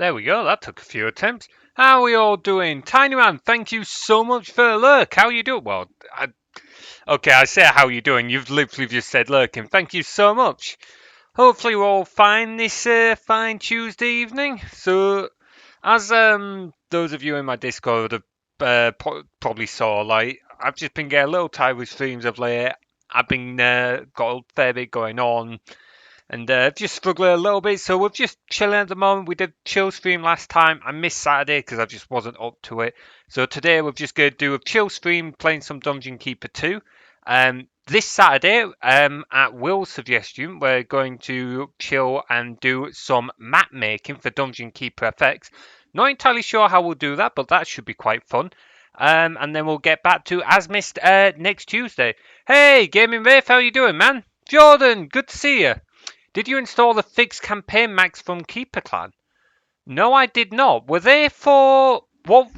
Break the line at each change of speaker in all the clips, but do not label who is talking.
There we go, that took a few attempts. How are we all doing? Tiny Man, thank you so much for lurk. How are you doing? Well, okay, I say how you doing. You've literally just said lurking. Thank you so much. Hopefully we're all fine this fine Tuesday evening. So, as those of you in my Discord have probably saw, like, I've just been getting a little tired with streams of late. I've been got a fair bit going on, and just struggling a little bit. So we're just chilling at the moment. We did chill stream last time. I missed Saturday because I just wasn't up to it. So today we're just going to do a chill stream playing some Dungeon Keeper 2. This Saturday, at Will's suggestion, we're going to chill and do some map making for Dungeon Keeper FX. Not entirely sure how we'll do that, but that should be quite fun. And then we'll get back to As Missed next Tuesday. Hey, Gaming Rafe, how you doing, man? Jordan, good to see you. Did you install the fixed campaign maps from Keeper Clan? No, I did not. Were they for what?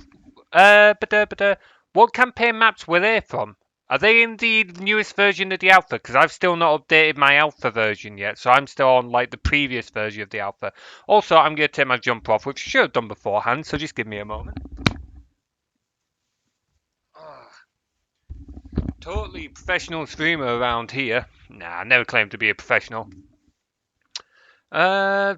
What campaign maps were they from? Are they in the newest version of the alpha? Because I've still not updated my alpha version yet, so I'm still on like the previous version of the alpha. Also, I'm going to take my jumper off, which I should have done beforehand. So just give me a moment. Totally professional streamer around here. Nah, I never claimed to be a professional. Oh,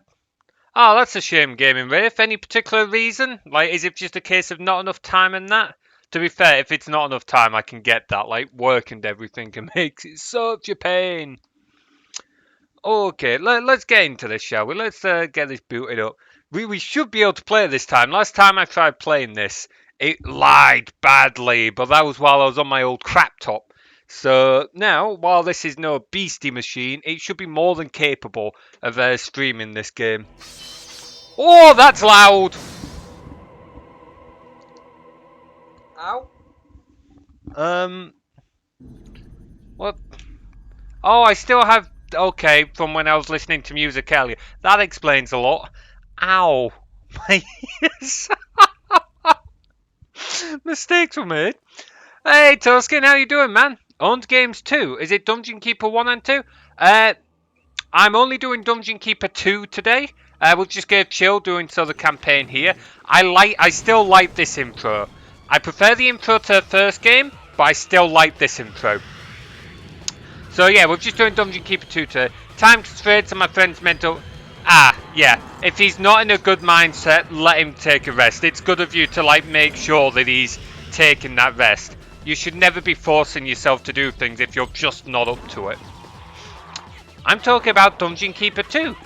that's a shame, Gaming Rafe. Any particular reason? Like, is it just a case of not enough time in that? To be fair, if it's not enough time, I can get that. Like, work and everything can make it such a pain. Okay, let's get into this, shall we? Let's get this booted up. We should be able to play it this time. Last time I tried playing this, it lied badly, but that was while I was on my old crap top. So now, while this is no beastie machine, it should be more than capable of streaming this game. Oh, that's loud! Ow. What? Oh, I still have... Okay, from when I was listening to music earlier. That explains a lot. Ow. My ears. Mistakes were made. Hey, Toskin, how you doing, man? Owned Games 2. Is it Dungeon Keeper 1 and 2? I'm only doing Dungeon Keeper 2 today. We'll just get chill doing the campaign here. I still like this intro. I prefer the intro to the first game, but I still like this intro. So yeah, we're just doing Dungeon Keeper 2 today. Time constraints and my friend's mental... yeah. If he's not in a good mindset, let him take a rest. It's good of you to, like, make sure that he's taking that rest. You should never be forcing yourself to do things if you're just not up to it. I'm talking about Dungeon Keeper 2.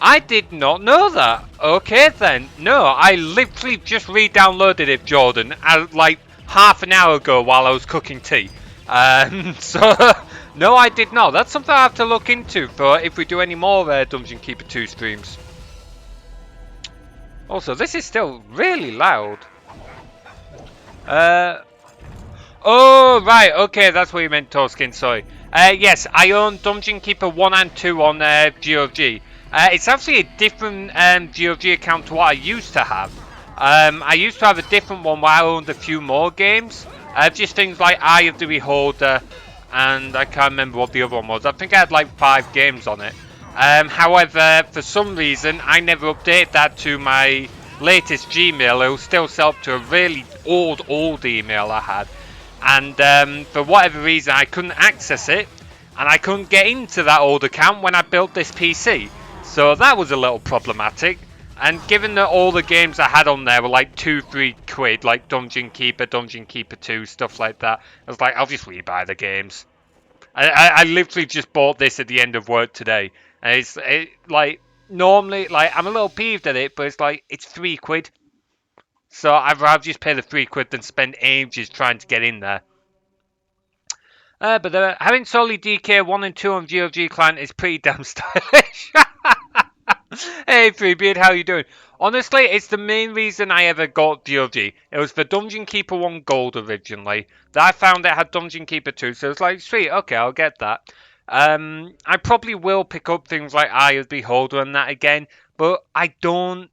I did not know that. Okay then. No, I literally just re-downloaded it, Jordan, like half an hour ago while I was cooking tea. So, no, I did not. That's something I have to look into for if we do any more Dungeon Keeper 2 streams. Also, this is still really loud. Oh, right, okay, that's what you meant, Toskin, sorry. Yes, I own Dungeon Keeper 1 and 2 on GOG. It's actually a different GOG account to what I used to have. I used to have a different one where I owned a few more games. Just things like Eye of the Beholder, and I can't remember what the other one was. I think I had like 5 games on it. However, for some reason, I never updated that to my latest Gmail. It was still set up to a really old email I had. And for whatever reason, I couldn't access it, and I couldn't get into that old account when I built this PC. So that was a little problematic. And given that all the games I had on there were like 2-3 quid, like Dungeon Keeper 2, stuff like that, I was like, I'll just rebuy the games. I literally just bought this at the end of work today. And like, normally, like, I'm a little peeved at it, but it's like, it's 3 quid. So I'd rather just pay the 3 quid than spend ages trying to get in there. But having solely DK 1 and 2 on GOG client is pretty damn stylish. Hey, Freebeard, how you doing? Honestly, it's the main reason I ever got GOG. It was for Dungeon Keeper 1 Gold originally. Then I found it had Dungeon Keeper 2, so it's like, sweet, okay, I'll get that. I probably will pick up things like Eye of the Beholder and that again, but I don't...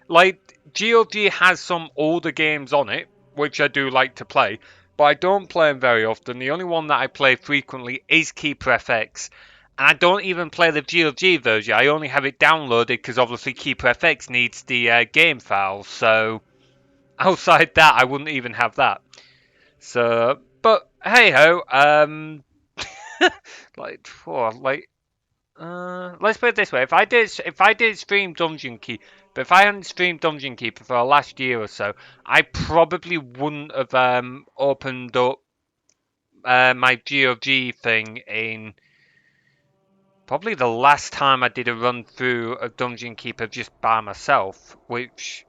Like, GOG has some older games on it, which I do like to play, but I don't play them very often. The only one that I play frequently is Keeper FX. And I don't even play the GOG version. I only have it downloaded because obviously Keeper FX needs the game files. So outside that, I wouldn't even have that. So, but hey ho, let's put it this way: if I did stream Dungeon Keep, but if I hadn't streamed Dungeon Keeper for the last year or so, I probably wouldn't have opened up my GOG thing in probably the last time I did a run through of Dungeon Keeper just by myself, which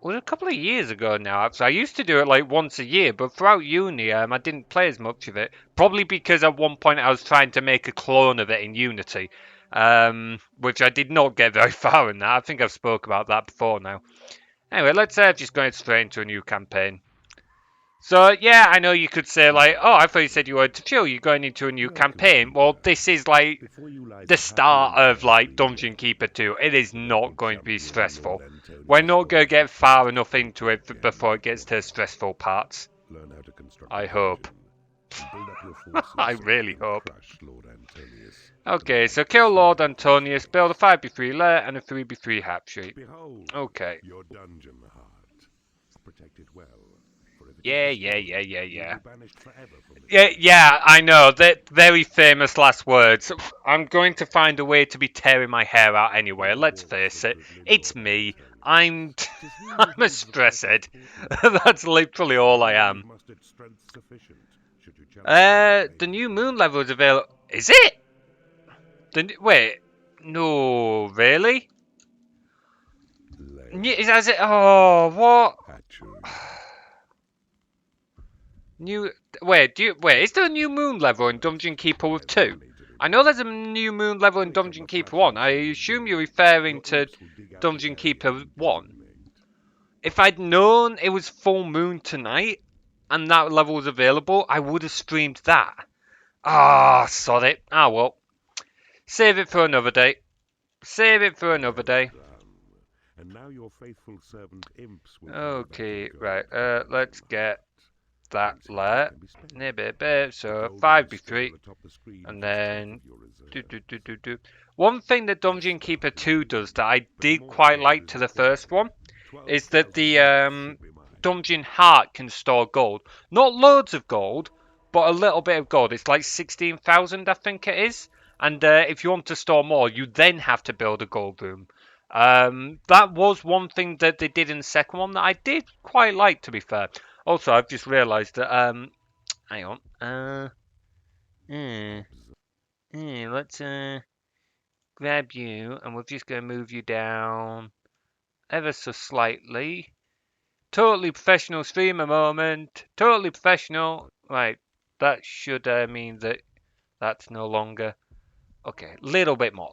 was a couple of years ago now. So I used to do it like once a year, but throughout uni, I didn't play as much of it. Probably because at one point I was trying to make a clone of it in Unity, which I did not get very far in that. I think I've spoke about that before now. Anyway, let's just go straight into a new campaign. So yeah, I know you could say like, oh, I thought you said you wanted to chill. You're going into a new campaign. Well, this is like the start of like Dungeon Keeper 2. It is not going to be stressful. We're not going to get far enough into it before it gets to the stressful parts. I hope. I really hope. Okay, so kill Lord Antonius, build a 5b3 lair and a 3b3 hatchery. Okay. Yeah. Yeah, I know. That very famous last words. I'm going to find a way to be tearing my hair out anyway. Let's face it. It's me. I'm a stress head. That's literally all I am. The new moon level is available. Is it? Wait. No, really? Is it? Oh, what? Wait, is there a new moon level in Dungeon Keeper with 2? I know there's a new moon level in Dungeon Keeper 1. I assume you're referring to Dungeon Keeper 1. If I'd known it was full moon tonight and that level was available, I would have streamed that. Ah, sod it. Ah, well. Save it for another day. Okay, right. Let's get that layer. So 5b3. And then one thing that Dungeon Keeper 2 does that I did quite like to the first one is that the dungeon heart can store gold. Not loads of gold, but a little bit of gold. It's like 16,000, I think it is. And if you want to store more, you then have to build a gold room. That was one thing that they did in the second one that I did quite like, to be fair. Also, I've just realised that, hang on, let's grab you, and we're just going to move you down ever so slightly. Totally professional streamer moment. Totally professional. Right, that should mean that that's no longer. Okay, little bit more.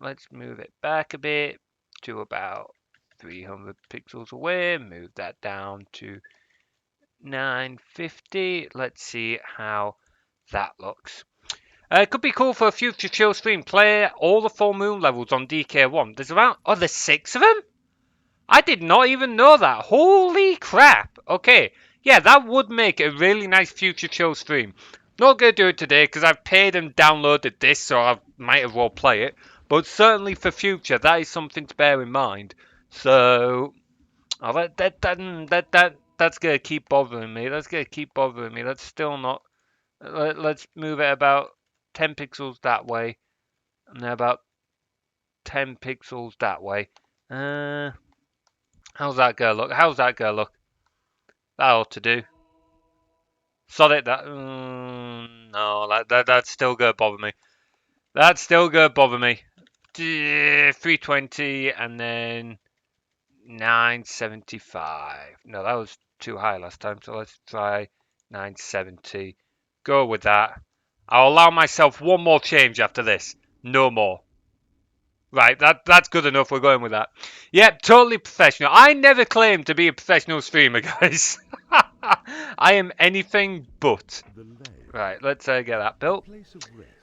Let's move it back a bit to about 300 pixels away. Move that down to 950. Let's see how that looks. It could be cool for a future chill stream. Play all the full moon levels on DK1. There's 6 of them? I did not even know that. Holy crap. Okay. Yeah, that would make a really nice future chill stream. Not going to do it today because I've paid and downloaded this, so I might as well play it. But certainly for future, that is something to bear in mind. So, that's going to keep bothering me. That's still not. Let's move it about 10 pixels that way. And then about 10 pixels that way. How's that going to look? That ought to do. Solid. No, that's still going to bother me. 320 and then 975. No, that was too high last time, so let's try 970. Go with that. I'll allow myself one more change after this. No more. Right, that's good enough. We're going with that. Yep, totally professional. I never claimed to be a professional streamer, guys. I am anything but. Right, let's get that built.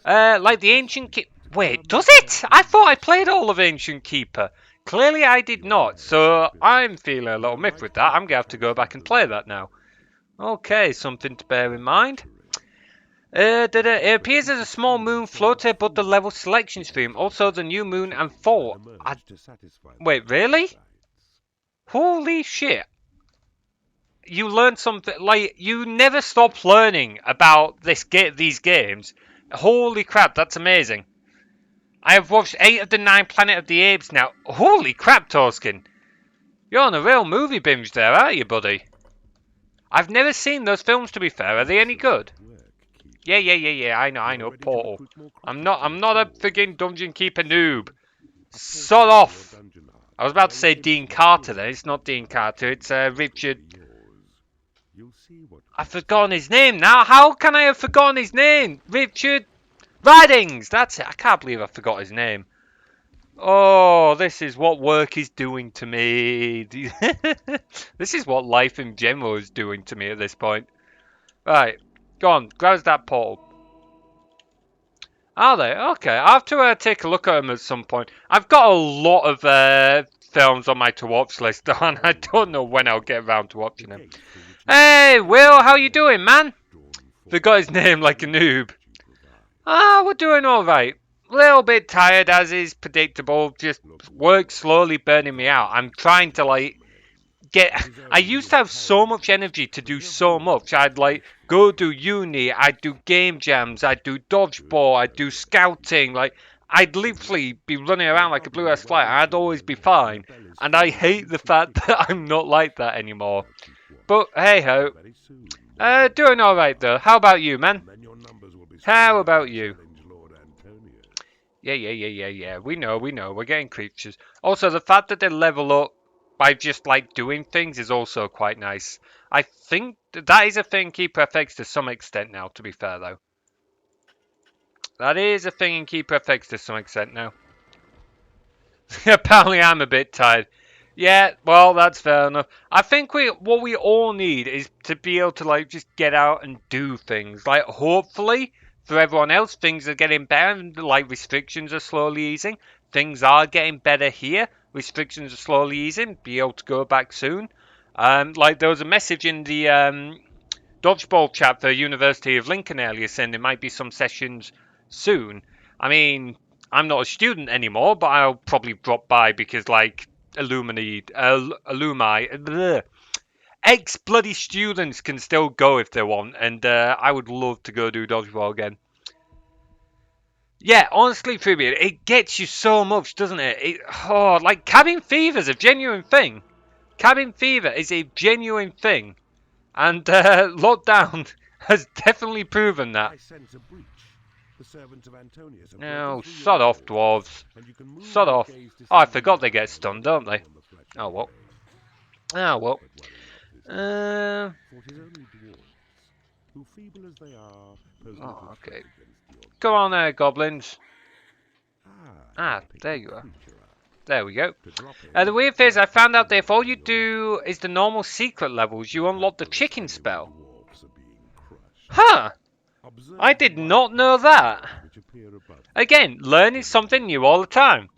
Like the Ancient Keeper. Wait, does it? I thought I played all of Ancient Keeper. Clearly I did not, so I'm feeling a little miffed with that. I'm going to have to go back and play that now. Okay, something to bear in mind. It appears as a small moon floating above the level selection stream. Also, the new moon and fall. Wait, really? Holy shit! You learned something. Like, you never stop learning about these games. Holy crap, that's amazing. I have watched 8 of the 9 Planet of the Apes now. Holy crap, Torskin! You're on a real movie binge there, aren't you, buddy? I've never seen those films, to be fair. Are they any good? Yeah. I know. Portal. I'm not a friggin' dungeon keeper noob. Sod off. I was about to say Dean Carter there. It's not Dean Carter. It's Richard. I've forgotten his name now. How can I have forgotten his name? Richard Ridings. That's it. I can't believe I forgot his name. Oh, this is what work is doing to me. This is what life in general is doing to me at this point. Right. Go on. Grab that portal. Are they? Okay. I have to take a look at them at some point. I've got a lot of films on my to-watch list, and I don't know when I'll get around to watching them. Hey, Will, how you doing, man? Forgot his name like a noob. We're doing alright. A little bit tired, as is predictable. Just work slowly burning me out. I'm trying to, like, I used to have so much energy to do so much. I'd, like, go do uni, I'd do game jams, I'd do dodgeball, I'd do scouting. Like, I'd literally be running around like a blue-ass fly. I'd always be fine. And I hate the fact that I'm not like that anymore. But, hey-ho. Doing alright, though. How about you, man? How about you? Yeah. We know. We're getting creatures. Also, the fact that they level up by just, like, doing things is also quite nice. I think that is a thing Keeper affects to some extent now, to be fair, though. That is a thing in Keeper affects to some extent now. Apparently, I'm a bit tired. Yeah, well, that's fair enough. I think what we all need is to be able to, like, just get out and do things. Like, hopefully, for everyone else, things are getting better, and, like, restrictions are slowly easing. Things are getting better here. Restrictions are slowly easing. Be able to go back soon. Like, there was a message in the dodgeball chat for University of Lincoln earlier saying there might be some sessions soon. I mean, I'm not a student anymore, but I'll probably drop by because, like, ex-bloody students can still go if they want, and I would love to go do dodgeball again. Yeah, honestly, Phoebe, it gets you so much, doesn't it? Like, cabin fever is a genuine thing. Cabin fever is a genuine thing. And lockdown has definitely proven that. No, sod off, dwarves. Sod off. Oh, I forgot they get stunned, don't they? Oh, well. Oh, okay. Go on there, goblins. There you are. There we go. The weird thing is, I found out that if all you do is the normal secret levels, you unlock the chicken spell. Huh! I did not know that. Again, learning something new all the time.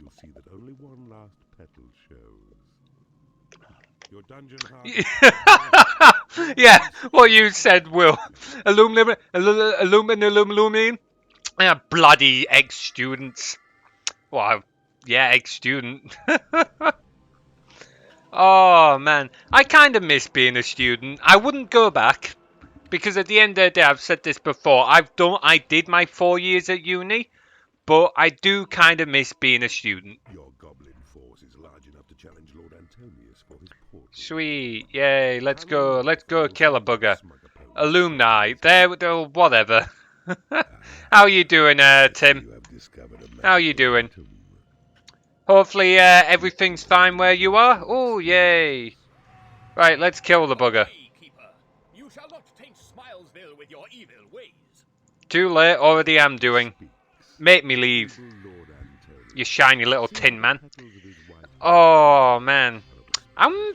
Yeah, what you said, Will. Illuminate. Bloody ex-students. Well, yeah, ex-student. Oh, man. I kind of miss being a student. I wouldn't go back. Because at the end of the day, I've said this before, I did my 4 years at uni, but I do kind of miss being a student. Your goblin force is large enough to challenge Lord Antonius for his portrait. Sweet, yay, let's go kill a bugger. Alumni, there, whatever. How you doing, Tim? How you doing? Hopefully, everything's fine where you are. Oh, yay. Right, let's kill the bugger. Too late, already am doing. Make me leave. You shiny little tin man. Oh, man. I'm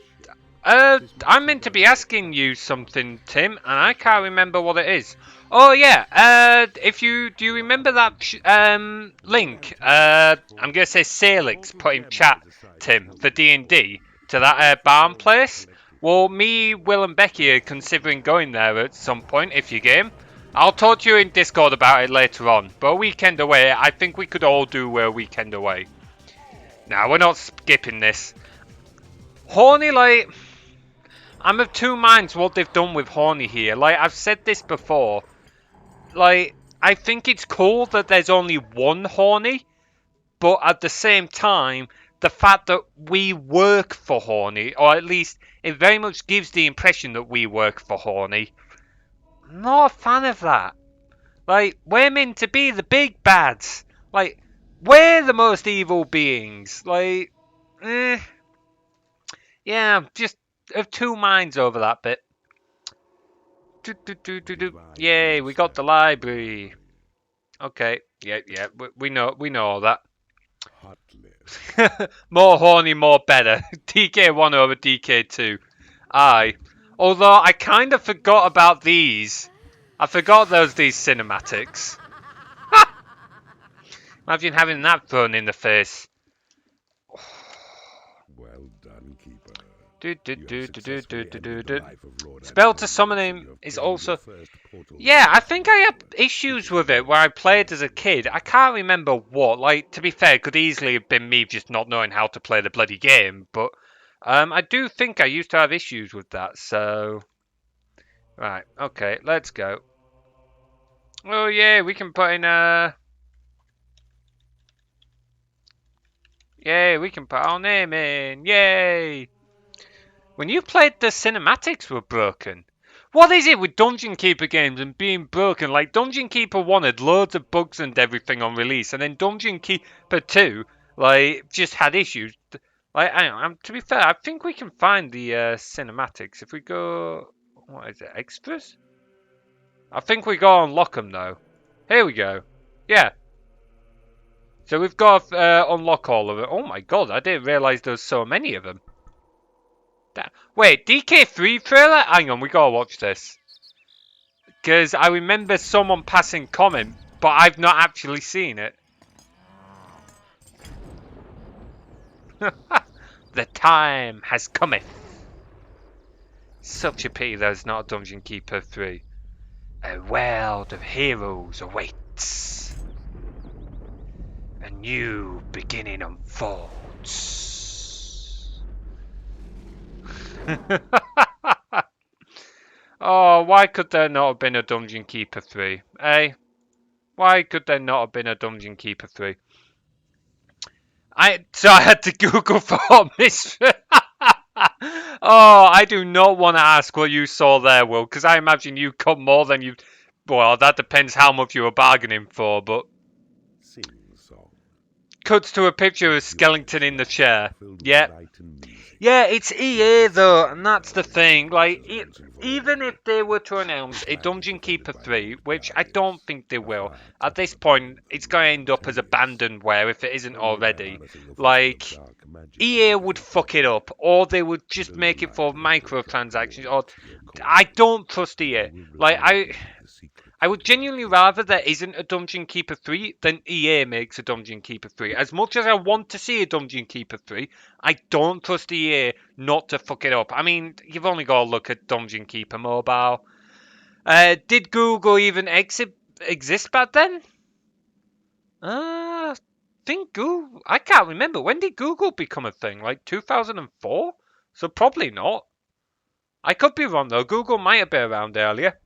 meant to be asking you something, Tim, and I can't remember what it is. Oh, yeah. Do you remember that link? I'm going to say Salix put in chat, Tim, for D&D, to that barn place? Well, me, Will, and Becky are considering going there at some point if you game. I'll talk to you in Discord about it later on. But a weekend away, I think we could all do a weekend away. Now, we're not skipping this. Horny, like, I'm of two minds what they've done with Horny here. Like, I've said this before. Like, I think it's cool that there's only one Horny. But at the same time, the fact that we work for Horny, or at least it very much gives the impression that we work for Horny. I'm not a fan of that. Like, we're meant to be the big bads. Like, we're the most evil beings. Like, yeah, I'm just of two minds over that bit. Yay, we got the library. Okay, yeah, we know all that. More horny, more better. DK1 over DK2. Aye. Although I kind of forgot about these. I forgot these cinematics. Imagine having that thrown in the face.
Well done, Keeper.
Spell to summon him is also... Yeah, I think I had issues with it where I played as a kid. I can't remember what. Like, to be fair, it could easily have been me just not knowing how to play the bloody game. But I do think I used to have issues with that, so... Right, okay, let's go. Oh, yeah, we can put in Yay, we can put our name in. Yay! When you played, the cinematics were broken. What is it with Dungeon Keeper games and being broken? Like, Dungeon Keeper 1 had loads of bugs and everything on release, and then Dungeon Keeper 2, like, just had issues. Like, to be fair, I think we can find the cinematics. If we go... What is it? Extras? I think we go unlock them, though. Here we go. Yeah. So we've got to unlock all of it. Oh my god, I didn't realise there was so many of them. Wait, DK3 trailer? Hang on, we gotta watch this. Because I remember someone passing comment, but I've not actually seen it. The time has cometh. Such a pity there's not a Dungeon Keeper 3. A world of heroes awaits. A new beginning unfolds. Oh, why could there not have been a Dungeon Keeper 3? Eh? Why could there not have been a Dungeon Keeper 3? So I had to Google for mystery. Oh, I do not want to ask what you saw there, Will, because I imagine you cut more than you... Well, that depends how much you were bargaining for, but... Cuts to a picture of Skellington in the chair. Yeah. Yeah, it's EA though, and that's the thing. Like, even if they were to announce a Dungeon Keeper 3, which I don't think they will, at this point, it's going to end up as abandonware if it isn't already. Like, EA would fuck it up, or they would just make it for microtransactions, or... I don't trust EA. Like, I would genuinely rather there isn't a Dungeon Keeper 3 than EA makes a Dungeon Keeper 3. As much as I want to see a Dungeon Keeper 3, I don't trust EA not to fuck it up. I mean, you've only got to look at Dungeon Keeper Mobile. Did Google even exist back then? I think Google... I can't remember. When did Google become a thing? Like 2004? So probably not. I could be wrong though. Google might have been around earlier.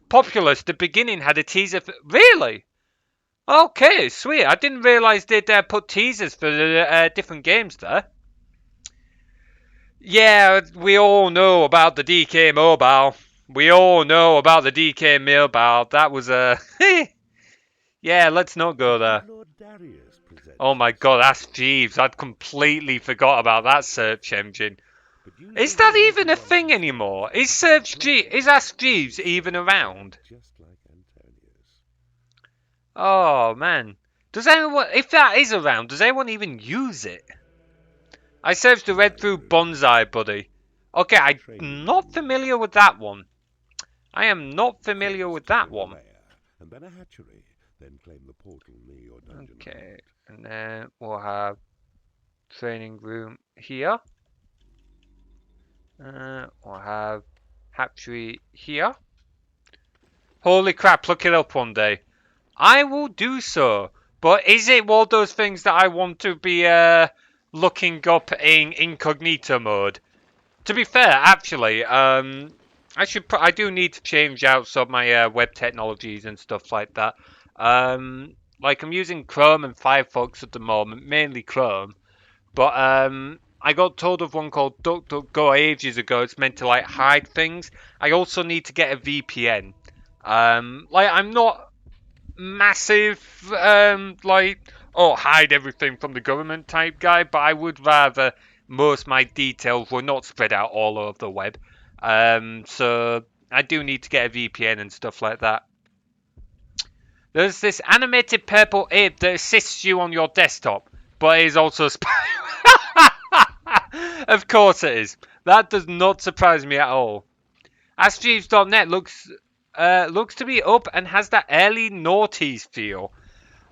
Populous, the beginning had a teaser for... Really? Okay, sweet. I didn't realise they'd put teasers for the different games there. Yeah, we all know about the DK Mobile. We all know about the DK Mobile. That was a... Yeah, let's not go there. Oh my god, Ask Jeeves. I'd completely forgot about that search engine. Is that even a thing anymore? Is Ask Jeeves even around? Oh man, does anyone? If that is around, does anyone even use it? I searched the read through Bonsai Buddy. Okay, I'm not familiar with that one. I am not familiar with that one. Okay, and then we'll have training room here. We'll have hatchery here. Holy crap, look it up one day. I will do so. But is it one of those things that I want to be looking up in incognito mode? To be fair, actually, I do need to change out some of my web technologies and stuff like that. Like I'm using Chrome and Firefox at the moment, mainly Chrome. But I got told of one called DuckDuckGo ages ago. It's meant to like hide things. I also need to get a VPN. Like I'm not massive like hide everything from the government type guy, but I would rather most of my details were not spread out all over the web. So I do need to get a VPN and stuff like that. There's this animated purple ape that assists you on your desktop, but it is also a spy. Of course it is. That does not surprise me at all. AskJeeves.net looks to be up and has that early noughties feel.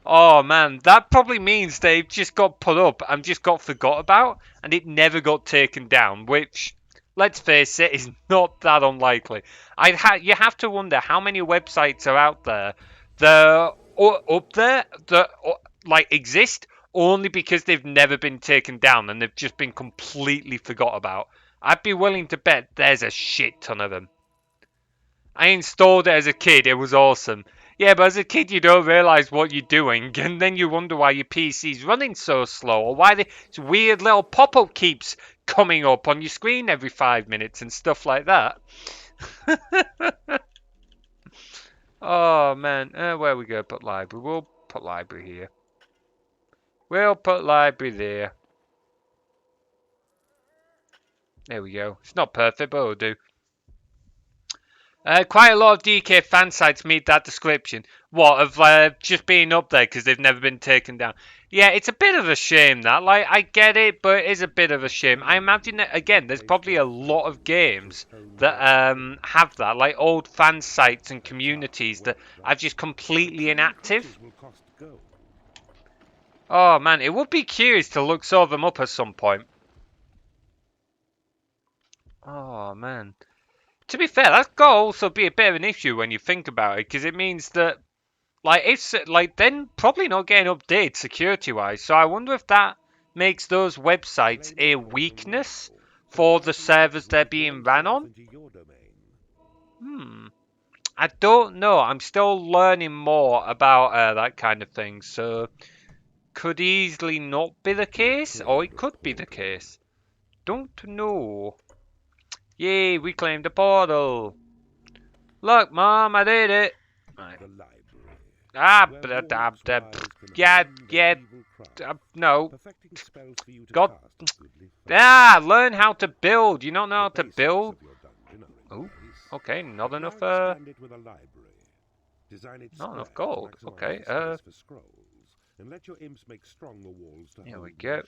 Oh man, that probably means they just got put up and just got forgot about, and it never got taken down. Which, let's face it, is not that unlikely. You have to wonder how many websites are out there that are up there that like exist only because they've never been taken down and they've just been completely forgot about. I'd be willing to bet there's a shit ton of them. I installed it as a kid. It was awesome. Yeah, but as a kid, you don't realize what you're doing, and then you wonder why your PC's running so slow, or why this weird little pop-up keeps coming up on your screen every 5 minutes and stuff like that. Oh man, where we go? Put library. We'll put library here. We'll put library there. There we go. It's not perfect, but it'll do. Quite a lot of DK fan sites meet that description. What, of just being up there because they've never been taken down? Yeah, it's a bit of a shame that. Like, I get it, but it is a bit of a shame. I imagine that, again, there's probably a lot of games that have that. Like, old fan sites and communities that are just completely inactive. Oh, man, it would be curious to look some of them up at some point. Oh, man. To be fair, that's got to also be a bit of an issue when you think about it, because it means that, like, it's like then probably not getting updated security-wise. So I wonder if that makes those websites a weakness for the servers they're being ran on. I don't know. I'm still learning more about that kind of thing. So could easily not be the case, or it could be the case. Don't know. Yay, we claimed the portal. Look, Mom, I did it. Right. No. God. Learn how to build. You don't know how to build? Oh, okay, not enough, not enough gold. Okay, here we go.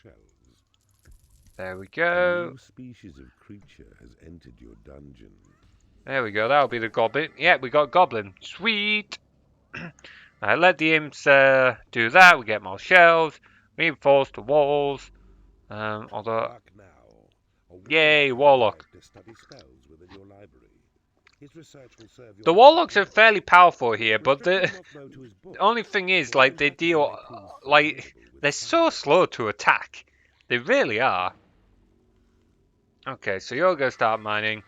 There we go.
Species of creature has entered your dungeon.
There we go. That'll be the goblin. Yeah, we got goblin. Sweet. I let the imps do that. We get more shells. Reinforce the walls. Although, yay, warlock. The warlocks are fairly powerful here, but the only thing is, like, they deal, like, they're so slow to attack. They really are. Okay, so you're going to start mining.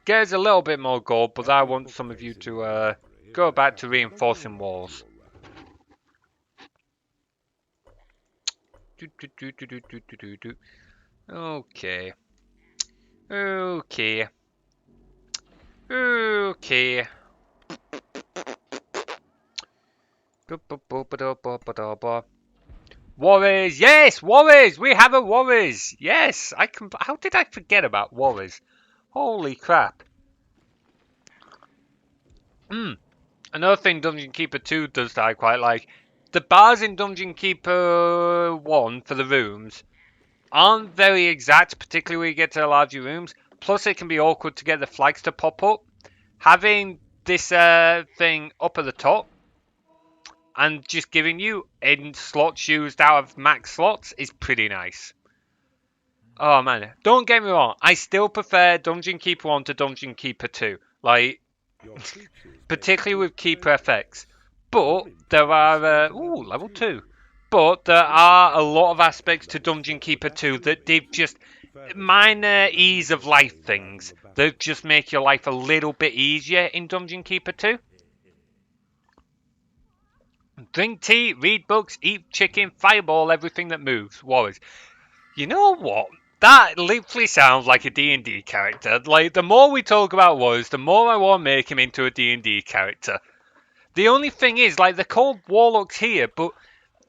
Get us a little bit more gold, but I want some of you to go back to reinforcing walls. Okay. Okay. Okay. Warriors! Yes! Warriors! We have a Warriors! Yes! How did I forget about Warriors? Holy crap. Another thing Dungeon Keeper 2 does that I quite like. The bars in Dungeon Keeper 1 for the rooms aren't very exact, particularly when you get to the larger rooms. Plus, it can be awkward to get the flags to pop up. Having this thing up at the top and just giving you in slots used out of max slots is pretty nice. Oh man, don't get me wrong. I still prefer Dungeon Keeper 1 to Dungeon Keeper 2. Like,
Your creatures make
particularly
good
with Keeper
playmates.
FX. But
Goblin
there
King is
are
soon to
level
level
2.
2.
But there are a lot of
Synthwave is
aspects to
level
Dungeon
4, but
Keeper
that's
2
the
that
limit.
they've just
Further skills
minor
will only
ease
be
of life
attained out in
things
the
that just
battlefield.
make your life a little bit easier in Dungeon Keeper 2. Drink tea, read books, eat chicken, fireball everything that moves. Warriors. You know what? That literally sounds like a D&D character. Like, the more we talk about Warriors, the more I want to make him into a D&D character. The only thing is, like, they're called Warlocks here, but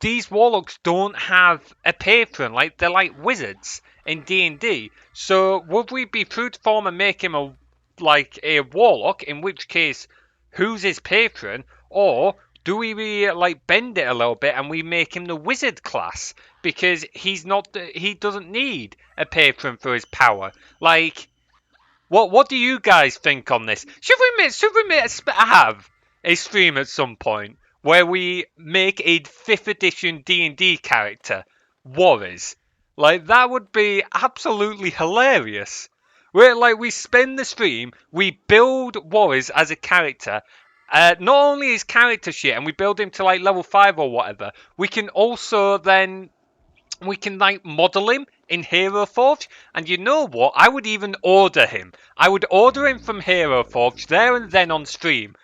these warlocks don't have a patron. Like, they're like wizards in D&D. So would we be true to form and make him a warlock? In which case, who's his patron? Or do we like bend it a little bit and we make him the wizard class because he doesn't need a patron for his power? Like, what do you guys think on this? Have a stream at some point where we make a 5th edition D&D character, Warriors? Like, that would be absolutely hilarious. Where like we spend the stream, we build Warriors as a character. Not only his character shit, and we build him to like level 5 or whatever. We can like model him in Hero Forge, and you know what? I would even order him. I would order him from Hero Forge there and then on stream.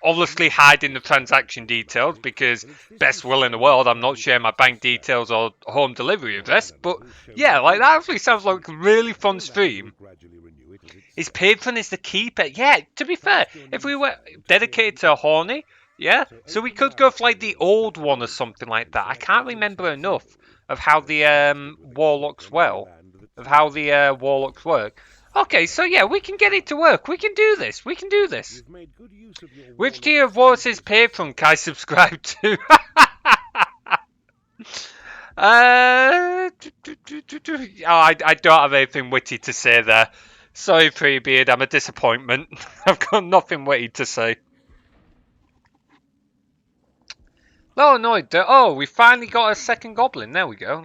Obviously, hiding the transaction details because
But it's this
best will in the
discerning
world. I'm not sharing my
sacrifice of
bank
self.
details or home delivery
Your
address. But
mannerisms show
yeah,
no
like that
weakness
actually
to the
sounds like a
species,
really fun
so now you'll
stream.
gradually renew it as it
His
serves.
patron is the keeper. Yeah, to be fair,
Cast your
if
new
we were
spell to create
dedicated
an
to a
instant.
horny, yeah,
So
so we
open your
could go for like
avatar
the
in
old
Spell
one or
Wizard
something like
and
that. I
select
can't
Legend
remember enough
Type
of how
then
the
cast it with a click
warlocks
on any
well,
land
of
that's
how
near.
the warlocks work. Okay, so yeah, we can get it to work. We can do this. We can do this.
You've made good use of your
Which
Warlock
tier of Wallace's
status and
patron can I
skills.
subscribe to? I don't have anything witty to say there. Sorry, Freebeard, I'm a disappointment. I've got nothing witty to say. Oh no! Oh, we finally got a second goblin. There we go.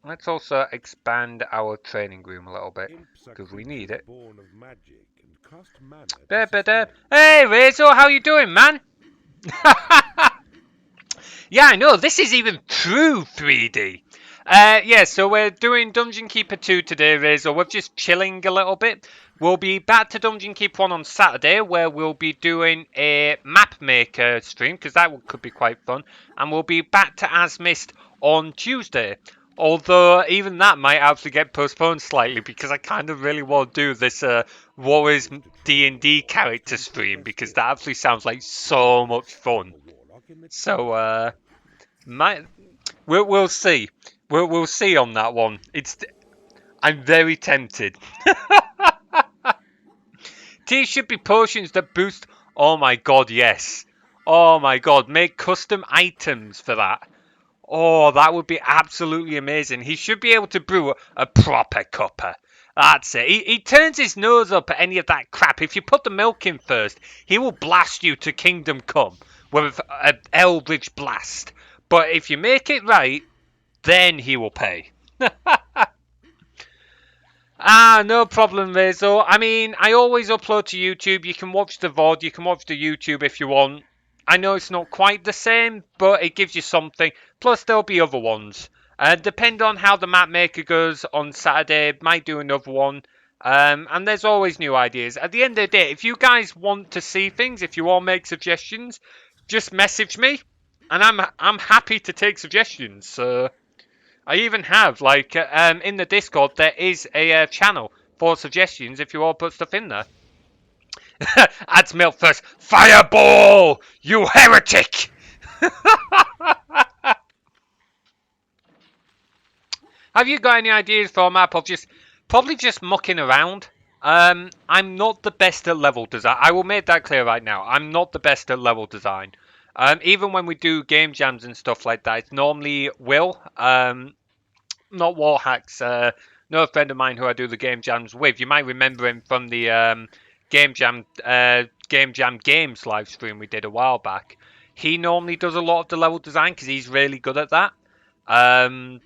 Let's also expand our training room a little bit
Imps are
because we need
creatures
it.
born of magic and cost mana to
Ba-ba-da.
sustain.
Hey, Razor, how you doing, man? Yeah, I know. This is even true 3D. Yeah, so we're doing Dungeon Keeper 2 today, Razor. We're just chilling a little bit. We'll be back to Dungeon Keeper 1 on Saturday, where we'll be doing a map maker stream, because could be quite fun. And we'll be back to Asmist on Tuesday. Although, even that might actually get postponed slightly, because I kind of really want to do this Warriors
Wishes to try your
D&D
luck,
character
tempt
stream,
their
because that
skills.
actually sounds like
Or
so much
set
fun.
up a warlock in the
So,
Temple.
my, we'll see. We'll see on that one. I'm very tempted. These should be potions that boost. Oh my god, yes. Oh my god, make custom items for that. Oh, that would be absolutely amazing. He should be able to brew a proper cuppa. That's it. He turns his nose up at any of that crap. If you put the milk in first, he will blast you to kingdom come with an eldritch blast. But if you make it right, then he will pay. No problem, Rizzo. I mean, I always upload to YouTube. You can watch the VOD, you can watch the YouTube if you want. I know it's not quite the same, but it gives you something. Plus, there'll be other ones. Depend on how the map maker goes on Saturday, might do another one. And there's always new ideas. At the end of the day, if you guys want to see things, if you all make suggestions, just message me, and I'm happy to take suggestions. So. I even have, like, in the Discord, there is a channel for suggestions if you all put stuff in there. Adds milk first. Fireball! You heretic! Have you got any ideas for a map of probably just mucking around? I'm not the best at level design. I will make that clear right now. I'm not the best at level design. Even when we do game jams and stuff like that, it's normally Will. Not Warhacks. Another friend of mine who I do the game jams with. You might remember him from the game jam games live stream we did a while back. He normally does a lot of the level design because he's really good at that. Um,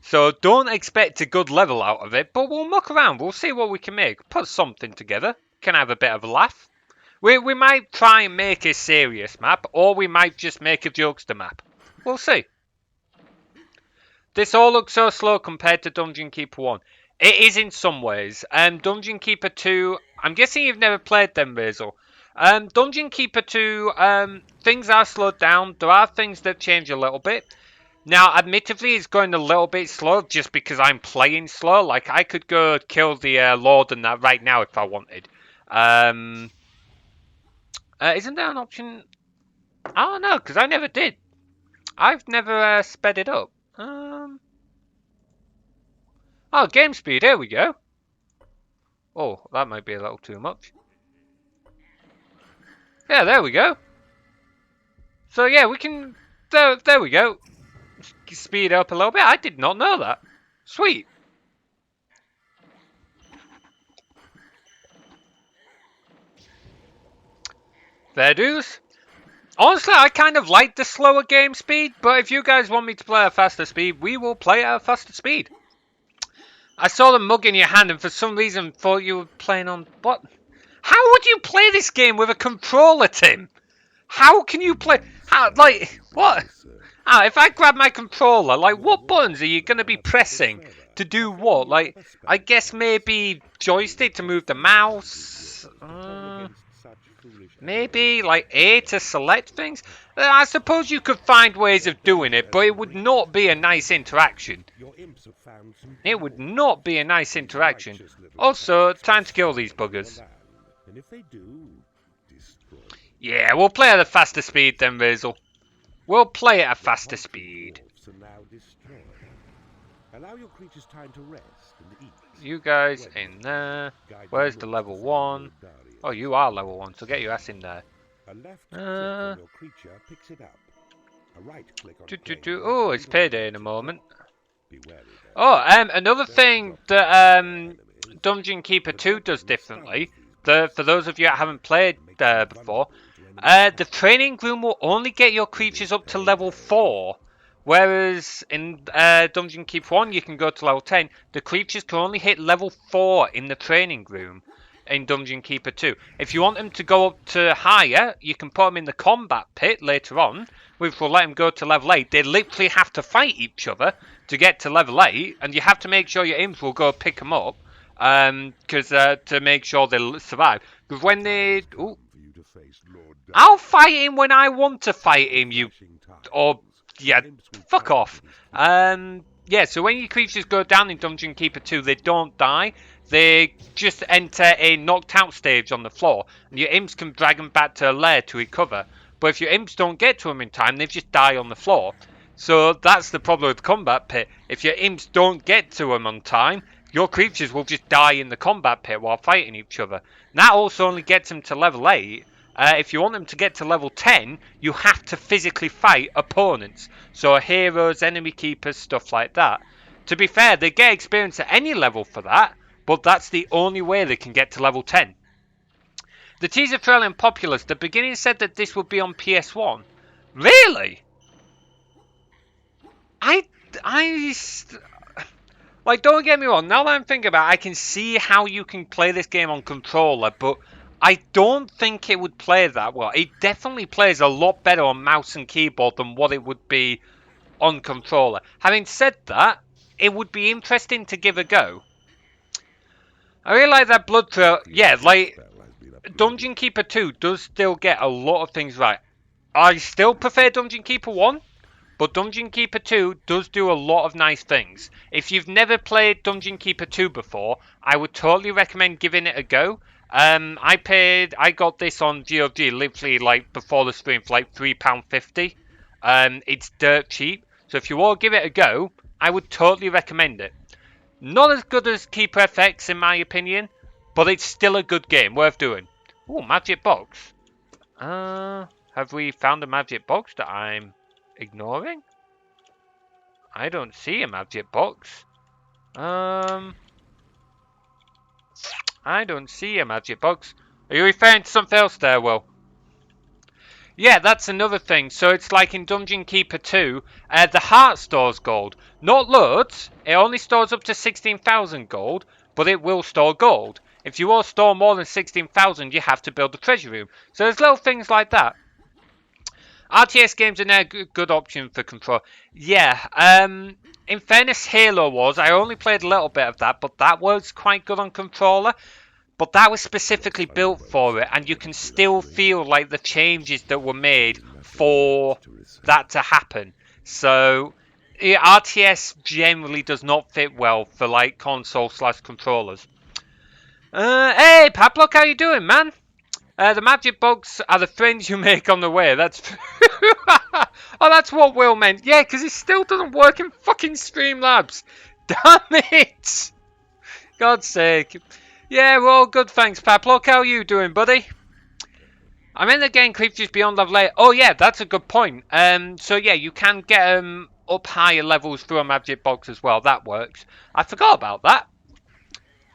So don't expect a good level out of it, but we'll muck around. We'll see what we can make. Put something together. Can have a bit of a laugh. We might try and make a serious map, or we might just make a jokester map. We'll see. This all looks so slow compared to Dungeon Keeper 1. It is in some ways. Dungeon Keeper 2, I'm guessing you've never played them, Basil. Dungeon Keeper 2, things are slowed down. There are things that change a little bit. Now, admittedly, it's going a little bit slow just because I'm playing slow. Like, I could go kill the Lord and that right now if I wanted. Isn't there an option? Oh, no, because I never did. I've never sped it up. Oh, game speed, here we go. Oh, that might be a little too much. Yeah, there we go. So, yeah, we can... There we go. Speed up a little bit. I did not know that. Sweet. Fair dues. Honestly, I kind of like the slower game speed, but if you guys want me to play at a faster speed, we will play at a faster speed. I saw the mug in your hand and for some reason thought you were playing on... What? How would you play this game with a controller, Tim? How can you play... How, like, what? Ah, if I grab my controller, like, what buttons are you going to be pressing to do what? Like, I guess maybe joystick to move the mouse? Maybe, like, A to select things? I suppose you could find ways of doing it, but it would not be a nice interaction. It would not be a nice interaction. Also, time to kill these buggers. Yeah, we'll play at a faster speed then, Basil. We'll play at a faster speed. You guys in there. Where's the level 1? Oh, you are level 1, so get your ass in there. Oh, it's payday in a moment. Oh, another thing that Dungeon Keeper 2 does differently, for those of you that haven't played before, the training room will only get your creatures up to level 4. Whereas in Dungeon Keeper 1 you can go to level 10, the creatures can only hit level 4 in the training room in Dungeon Keeper 2. If you want them to go up to higher, you can put them in the combat pit later on, which will let them go to level 8. They literally have to fight each other to get to level 8, and you have to make sure your imps will go pick them up, to make sure they'll survive. Because when they... Ooh, I'll fight him when I want to fight him, you... Or... Yeah, fuck off. Yeah, so when your creatures go down in Dungeon Keeper 2, they don't die. They just enter a knocked out stage on the floor, and your imps can drag them back to a lair to recover. But if your imps don't get to them in time, they just die on the floor. So that's the problem with the combat pit. If your imps don't get to them on time, your creatures will just die in the combat pit while fighting each other. And that also only gets them to level 8. If you want them to get to level 10, you have to physically fight opponents. So heroes, enemy keepers, stuff like that. To be fair, they get experience at any level for that, but that's the only way they can get to level 10. The teaser trailer in Populous, the beginning said that this would be on PS1. Really? Like, don't get me wrong, now that I'm thinking about it, I can see how you can play this game on controller, but I don't think it would play that well. It definitely plays a lot better on mouse and keyboard than what it would be on controller. Having said that, it would be interesting to give a go. I really like that blood trail. Yeah, like, Dungeon Keeper 2 does still get a lot of things right. I still prefer Dungeon Keeper 1, but Dungeon Keeper 2 does do a lot of nice things. If you've never played Dungeon Keeper 2 before, I would totally recommend giving it a go. I got this on GOG literally like before the stream for like £3.50. It's dirt cheap, so if you want to give it a go, I would totally recommend it. Not as good as Keeper FX in my opinion, but it's still a good game, worth doing. Ooh, magic box. Have we found a magic box that I'm ignoring? I don't see a magic box. I don't see a magic box. Are you referring to something else there, Will? Yeah, that's another thing. So it's like in Dungeon Keeper 2, the heart stores gold. Not loads, it only stores up to 16,000 gold, but it will store gold. If you all store more than 16,000, you have to build a treasure room. So there's little things like that. RTS games are now a good option for control. Yeah, in fairness, Halo was. I only played a little bit of that, but that was quite good on controller. But that was specifically built for it, and you can still feel like the changes that were made for that to happen. So, yeah, RTS generally does not fit well for like console/controllers. Hey, Paplock, how you doing, man? The magic bugs are the friends you make on the way. That's oh, that's what Will meant. Yeah, because it still doesn't work in fucking Streamlabs. Damn it! God's sake. Yeah, we're all good, thanks, Paplock. How are you doing, buddy? I'm in the game Creatures Beyond level 8. Oh, yeah, that's a good point. So yeah, you can get up higher levels through a magic box as well. That works. I forgot about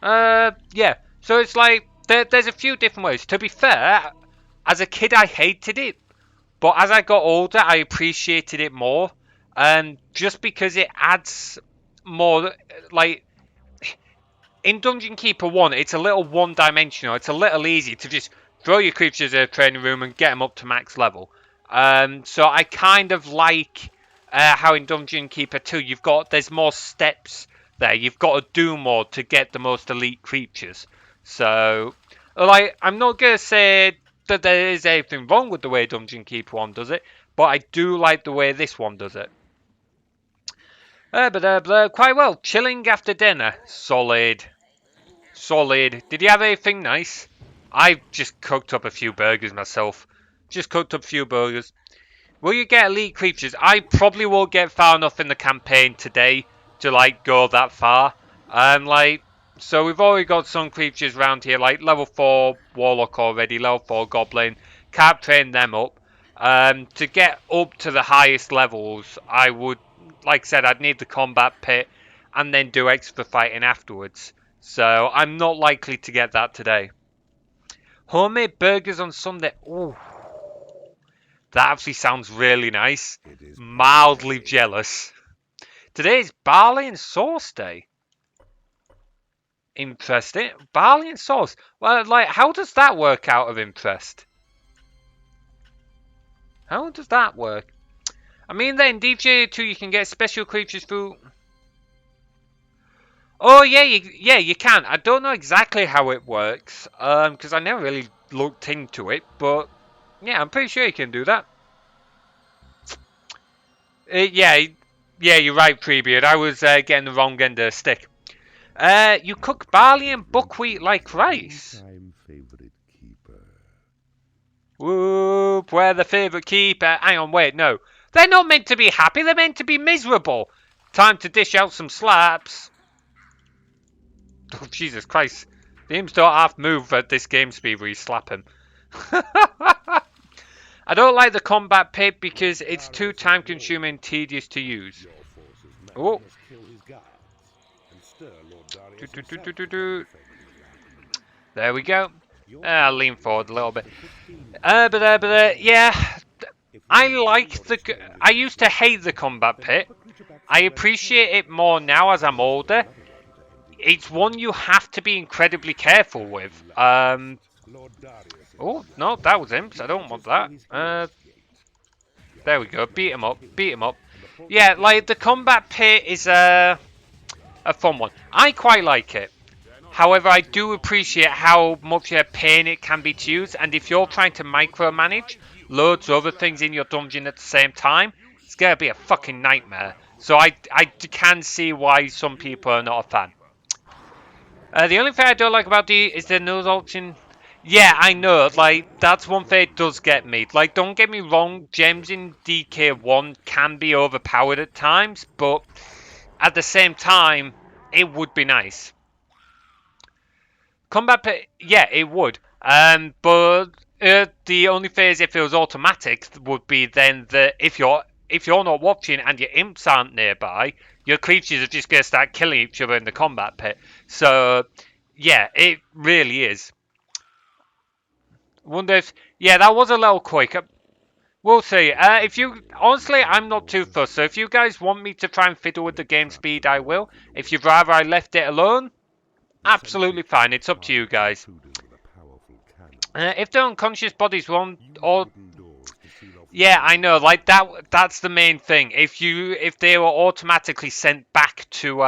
that. Yeah. So it's like there's a few different ways. To be fair, as a kid, I hated it, but as I got older, I appreciated it more. Just because it adds more, like in Dungeon Keeper 1, it's a little one-dimensional. It's a little easy to just throw your creatures in a training room and get them up to max level. So I kind of like how in Dungeon Keeper 2, there's more steps there. You've got to do more to get the most elite creatures. So, like, I'm not going to say that there is anything wrong with the way Dungeon Keeper 1 does it, but I do like the way this one does it. Quite well. Chilling after dinner. Solid. Solid. Did you have anything nice? I just cooked up a few burgers myself. Just cooked up a few burgers. Will you get elite creatures? I probably won't get far enough in the campaign today to like go that far. So we've already got some creatures around here, like level 4 Warlock already, level 4 Goblin. Can't train them up. To get up to the highest levels, I would, like I said, I'd need the combat pit and then do extra fighting afterwards. So I'm not likely to get that today. Homemade burgers on Sunday. Ooh, that actually sounds really nice. Mildly jealous. Today is barley and sauce day. Interesting. Barley and sauce. Well, like, how does that work out of interest? How does that work? I mean, then DJ 2 you can get special creatures through. Oh yeah, you can. I don't know exactly how it works, because I never really looked into it, but yeah, I'm pretty sure you can do that. Yeah, you're right, Treebeard. I was getting the wrong end of the stick. You cook barley and buckwheat like rice. Whoop, we're the favourite keeper. Hang on, wait, no. They're not meant to be happy, they're meant to be miserable. Time to dish out some slaps. Oh, Jesus Christ. The imps don't half move at this game speed where you slap him. I don't like the combat pit because it's too time consuming and tedious to use. Oh. There we go. I'll lean forward a little bit. Yeah. I used to hate the combat pit. I appreciate it more now as I'm older. It's one you have to be incredibly careful with. Oh, no, that was imps. I don't want that. There we go. Beat him up. Beat him up. Yeah, like, the combat pit is a fun one. I quite like it. However, I do appreciate how much a pain it can be to use. And if you're trying to micromanage loads of other things in your dungeon at the same time, it's going to be a fucking nightmare. So I can see why some people are not a fan. The only thing I don't like about D is the nose option. Yeah, I know. Like, that's one thing it does get me. Like, don't get me wrong, gems in DK1 can be overpowered at times, but at the same time, it would be nice. Combat pit, yeah, it would. But the only thing is, if it was automatic, would be then that if you're not watching and your imps aren't nearby, your creatures are just going to start killing each other in the combat pit. So, yeah, it really is. Wonder if... Yeah, that was a little quick. We'll see. If you honestly, I'm not too fussed. So if you guys want me to try and fiddle with the game speed, I will. If you'd rather I left it alone, absolutely fine. It's up to you guys. If the unconscious bodies won't, or yeah, I know. Like that's the main thing. If they were automatically sent back to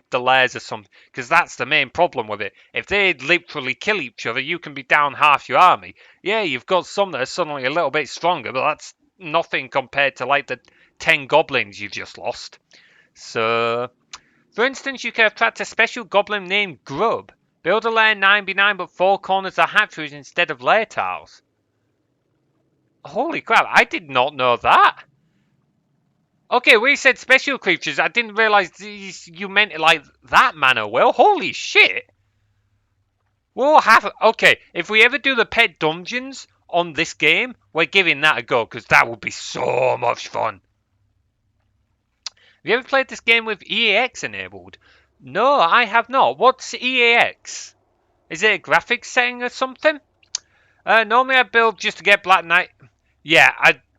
the layers or something, because that's the main problem with it. If they literally kill each other, you can be down half your army. Yeah, you've got some that are suddenly a little bit stronger, but that's nothing compared to like the 10 goblins you've just lost. So, for instance, you can attract a special goblin named Grub. Build a layer 9x9, but 4 corners are hatcheries instead of layer tiles. Holy crap, I did not know that. Okay, we said special creatures. I didn't realise you meant it like that manner. Well, holy shit. We'll have... Okay, if we ever do the pet dungeons on this game, we're giving that a go, because that would be so much fun. Have you ever played this game with EAX enabled? No, I have not. What's EAX? Is it a graphics setting or something? Normally I build just to get Black Knight... Yeah,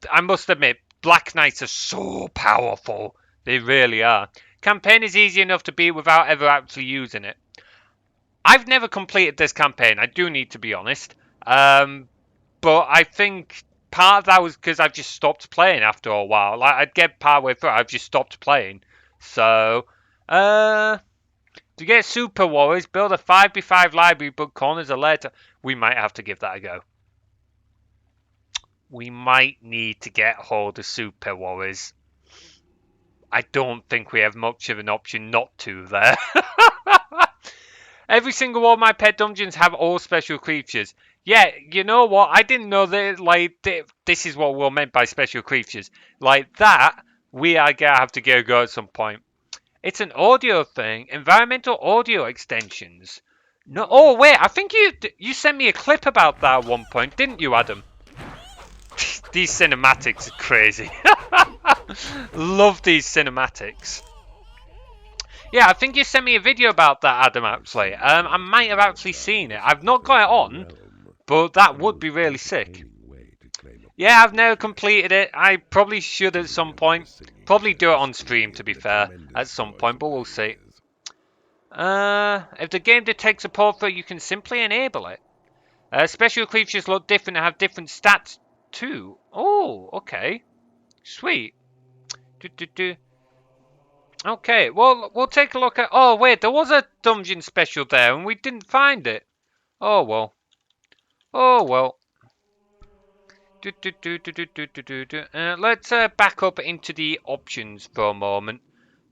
I must admit, Black Knights are so powerful. They really are. Campaign is easy enough to beat without ever actually using it. I've never completed this campaign, I do need to be honest. But I think part of that was because I've just stopped playing after a while. Like, I'd get part way through, I've just stopped playing. So, to get Super Warriors, build a 5x5 library, but corners are later. We might have to give that a go. We might need to get hold of Super Warriors. I don't think we have much of an option not to there. Every single one of my pet dungeons have all special creatures. Yeah, you know what? I didn't know that, like, this is what we're meant by special creatures. Like that, we are going to have to get a go at some point. It's an audio thing. Environmental audio extensions. No, oh, wait, I think you sent me a clip about that at one point, didn't you, Adam? These cinematics are crazy. Love these cinematics. Yeah, I think you sent me a video about that, Adam, actually. I might have actually seen it. I've not got it on, but that would be really sick. Yeah, I've never completed it. I probably should at some point. Probably do it on stream, to be fair, at some point, but we'll see. If the game detects a portrait, you can simply enable it. Special creatures look different and have different stats too. Oh, okay. Sweet. Okay, well, we'll take a look at... Oh, wait, there was a dungeon special there, and we didn't find it. Oh, well. Oh, well. Let's back up into the options for a moment.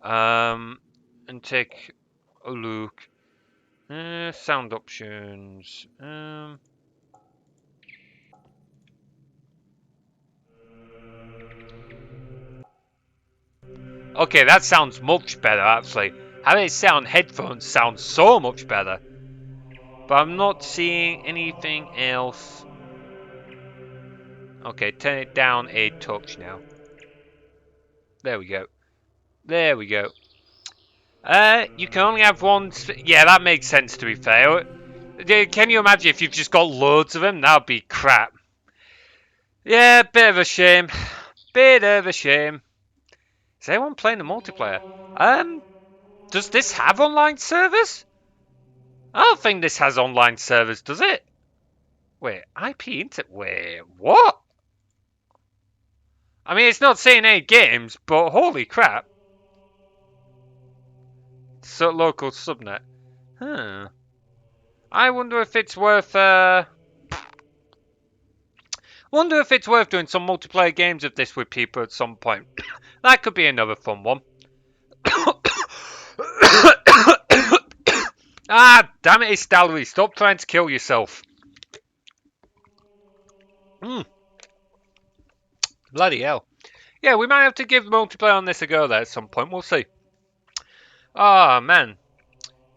And take a look. Sound options. Okay, that sounds much better, actually. Having it set on headphones sounds so much better. But I'm not seeing anything else. Okay, turn it down a touch now. There we go. There we go. You can only have one... Yeah, that makes sense, to be fair. Can you imagine if you've just got loads of them? That would be crap. Yeah, bit of a shame. Bit of a shame. Is anyone playing the multiplayer? Does this have online servers? I don't think this has online servers, does it? Wait, IP Inter... Wait, what? I mean, it's not saying any games, but holy crap. So local subnet. Huh. I wonder if it's worth... Wonder if it's worth doing some multiplayer games of this with people at some point. That could be another fun one. Ah, damn it, Stallery. Stop trying to kill yourself. Bloody hell. Yeah, we might have to give multiplayer on this a go there at some point. We'll see. Ah, man.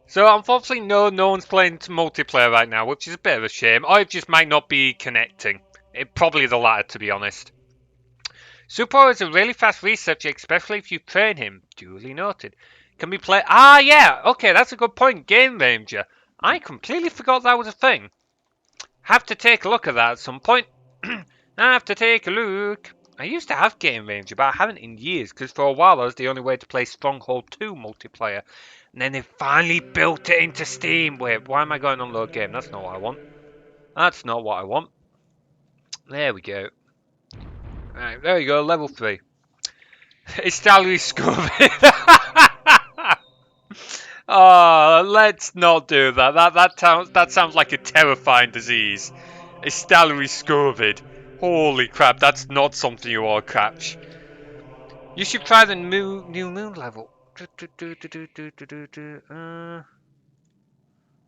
So, unfortunately, no one's playing multiplayer right now, which is a bit of a shame. Or it just might not be connecting. Probably the latter, to be honest. Super is a really fast researcher, especially if you train him. Duly noted. Can be played... Ah, yeah. Okay, that's a good point. Game Ranger. I completely forgot that was a thing. Have to take a look at that at some point. I have to take a look. I used to have Game Ranger, but I haven't in years, because for a while that was the only way to play Stronghold 2 multiplayer. And then they finally built it into Steam. Wait, why am I going on load game? That's not what I want. That's not what I want. There we go. Right, there we go, level 3. It's salary scrubbing. Oh, let's not do that. That sounds like a terrifying disease. A salary scurvid. Holy crap, that's not something you all catch. You should try the new moon level.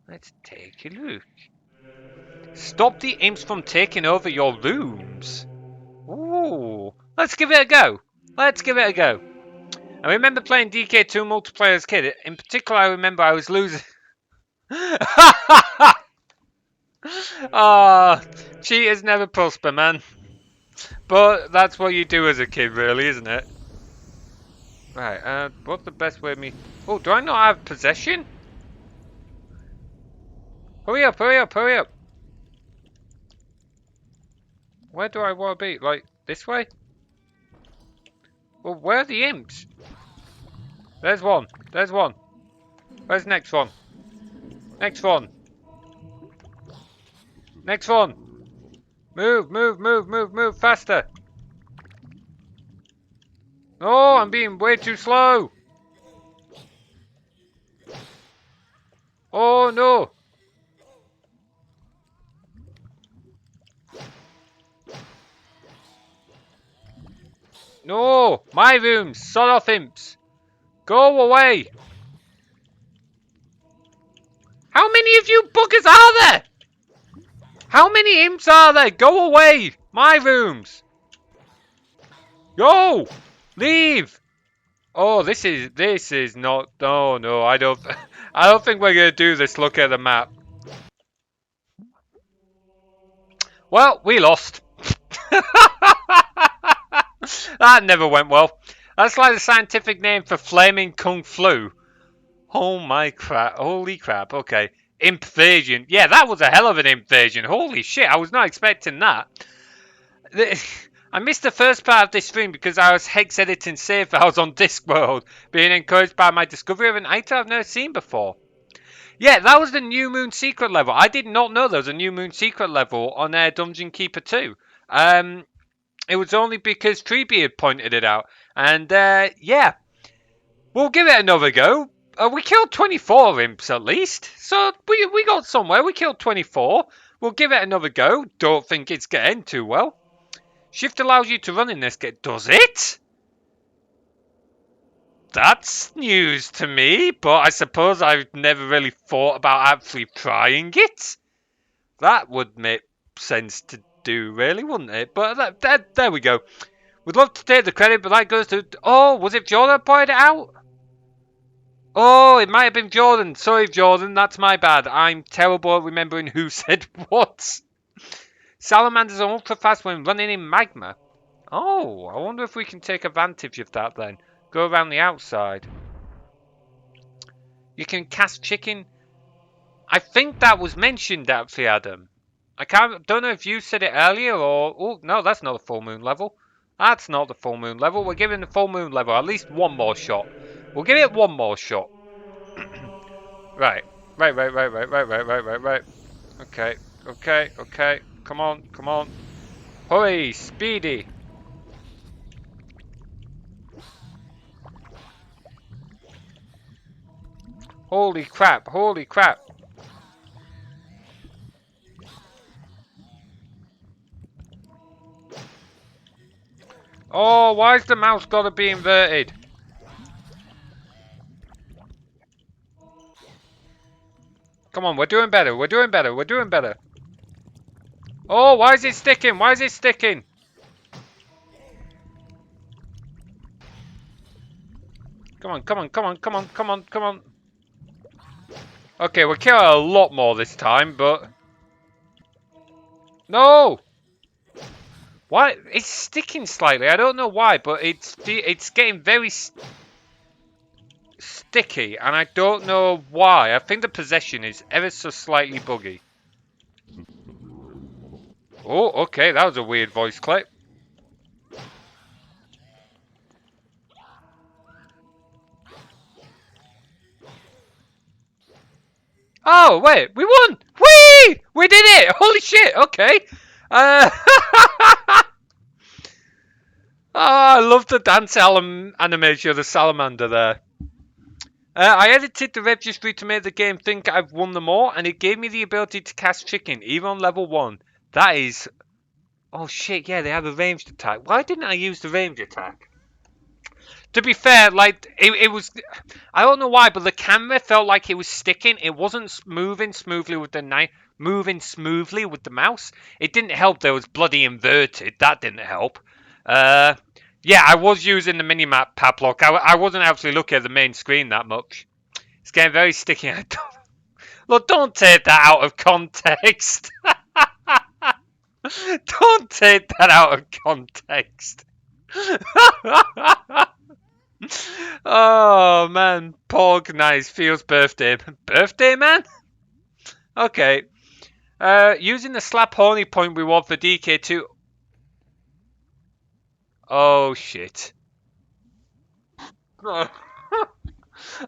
Let's take a look. Stop the imps from taking over your rooms. Ooh, let's give it a go. Let's give it a go. I remember playing DK2 multiplayer as a kid. In particular, I remember I was losing. Ah, cheaters never prosper, man. But that's what you do as a kid, really, isn't it? Right, what's the best way of me... Oh, do I not have possession? Hurry up, hurry up, hurry up. Where do I want to be? Like, this way? Well, where are the imps? There's one. There's one. Where's the next one? Next one. Next one. Move, move, move, move, move, faster. Oh, I'm being way too slow. Oh, no. No, my rooms. Sod off imps. Go away. How many of you buggers are there? How many imps are there? Go away. My rooms. Go. Leave. Oh, this is not. Oh no, I don't think we're gonna do this. Look at the map. Well, we lost. That never went well. That's like the scientific name for flaming kung flu. Oh my crap. Holy crap. Okay. Invasion. Yeah, that was a hell of an invasion. Holy shit. I was not expecting that. I missed the first part of this stream because I was hex editing save files on Discworld, being encouraged by my discovery of an item I've never seen before. Yeah, that was the New Moon secret level. I did not know there was a New Moon secret level on Dungeon Keeper 2. It was only because Treebeard pointed it out. And, yeah. We'll give it another go. We killed 24 imps at least. So, we got somewhere. We killed 24. We'll give it another go. Don't think it's getting too well. Shift allows you to run in this game. Does it? That's news to me, but I suppose I've never really thought about actually trying it. That would make sense to do, really, wouldn't it? But there we go. We'd love to take the credit, but that goes to... Oh, was it Jordan that pointed it out? Oh, it might have been Jordan. Sorry, Jordan, that's my bad. I'm terrible at remembering who said what. Salamanders are ultra fast when running in magma. Oh, I wonder if we can take advantage of that then. Go around the outside. You can cast chicken. I think that was mentioned actually, Adam. Don't know if you said it earlier or... Oh, no, that's not the full moon level. That's not the full moon level. We're giving the full moon level at least one more shot. We'll give it one more shot. Right. Right. Okay. Come on. Hurry, speedy. Holy crap. Oh, why's the mouse gotta be inverted? Come on, we're doing better. Oh, why is it sticking? Come on. Okay, we're killing a lot more this time, but... No! Why? It's sticking slightly. I don't know why, but it's getting very sticky, and I don't know why. I think the possession is ever so slightly buggy. Oh, okay, that was a weird voice clip. Oh, wait, we won! Whee! We did it! Holy shit, okay. Oh, I love the dance animation of the salamander there. I edited the registry to make the game think I've won them all, and it gave me the ability to cast chicken, even on level 1. That is... Oh shit, yeah, they have a ranged attack. Why didn't I use the ranged attack? To be fair, like, it was... I don't know why, but the camera felt like it was sticking. It wasn't moving smoothly with the knife, moving smoothly with the mouse. It didn't help that it was bloody inverted. That didn't help. Uh, yeah, I was using the minimap padlock. I wasn't actually looking at the main screen that much. It's getting very sticky. Look, don't take that out of context. Don't take that out of context. Oh man, Porg, nice. Feels birthday. Birthday, man? Okay. Using the slap horny point reward for DK2. Oh shit.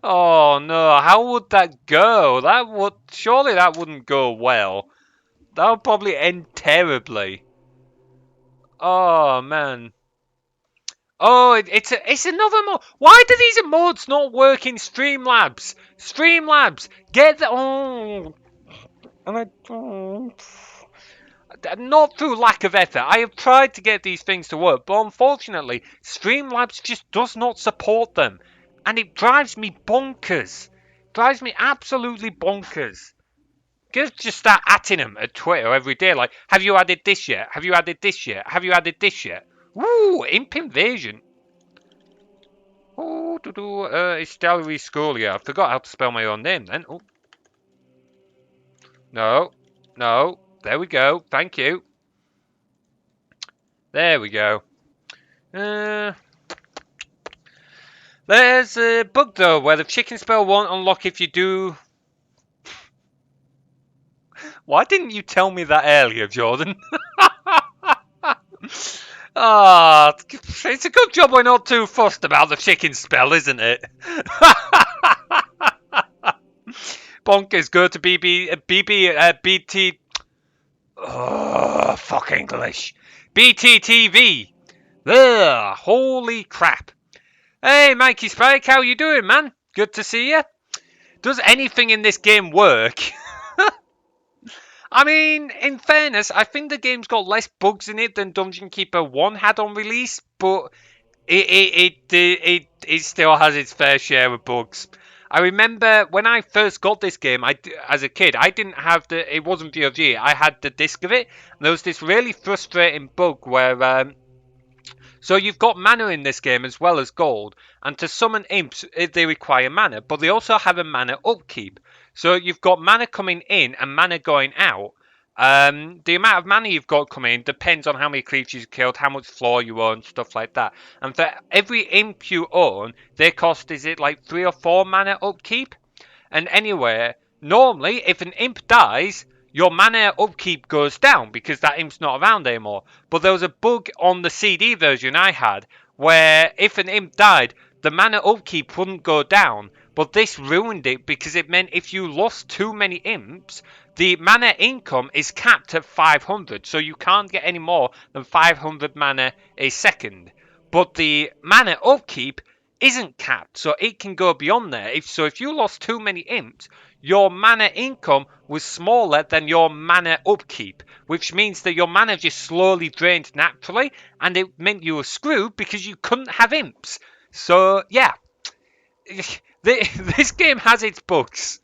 Oh no, how would that go? Surely that wouldn't go well. That would probably end terribly. Oh man. Oh, it's another mod. Why do these mods not work in Streamlabs? Streamlabs, get the and I not through lack of effort. I have tried to get these things to work, but unfortunately, Streamlabs just does not support them, and it drives me bonkers. Drives me absolutely bonkers. Just start atting them at Twitter every day, like, have you added this yet? Have you added this yet? Have you added this yet? Woo, imp invasion. Oh, it's Delary School, yeah. I forgot how to spell my own name then. Oh. No, no. There we go. Thank you. There we go. There's a bug though where the chicken spell won't unlock if you do. Why didn't you tell me that earlier, Jordan? Ah, it's a good job we're not too fussed about the chicken spell, isn't it? Bonkers, go to BT. Oh, fuck English. BTTV. Ugh, holy crap. Hey, Mikey Spike, how you doing, man? Good to see you. Does anything in this game work? I mean, in fairness, I think the game's got less bugs in it than Dungeon Keeper 1 had on release, but it still has its fair share of bugs. I remember when I first got this game, as a kid, I didn't have it wasn't VOG, I had the disc of it, and there was this really frustrating bug where, so you've got mana in this game as well as gold, and to summon imps, they require mana, but they also have a mana upkeep. So you've got mana coming in and mana going out. The amount of mana you've got coming in depends on how many creatures you killed, how much floor you own, stuff like that. And for every imp you own, their cost is it like 3 or 4 mana upkeep? And anyway, normally if an imp dies, your mana upkeep goes down because that imp's not around anymore. But there was a bug on the CD version I had where if an imp died, the mana upkeep wouldn't go down. But this ruined it because it meant if you lost too many imps, the mana income is capped at 500. So you can't get any more than 500 mana a second. But the mana upkeep isn't capped, so it can go beyond there. If you lost too many imps, your mana income was smaller than your mana upkeep, which means that your mana just slowly drained naturally, and it meant you were screwed because you couldn't have imps. So yeah, this game has its bugs.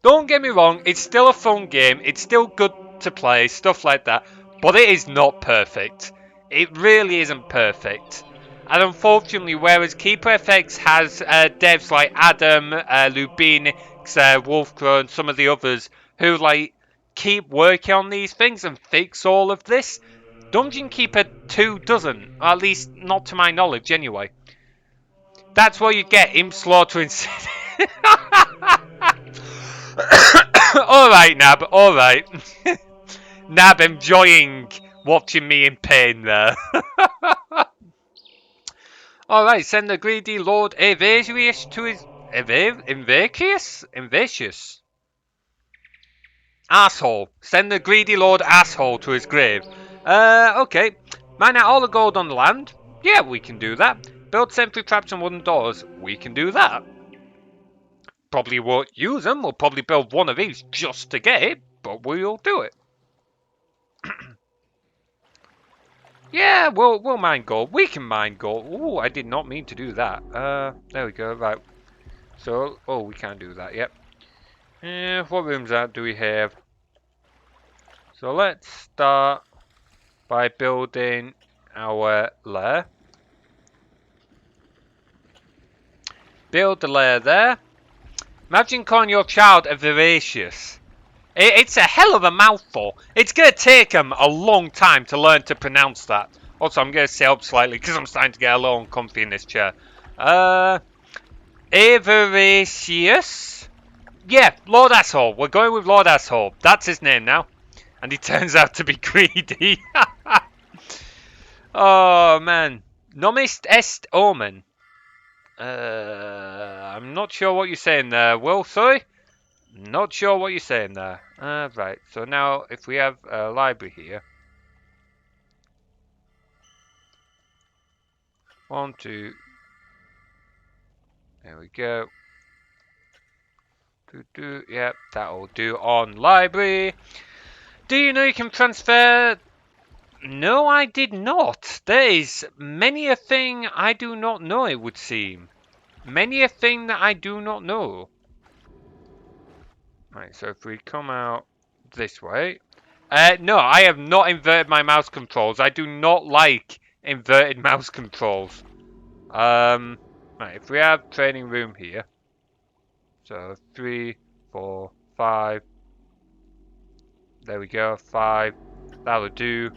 Don't get me wrong, it's still a fun game, it's still good to play, stuff like that, but it is not perfect. It really isn't perfect. And unfortunately, whereas Keeper FX has devs like Adam, Lubinix, Wolfcrow, and some of the others who like keep working on these things and fix all of this, Dungeon Keeper 2 doesn't, or at least not to my knowledge anyway. That's what you get, Imp slaughtering. Alright, Nab, alright. Nab enjoying watching me in pain there. Alright, send the greedy Lord Evasius to his... Invasius? Asshole. Send the greedy lord asshole to his grave. Okay. Mine out all the gold on the land. Yeah, we can do that. Build sentry traps and wooden doors. We can do that. Probably won't use them. We'll probably build one of these just to get it, but we'll do it. Yeah, we'll mine gold. We can mine gold. Ooh, I did not mean to do that. There we go. Right. So, oh, we can't do that. Yep. What rooms do we have? So let's start by building our lair. Build the lair there. Imagine calling your child a voracious. It's a hell of a mouthful. It's going to take them a long time to learn to pronounce that. Also, I'm going to sit up slightly because I'm starting to get a little uncomfy in this chair. Avaricious? Yeah, Lord Asshole. We're going with Lord Asshole. That's his name now. And he turns out to be greedy. Oh, man. Nomist est omen. I'm not sure what you're saying there, Will, sorry? Not sure what you're saying there. Right, so now if we have a library here. 1, 2. There we go. Yep, that'll do on library. Do you know you can transfer? No, I did not. There is many a thing I do not know, it would seem. Many a thing that I do not know. Right, so if we come out this way. No, I have not inverted my mouse controls. I do not like inverted mouse controls. Right, if we have training room here. So 3, 4, 5. There we go, 5. That'll do.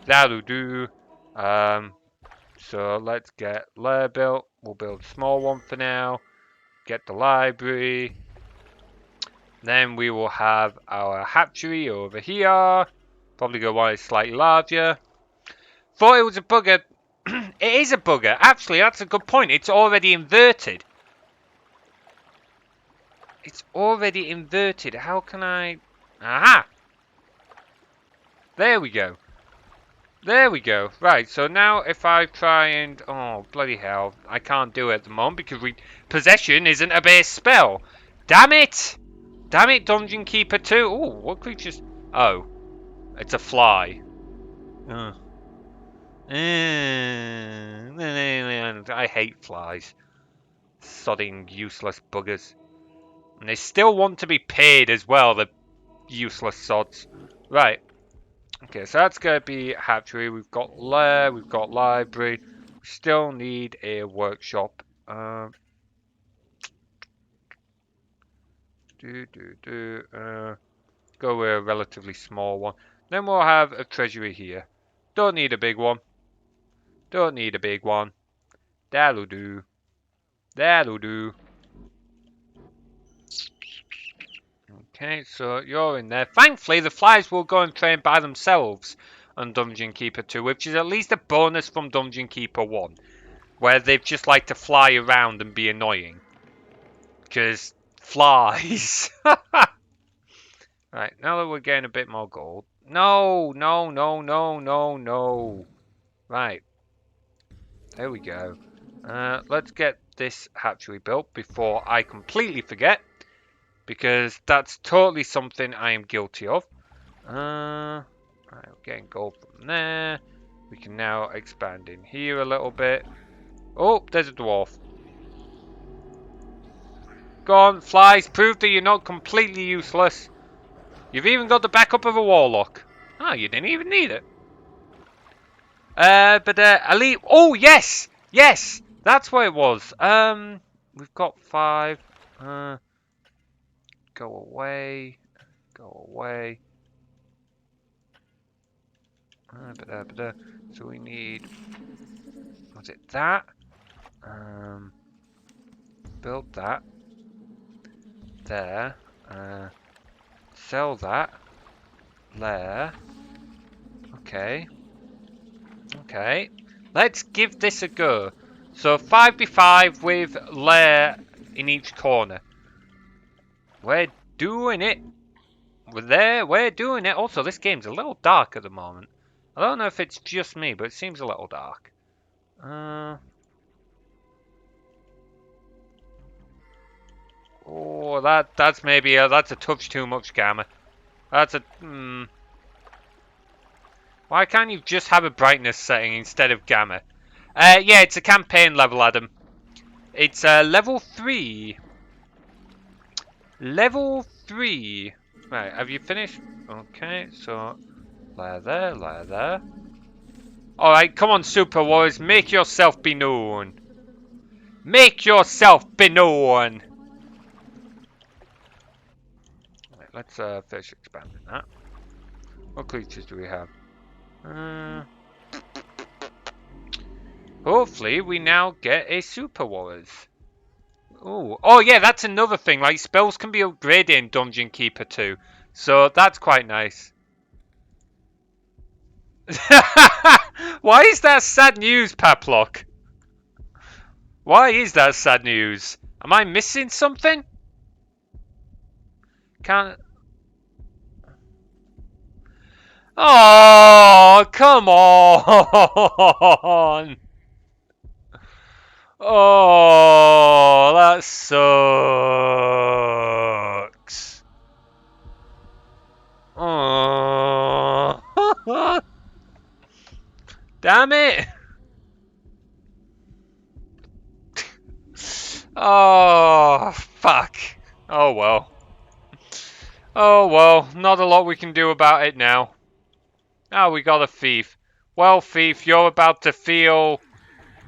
That'll do. So let's get lair built. We'll build a small one for now. Get the library. Then we will have our hatchery over here. Probably go one slightly larger. Thought it was a bugger. It is a bugger. Actually, that's a good point. It's already inverted. It's already inverted. How can I... Aha! There we go. There we go. Right, so now if I try and... Oh, bloody hell. I can't do it at the moment because possession isn't a base spell. Damn it! Damn it, Dungeon Keeper 2. Oh, what creatures... Oh. It's a fly. I hate flies. Sodding useless buggers. And they still want to be paid as well, the useless sods. Right. Okay, so that's going to be hatchery. We've got lair, we've got library. We still need a workshop. Go with a relatively small one. Then we'll have a treasury here. Don't need a big one. Don't need a big one. That'll do. That'll do. Okay, so you're in there. Thankfully, the flies will go and train by themselves on Dungeon Keeper 2, which is at least a bonus from Dungeon Keeper 1, where they just like to fly around and be annoying. Because flies. Right, now that we're getting a bit more gold. No, no, no, no, no, no. Right. There we go. Let's get this hatchery built before I completely forget. Because that's totally something I am guilty of. Right, we're getting gold from there. We can now expand in here a little bit. Oh, there's a dwarf. Go on, flies. Prove that you're not completely useless. You've even got the backup of a warlock. Oh, you didn't even need it. Elite. Oh, yes! Yes! That's what it was. We've got 5. Go away. Go away. So we need... Was it that? Build that. There. Sell that. There. Okay. Okay. Let's give this a go. So 5x5 with lair in each corner. We're doing it. We're there. We're doing it. Also, this game's a little dark at the moment. I don't know if it's just me, but it seems a little dark. Oh, that's maybe that's a touch too much, Gamma. That's a. Why can't you just have a brightness setting instead of Gamma? Yeah, it's a campaign level, Adam. It's level 3. Level 3. Right, have you finished? Okay, so layer there, layer there. Alright, come on, Super Warriors, make yourself be known. Make yourself be known. Right, let's finish expanding that. What creatures do we have? Hopefully, we now get a Super Warriors. Ooh. Oh yeah, that's another thing. Like, spells can be upgraded in Dungeon Keeper 2. So that's quite nice. Why is that sad news, Paplock? Why is that sad news? Am I missing something? Can't... Oh, come on! Oh, that sucks. Oh. Damn it! Oh, fuck. Oh well. Oh well, not a lot we can do about it now. Oh, we got a thief. Well, thief, you're about to feel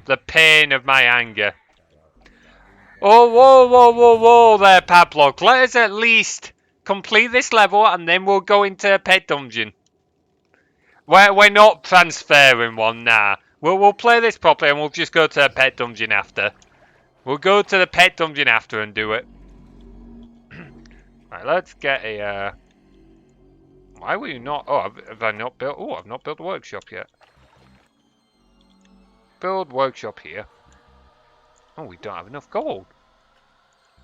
the pain of my anger. Oh, whoa, whoa, whoa, whoa there, Pablock. Let us at least complete this level and then we'll go into a pet dungeon. We're not transferring one, nah. We'll play this properly and we'll just go to a pet dungeon after. We'll go to the pet dungeon after and do it. Right, let's get a... Why were you not... Oh, have I not built... Oh, I've not built a workshop yet. Build workshop here. Oh, we don't have enough gold.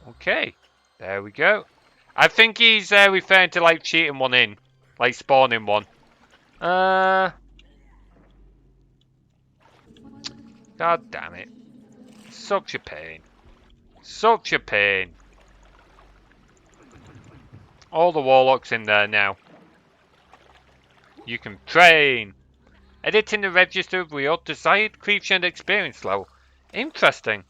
Okay. There we go. I think he's referring to, like, cheating one in. Like, spawning one. God damn it. Such a pain. Such a pain. All the warlocks in there now. You can train. Editing the register of your desired creature and experience level. Interesting.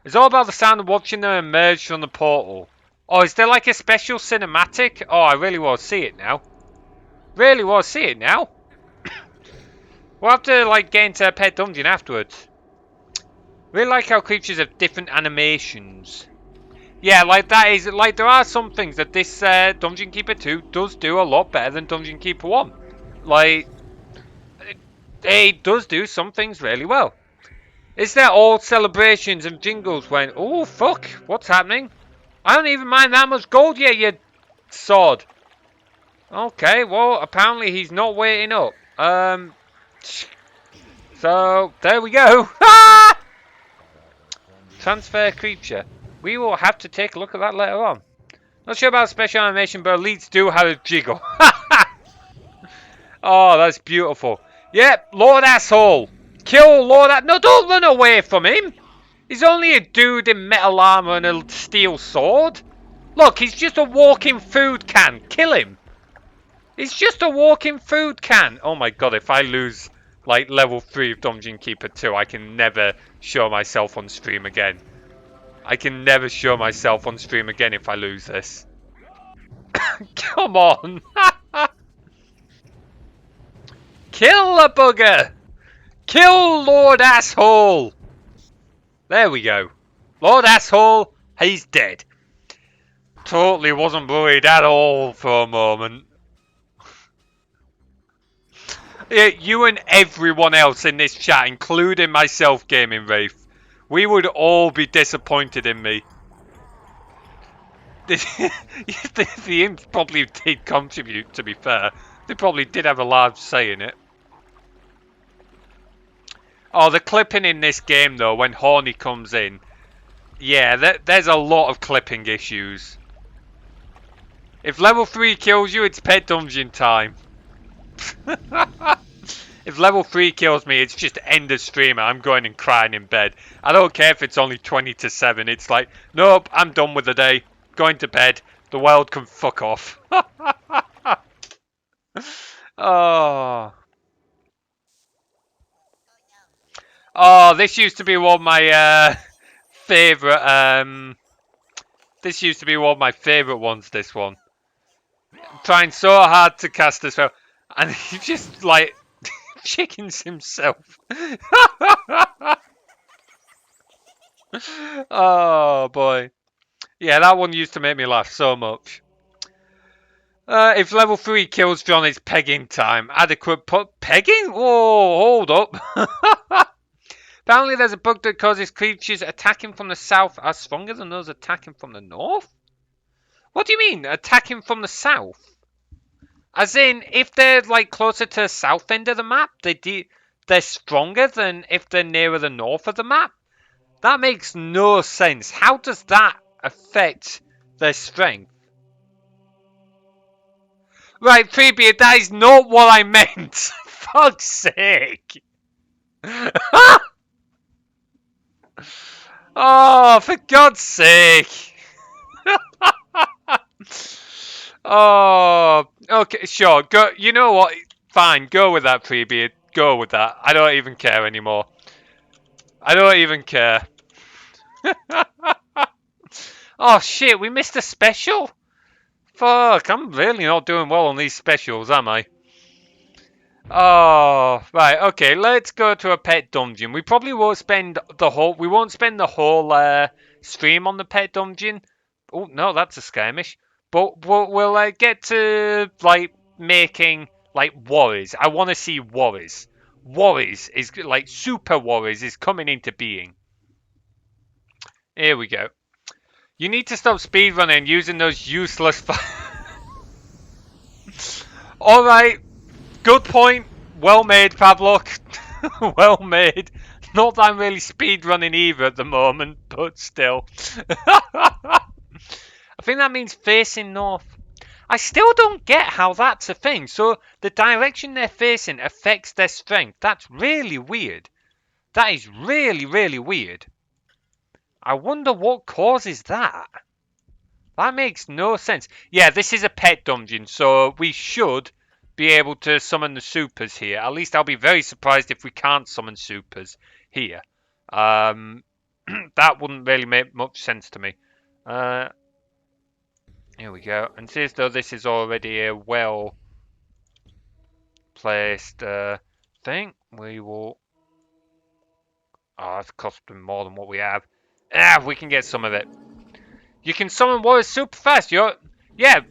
It's all about the sound of watching them emerge from the portal. Oh, is there like a special cinematic? Oh, I really want to see it now. Really want to see it now. We'll have to like get into a pet dungeon afterwards. Really like how creatures have different animations. Yeah, like that is like there are some things that this Dungeon Keeper 2 does do a lot better than Dungeon Keeper 1. Like it does do some things really well. Is there all celebrations and jingles when oh fuck, what's happening? I don't even mind that much gold yet, you sod. Okay, well apparently he's not waiting up. So there we go. Transfer creature. We will have to take a look at that later on. Not sure about special animation, but elites do have a jiggle. Oh, that's beautiful. Yep, Lord Asshole. Kill Lord Asshole. No, don't run away from him. He's only a dude in metal armor and a steel sword. Look, he's just a walking food can. Kill him. He's just a walking food can. Oh my god, if I lose like level 3 of Dungeon Keeper 2, I can never show myself on stream again. I can never show myself on stream again if I lose this. Come on. Kill a bugger. Kill Lord Asshole. There we go. Lord Asshole, he's dead. Totally wasn't worried at all for a moment. Yeah, you and everyone else in this chat, including myself, Gaming Wraith, we would all be disappointed in me. The imps probably did contribute, to be fair. They probably did have a large say in it. Oh, the clipping in this game, though, when Horny comes in. Yeah, there's a lot of clipping issues. If level 3 kills you, it's pet dungeon time. If level 3 kills me, it's just end of stream. I'm going and crying in bed. I don't care if it's only 20 to 7. It's like, nope, I'm done with the day. Going to bed. The world can fuck off. Oh. Oh, this used to be one of my favourite. This used to be one of my favourite ones, this one. Trying so hard to cast this spell. And he just, like, chickens himself. Oh, boy. Yeah, that one used to make me laugh so much. If level 3 kills John, it's pegging time. Adequate pegging? Whoa, hold up. Apparently there's a bug that causes creatures attacking from the south are stronger than those attacking from the north? What do you mean, attacking from the south? As in, if they're like closer to the south end of the map, they're stronger than if they're nearer the north of the map? That makes no sense. How does that affect their strength? Right, Freebeard, that is not what I meant. Fuck's sake. Oh, for God's sake. Oh, okay, sure. Go. You know what? Fine, go with that, Freebeard. Go with that. I don't even care anymore. I don't even care. Oh shit, we missed a special? Fuck, I'm really not doing well on these specials, am I? Oh, right, okay, let's go to a pet dungeon. We probably won't spend the whole stream on the pet dungeon. Oh, no, that's a skirmish. But we'll get to, like, making, like, worries. I want to see worries. Worries is, like, super worries is coming into being. Here we go. You need to stop speedrunning using those useless... Alright, good point. Well made, Pavlok. Well made. Not that I'm really speedrunning either at the moment, but still. I think that means facing north. I still don't get how that's a thing. So the direction they're facing affects their strength. That's really weird. That is really, really weird. I wonder what causes that. That makes no sense. Yeah, this is a pet dungeon, so we should be able to summon the supers here. At least I'll be very surprised if we can't summon supers here. That wouldn't really make much sense to me. Here we go. And see as though this is already a well-placed thing. We will... Oh, that's costing more than what we have. Ah, we can get some of it. You can summon warriors super fast. Yeah,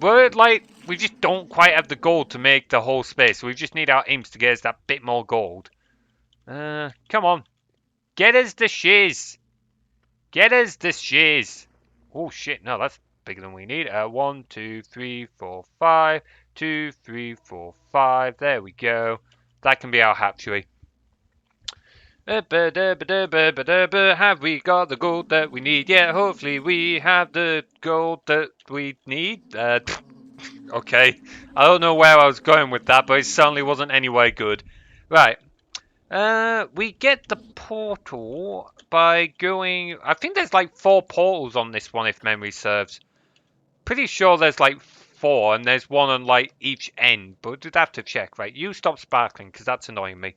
we're like, we just don't quite have the gold to make the whole space. We just need our imps to get us that bit more gold. Come on. Get us the shiz. Get us the shiz. Oh shit, no, that's bigger than we need. 1, 2, 3, 4, 5. 2, 3, 4, 5. There we go. That can be our hatchery. Have we got the gold that we need? Yeah, hopefully we have the gold that we need. Okay. I don't know where I was going with that, but it certainly wasn't anywhere good. Right. We get the portal by going... I think there's like 4 portals on this one, if memory serves. Pretty sure there's like 4, and there's one on like each end, but we'd have to check. Right, you stop sparkling, because that's annoying me.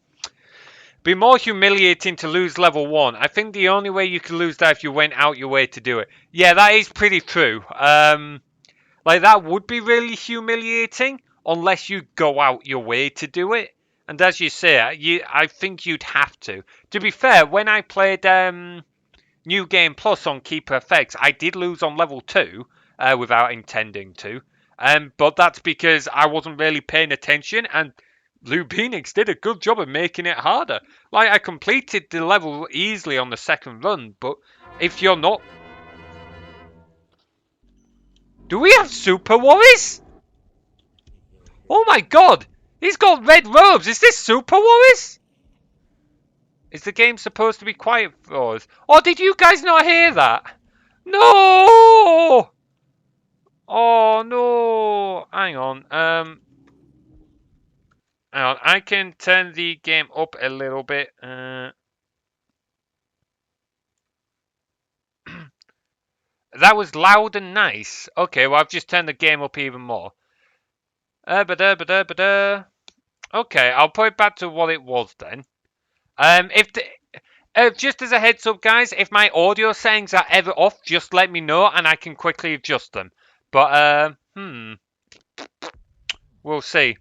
Be more humiliating to lose level 1. I think the only way you could lose that if you went out your way to do it. Yeah, that is pretty true. Like, that would be really humiliating unless you go out your way to do it. And as you say, I think you'd have to. To be fair, when I played New Game Plus on Keeper Effects, I did lose on level 2 without intending to. But that's because I wasn't really paying attention, and Lubinix did a good job of making it harder. Like, I completed the level easily on the second run, but if you're not... Do we have Super Warriors? Oh my god! He's got red robes! Is this Super Warriors? Is the game supposed to be quiet for us? Oh, did you guys not hear that? No! Oh no! Hang on. Hang on. I can turn the game up a little bit. That was loud and nice. Okay, well I've just turned the game up even more. Okay, I'll put it back to what it was then. If the, just as a heads up, guys, if my audio settings are ever off, just let me know and I can quickly adjust them. But we'll see.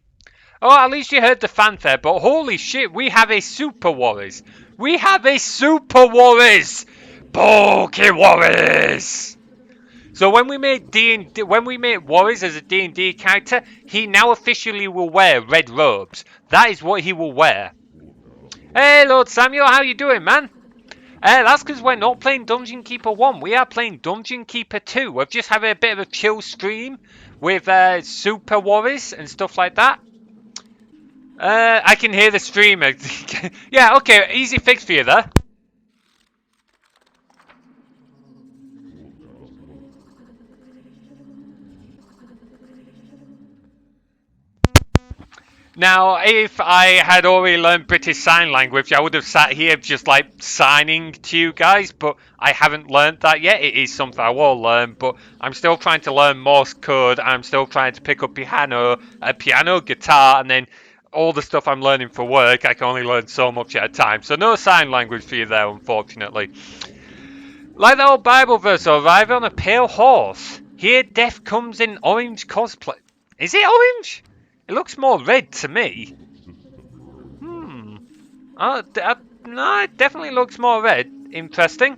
Oh, at least you heard the fanfare. But holy shit, we have a Super Warriors. We have a Super Warriors. Poke Warriors. So when we made Warriors as a D&D character, he now officially will wear red robes. That is what he will wear. Hey, Lord Samuel, how you doing, man? That's because we're not playing Dungeon Keeper 1. We are playing Dungeon Keeper 2. We've just had a bit of a chill stream with Super Warriors and stuff like that. I can hear the streamer. Yeah, okay, easy fix for you there. Now, if I had already learned British Sign Language, I would have sat here just like signing to you guys, but I haven't learned that yet. It is something I will learn, but I'm still trying to learn Morse code. I'm still trying to pick up piano, guitar, and then all the stuff I'm learning for work, I can only learn so much at a time. So no sign language for you there, unfortunately. Like the old Bible verse, arrive on a pale horse. Here death comes in orange cosplay. Is it orange? It looks more red to me. No, it definitely looks more red. Interesting.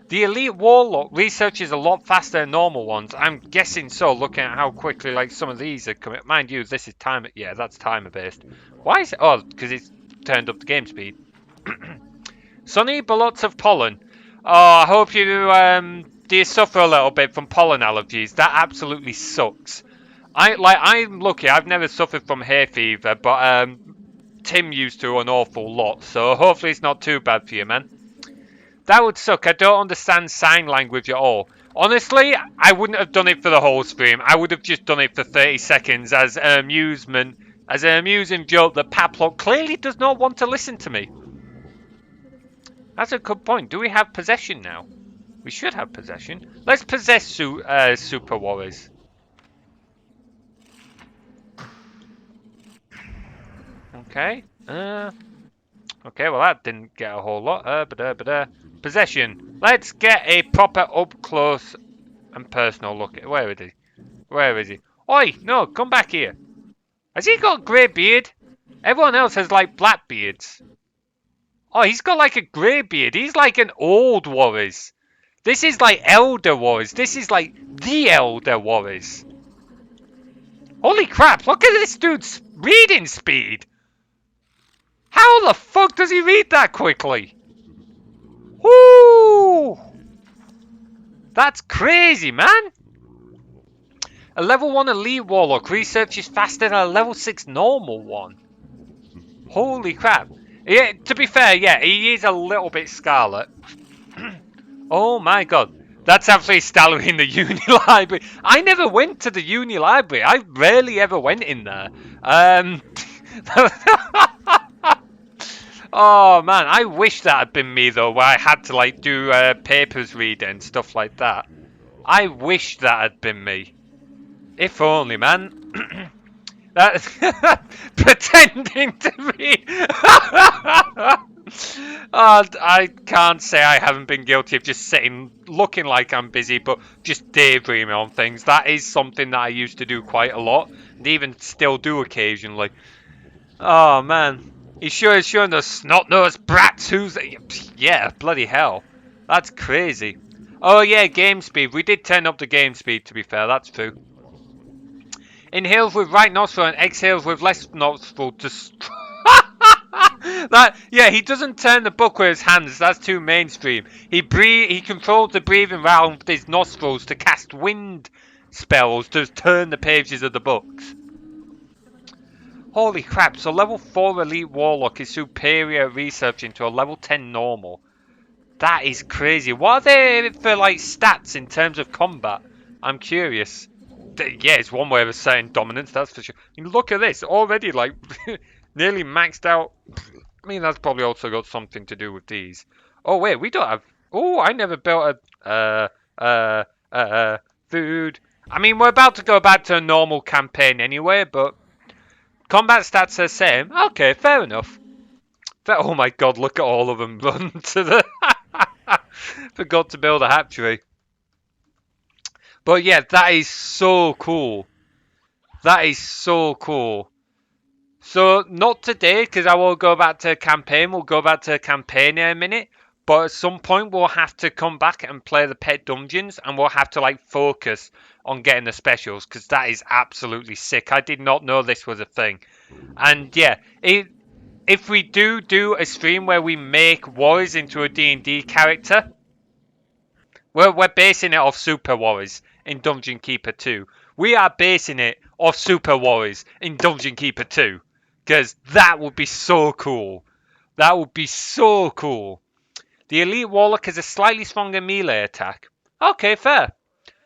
The elite warlock research is a lot faster than normal ones. I'm guessing so, looking at how quickly like some of these are coming. Mind you, this is timer. Yeah, that's timer based. Why is it? Oh, because it's turned up the game speed. Sunny, but lots of pollen. Oh, I hope you do you suffer a little bit from pollen allergies. That absolutely sucks. I'm lucky. I've never suffered from hay fever, but Tim used to an awful lot. So hopefully it's not too bad for you, man. That would suck. I don't understand sign language at all. Honestly, I wouldn't have done it for the whole stream. I would have just done it for 30 seconds as an amusement, as an amusing joke that Paplot clearly does not want to listen to me. That's a good point. Do we have possession now? We should have possession. Let's possess Super Warriors. Okay. Okay, well that didn't get a whole lot. Possession. Let's get a proper up close and personal look at. Where is he? Where is he? Oi, no, come back here. Has he got a grey beard? Everyone else has like black beards. Oh, he's got like a grey beard. He's like an old Warriors. This is like Elder Warriors. This is like the Elder Warriors. Holy crap, look at this dude's reading speed. How the fuck does he read that quickly? Woo! That's crazy, man. A level 1 elite warlock research is faster than a level 6 normal one. Holy crap. Yeah, to be fair, yeah, he is a little bit scarlet. Oh my god. That's actually Stallary in the uni library. I never went to the uni library. I rarely ever went in there. Oh man, I wish that had been me though, where I had to like do papers reading and stuff like that. I wish that had been me. If only, man. That pretending to read. I can't say I haven't been guilty of just sitting, looking like I'm busy, but just daydreaming on things. That is something that I used to do quite a lot, and even still do occasionally. Oh man. He sure is showing the snot-nosed brats who's... Yeah, bloody hell. That's crazy. Oh yeah, game speed. We did turn up the game speed, to be fair. That's true. Inhales with right nostril and exhales with left nostril to... Yeah, he doesn't turn the book with his hands. That's too mainstream. He controls the breathing round with his nostrils to cast wind spells to turn the pages of the books. Holy crap, so level 4 elite warlock is superior researching to a level 10 normal. That is crazy. What are they for like stats in terms of combat? I'm curious. Yeah, it's one way of saying dominance, that's for sure. I mean, look at this, already like nearly maxed out. I mean, that's probably also got something to do with these. Oh wait, we don't have. Oh, I never built a uh food. I mean, we're about to go back to a normal campaign anyway, but combat stats are the same. Okay, fair enough. Oh my god, look at all of them run to the. Forgot to build a hatchery. But yeah, that is so cool. That is so cool. So not today, because I will go back to a campaign. We'll go back to a campaign in a minute. But at some point, we'll have to come back and play the pet dungeons, and we'll have to like focus on getting the specials, because that is absolutely sick. I did not know this was a thing. And yeah, if we do a stream where we make Warriors into a D&D character, we're basing it off Super Warriors in Dungeon Keeper 2. We are basing it off Super Warriors in Dungeon Keeper 2. Because that would be so cool. That would be so cool. The Elite Warlock has a slightly stronger melee attack. Okay, fair.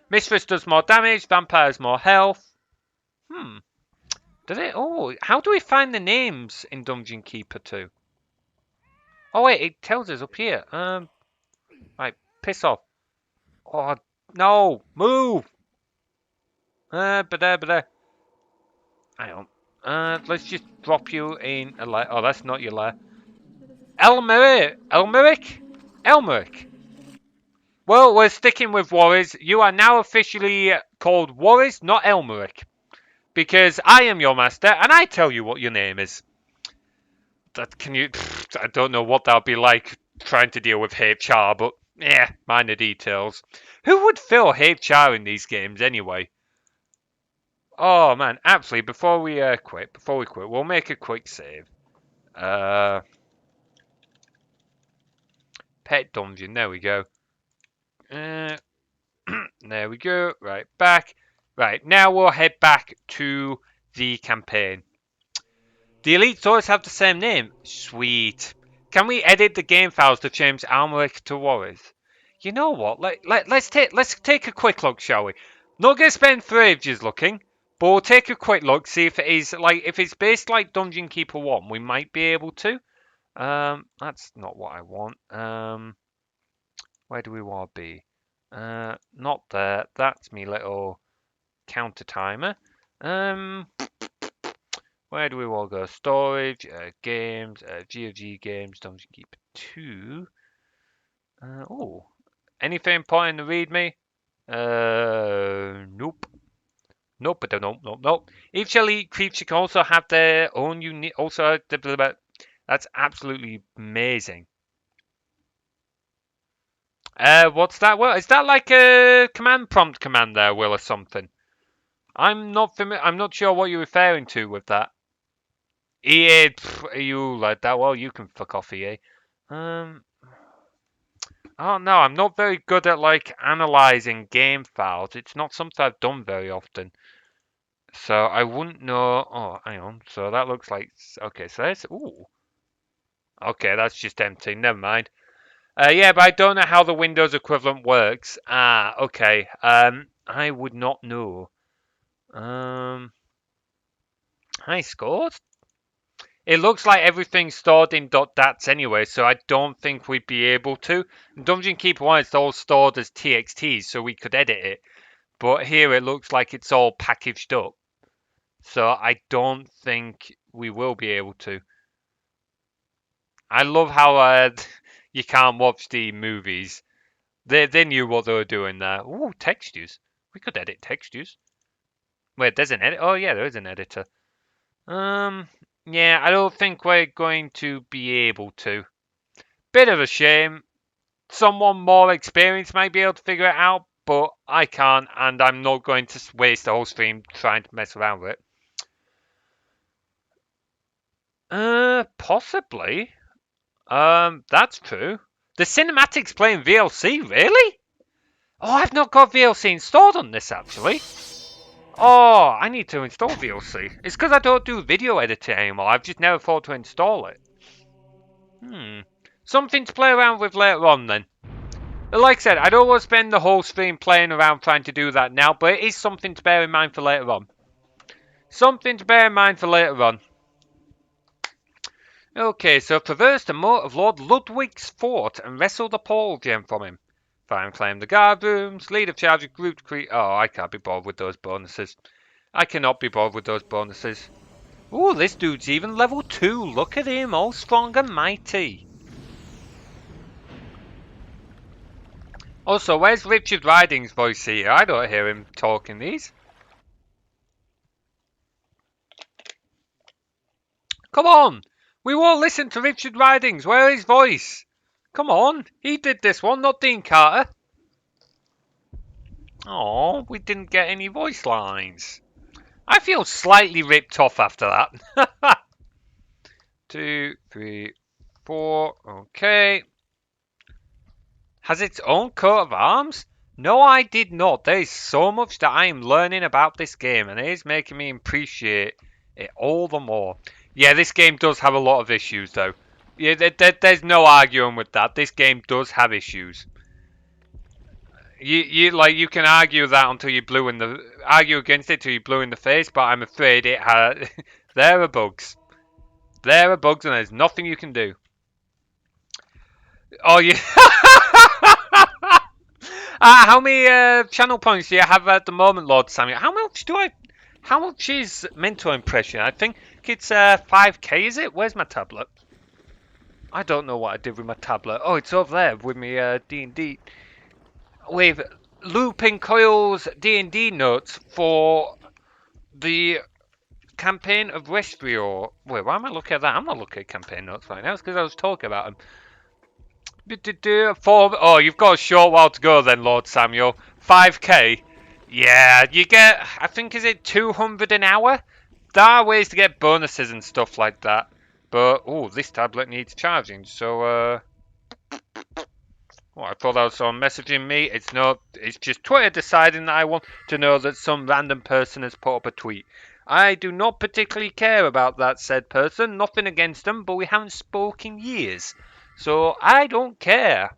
Mistress does more damage, Vampires more health. Does it? Oh, how do we find the names in Dungeon Keeper 2? Oh wait, it tells us up here. Right, piss off. Oh, no, move. But there. Hang on. Let's just drop you in a lair. Oh, that's not your lair. Elmeric? Well, we're sticking with Warriors. You are now officially called Warriors, not Elmeric. Because I am your master, and I tell you what your name is. I don't know what that'll be like trying to deal with HR, but yeah, minor details. Who would fill HR in these games anyway? Oh man, actually, before we quit, we'll make a quick save. Pet dungeon, there we go. There we go. Right, back. Right, now we'll head back to the campaign. The elites always have the same name. Sweet. Can we edit the game files to change Almeric to Warriors? You know what? Let's take a quick look, shall we? Not gonna spend 3 ages looking, but we'll take a quick look, see if it is like if it's based like Dungeon Keeper 1, we might be able to. That's not what I want. Where do we want to be? Not there. That's me little counter timer. Where do we want to go? Storage, games, GOG games, Dungeon Keeper 2. Oh, anything important to read me? Nope. Nope. Each elite creature can also have their own unique. Also, that's absolutely amazing. What's that? Well, is that like a command prompt command there, Will, or something? I'm not I'm not sure what you're referring to with that. EA, you like that? Well, you can fuck off, EA. Oh no, I'm not very good at like analyzing game files. It's not something I've done very often, so I wouldn't know. Oh, hang on. So that looks like okay. So that's okay. That's just empty. Never mind. Yeah, but I don't know how the Windows equivalent works. Ah, okay. I would not know. I scored. It looks like everything's stored in .dats anyway, so I don't think we'd be able to. In Dungeon Keeper 1, it's all stored as TXTs, so we could edit it. But here it looks like it's all packaged up. So I don't think we will be able to. I love how you can't watch the movies. They knew what they were doing there. Ooh, textures. We could edit textures. Wait, there's an edit. Oh yeah, there is an editor. Yeah, I don't think we're going to be able to. Bit of a shame. Someone more experienced might be able to figure it out, but I can't, and I'm not going to waste the whole stream trying to mess around with it. Possibly. That's true. The cinematics playing VLC, really? Oh, I've not got VLC installed on this, actually. Oh, I need to install VLC. It's because I don't do video editing anymore. I've just never thought to install it. Something to play around with later on, then. Like I said, I don't want to spend the whole stream playing around trying to do that now, but it is something to bear in mind for later on. Something to bear in mind for later on. Okay, so traverse the moat of Lord Ludwig's fort and wrestle the Paul gem from him. Find and claim the guard rooms, lead a charge of group creep. Oh, I can't be bothered with those bonuses. I cannot be bothered with those bonuses. Ooh, this dude's even level 2. Look at him, all strong and mighty. Also, where's Richard Riding's voice here? I don't hear him talking these. Come on! We won't listen to Richard Riding's. Where is his voice? Come on, he did this one, not Dean Carter. Oh, we didn't get any voice lines. I feel slightly ripped off after that. 2, 3, 4. Okay. Has its own coat of arms? No, I did not. There is so much that I am learning about this game, and it is making me appreciate it all the more. Yeah, this game does have a lot of issues, though. Yeah, there's no arguing with that. This game does have issues. You can argue that until you argue against it till you blue in the face, but I'm afraid it has. There are bugs. There are bugs, and there's nothing you can do. Oh, yeah. How many channel points do you have at the moment, Lord Samuel? How much is mental impression? I think it's 5k, is it? Where's my tablet? I don't know what I did with my tablet. Oh, it's over there with me D&D. With looping coils D&D notes for the campaign of Rescue. Wait, why am I looking at that? I'm not looking at campaign notes right now. It's because I was talking about them. Oh, you've got a short while to go then, Lord Samuel. 5k. Yeah, you get, I think, is it 200 an hour? There are ways to get bonuses and stuff like that. But, oh, this tablet needs charging. So, oh, I thought that was someone messaging me. It's not. It's just Twitter deciding that I want to know that some random person has put up a tweet. I do not particularly care about that said person. Nothing against them, but we haven't spoken years. So I don't care.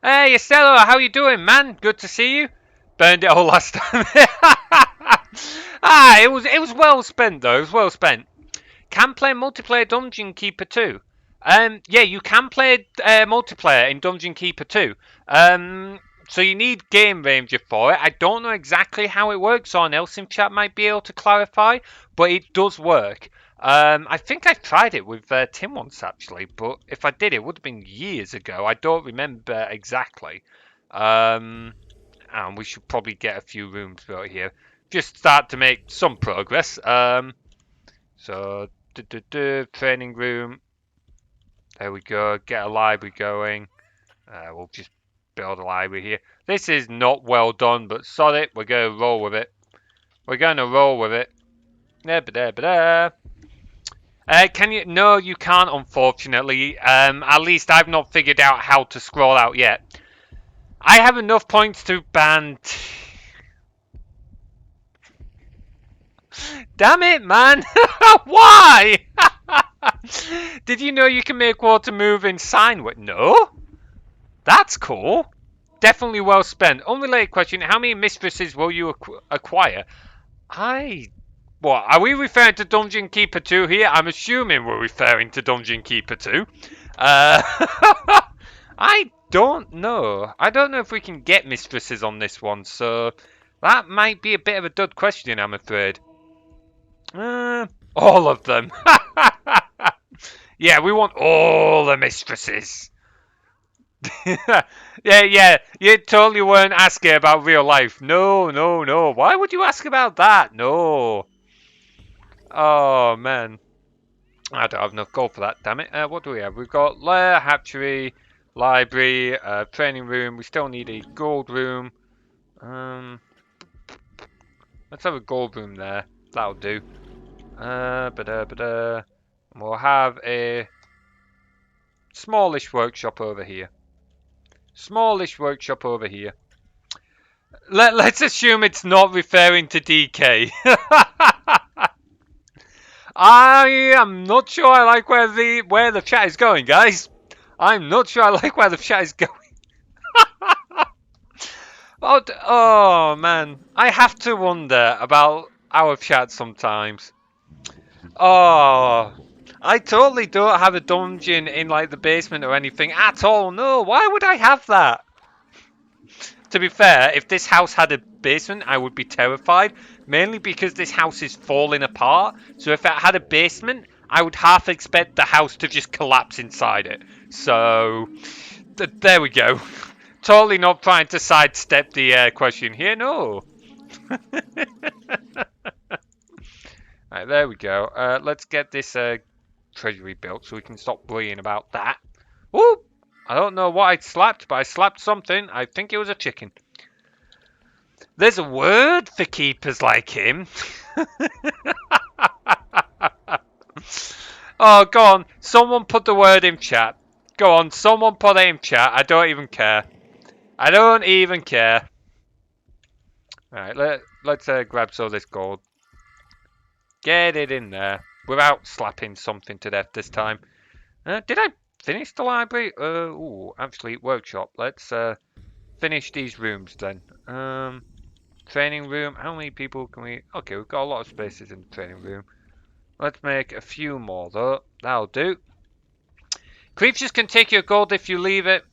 Hey, Estella, how you doing, man? Good to see you. Burned it all last time. It was well spent though. It was well spent. Can play multiplayer Dungeon Keeper 2. Yeah, you can play multiplayer in Dungeon Keeper 2. So you need Game Ranger for it. I don't know exactly how it works. Someone else in chat might be able to clarify, but it does work. I think I tried it with Tim once actually, but if I did, it would have been years ago. I don't remember exactly. And we should probably get a few rooms built here. Just start to make some progress. So, training room. There we go. Get a library going. We'll just build a library here. This is not well done, but sod it. We're going to roll with it. We're going to roll with it. Can you? No, you can't, unfortunately. At least I've not figured out how to scroll out yet. I have enough points to ban. Damn it, man! Why? Did you know you can make water move in sine? No? That's cool. Definitely well spent. Unrelated question: how many mistresses will you acquire? What, are we referring to Dungeon Keeper 2 here? I'm assuming we're referring to Dungeon Keeper 2. I don't know. I don't know if we can get mistresses on this one, so that might be a bit of a dud question, I'm afraid. All of them. Yeah, we want all the mistresses. Yeah, you totally weren't asking about real life. No. Why would you ask about that? No. Oh, man. I don't have enough gold for that, damn it. What do we have? We've got lair, hatchery, library, training room. We still need a gold room. Let's have a gold room there. That'll do. We'll have a smallish workshop over here. Let's assume it's not referring to DK. I am not sure I like where the chat is going, guys. I'm not sure I like where the chat is going. Oh man, I have to wonder about our chat sometimes. Oh, I totally don't have a dungeon in like the basement or anything at all. No, why would I have that? To be fair, if this house had a basement, I would be terrified. Mainly because this house is falling apart. So if it had a basement, I would half expect the house to just collapse inside it. So, there we go. Totally not trying to sidestep the question here. No. Right, there we go. Let's get this treasury built so we can stop worrying about that. Ooh! I don't know what I slapped, but I slapped something. I think it was a chicken. There's a word for keepers like him. Oh, go on. Someone put the word in chat. Go on, someone put it in chat. I don't even care. I don't even care. Alright, let's grab some of this gold. Get it in there. Without slapping something to death this time. Did I finish the library? Actually, workshop. Let's finish these rooms then. Training room. How many people can we... Okay, we've got a lot of spaces in the training room. Let's make a few more though. That'll do. Creatures can take your gold if you leave it.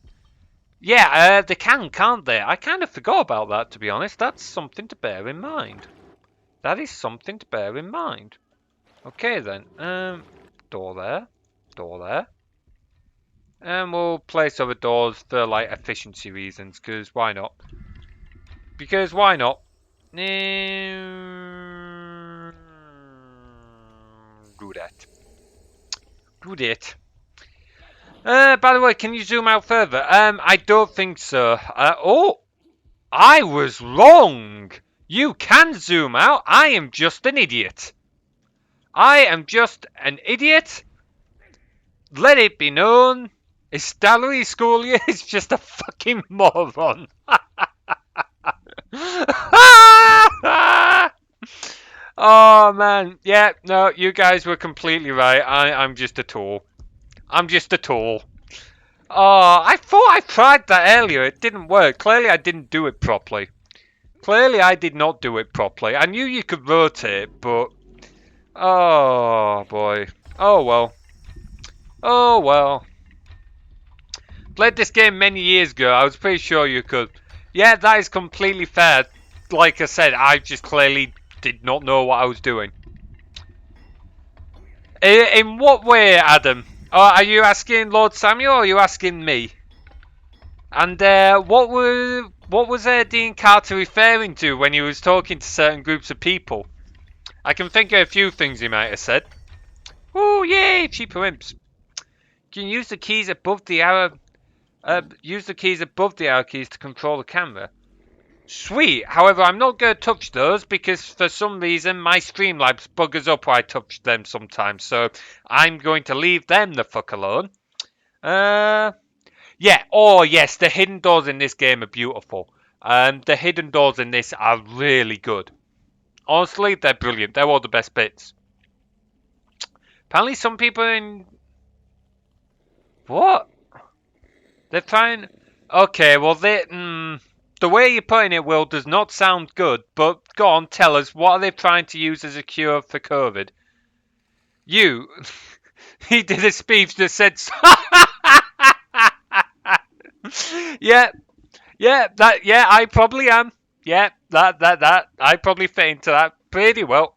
Yeah, they can, can't they? I kind of forgot about that, to be honest. That's something to bear in mind. That is something to bear in mind. Okay then. Door there. Door there. And we'll place other doors for like efficiency reasons, because why not? Because why not? Do that. Do that. By the way, can you zoom out further? I don't think so. Oh, I was wrong. You can zoom out. I am just an idiot. I am just an idiot. Let it be known. Estalary Schoolia is just a fucking moron. Oh man, yeah, no, you guys were completely right. I'm just a tool. I'm just a tool. Oh, I thought I tried that earlier. It didn't work. Clearly, I didn't do it properly. Clearly, I did not do it properly. I knew you could rotate, but... Oh, boy. Oh, well. Oh, well. Played this game many years ago. I was pretty sure you could. Yeah, that is completely fair. Like I said, I just clearly did not know what I was doing. In what way, Adam? Are you asking Lord Samuel or are you asking me? And what was Dean Carter referring to when he was talking to certain groups of people? I can think of a few things he might have said. Oh yay, cheaper imps! You can use the keys above the arrow. Use the keys above the arrow keys to control the camera. Sweet. However, I'm not going to touch those because for some reason my Streamlabs buggers up when I touch them sometimes. So I'm going to leave them the fuck alone. Yeah. Oh yes, the hidden doors in this game are beautiful. The hidden doors in this are really good. Honestly, they're brilliant. They're all the best bits. Apparently, some people in what? They're trying. Okay, well the way you're putting it, Will, does not sound good. But go on, tell us, what are they trying to use as a cure for COVID? You, he did a speech that said, yeah, I probably am. Yeah, that, I probably fit into that pretty well.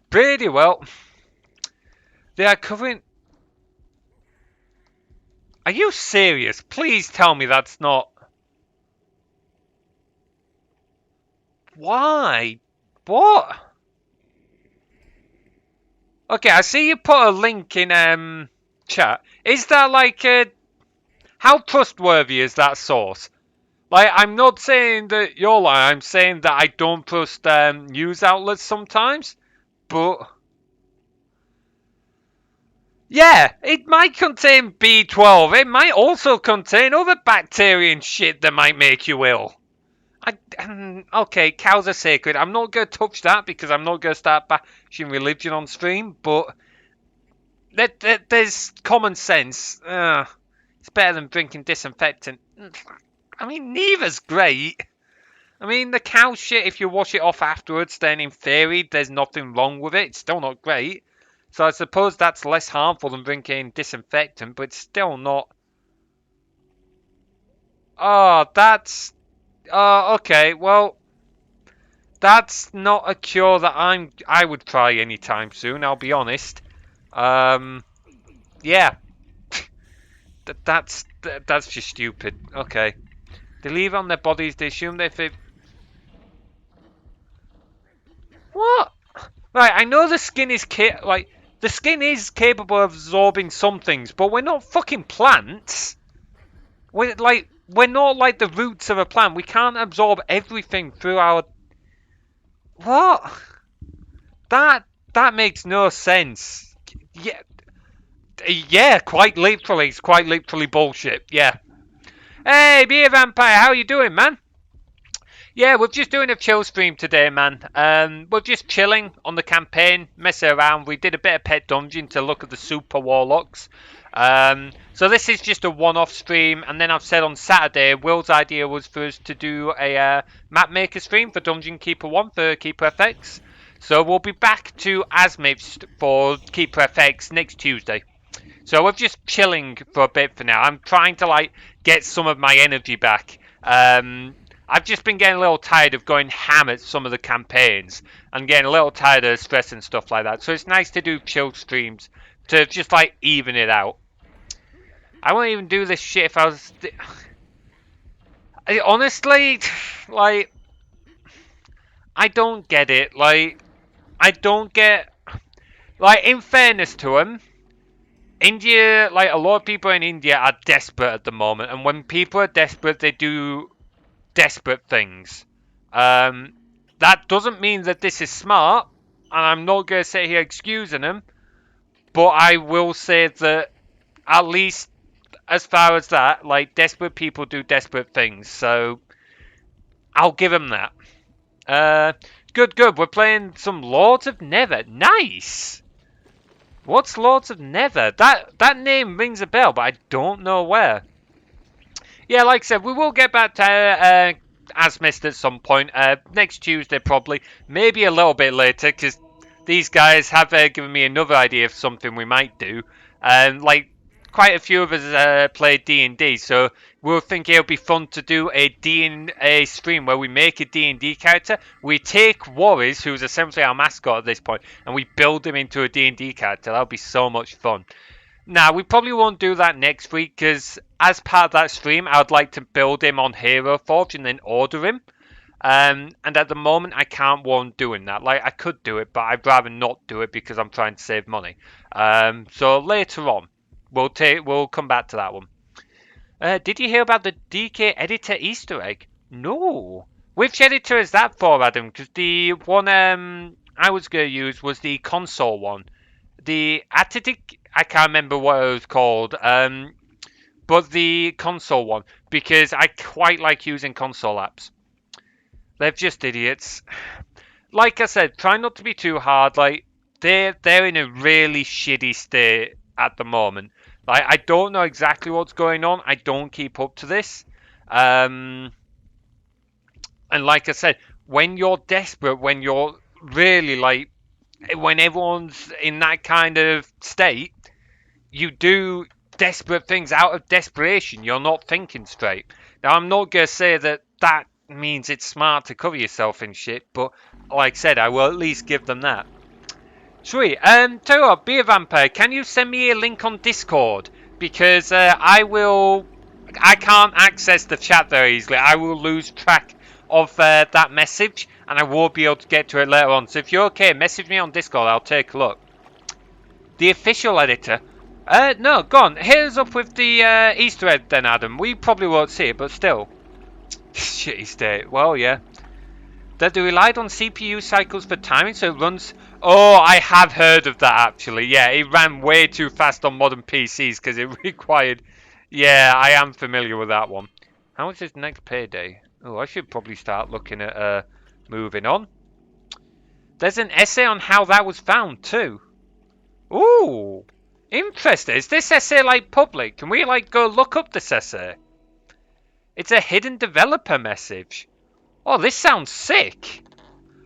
Pretty well. They are covering. Are you serious? Please tell me that's not. Why? What? Okay, I see you put a link in chat. Is that like how trustworthy is that source? Like, I'm not saying that you're lying. I'm saying that I don't trust news outlets sometimes. But yeah, it might contain B12. It might also contain other bacteria and shit that might make you ill. Okay, cows are sacred. I'm not going to touch that because I'm not going to start bashing religion on stream. But there's common sense. It's better than drinking disinfectant. I mean, neither's great. I mean, the cow shit, if you wash it off afterwards, then in theory, there's nothing wrong with it. It's still not great. So I suppose that's less harmful than drinking disinfectant, but it's still not. Oh, that's. Okay, well, that's not a cure that I would try anytime soon, I'll be honest. Yeah. That's just stupid. Okay. They leave on their bodies, they assume they fit. What? Right, I know the skin is the skin is capable of absorbing some things, but we're not fucking plants. We're not like the roots of a plant. We can't absorb everything through our. What? That that makes no sense. Yeah, yeah, quite literally, it's quite literally bullshit. Yeah. Hey, Beer Vampire, how you doing, man? Yeah, we're just doing a chill stream today, man. We're just chilling on the campaign, messing around. We did a bit of Pet Dungeon to look at the Super Warlocks. So this is just a one-off stream, and then I've said on Saturday, Will's idea was for us to do a map maker stream for Dungeon Keeper 1 for Keeper FX. So we'll be back to Asmith's for Keeper FX next Tuesday. So we're just chilling for a bit for now. I'm trying to like get some of my energy back. I've just been getting a little tired of going ham at some of the campaigns and getting a little tired of stress and stuff like that. So it's nice to do chill streams to just like even it out. I won't even do this shit if I was. Honestly, like, I don't get it. Like, I don't get. Like, in fairness to him, India, like, a lot of people in India are desperate at the moment. And when people are desperate, they do desperate things. That doesn't mean that this is smart, and I'm not going to sit here excusing him, but I will say that at least as far as that, like, desperate people do desperate things, so I'll give him that. Good. We're playing some Lords of Nether. Nice! What's Lords of Nether? That name rings a bell, but I don't know where. Yeah, like I said, we will get back to Asmist at some point. Next Tuesday, probably. Maybe a little bit later, because these guys have given me another idea of something we might do. Like, quite a few of us play D&D, so we'll think it'll be fun to do a stream where we make a D&D character. We take Warriors, who's essentially our mascot at this point, and we build him into a D&D character. That'll be so much fun. Now, we probably won't do that next week because as part of that stream, I would like to build him on Hero Forge and then order him. And at the moment, I can't warrant doing that. Like, I could do it, but I'd rather not do it because I'm trying to save money. So later on, we'll come back to that one. Did you hear about the DK editor Easter egg? No. Which editor is that for, Adam? Because the one I was going to use was the console one. The Attic, I can't remember what it was called, but the console one, because I quite like using console apps. They're just idiots. Like I said, try not to be too hard. Like, they're in a really shitty state at the moment. Like, I don't know exactly what's going on. I don't keep up to this. And like I said, when you're desperate, when you're really like, when everyone's in that kind of state, you do desperate things out of desperation. You're not thinking straight. Now, I'm not going to say that means it's smart to cover yourself in shit, but like I said, I will at least give them that. Sweet. Tell you what, Beer Vampire, can you send me a link on Discord? Because I can't access the chat very easily. I will lose track of that message, and I won't be able to get to it later on. So if you're okay, message me on Discord. I'll take a look. The official editor? No, go on. Hit us up with the Easter egg then, Adam. We probably won't see it, but still. Shitty state. Well, yeah. That they relied on CPU cycles for timing, so it runs... Oh, I have heard of that, actually. Yeah, it ran way too fast on modern PCs because it required... Yeah, I am familiar with that one. How much is next payday? Oh, I should probably start looking at moving on. There's an essay on how that was found, too. Ooh, interesting. Is this essay, like, public? Can we, like, go look up this essay? It's a hidden developer message. Oh, this sounds sick.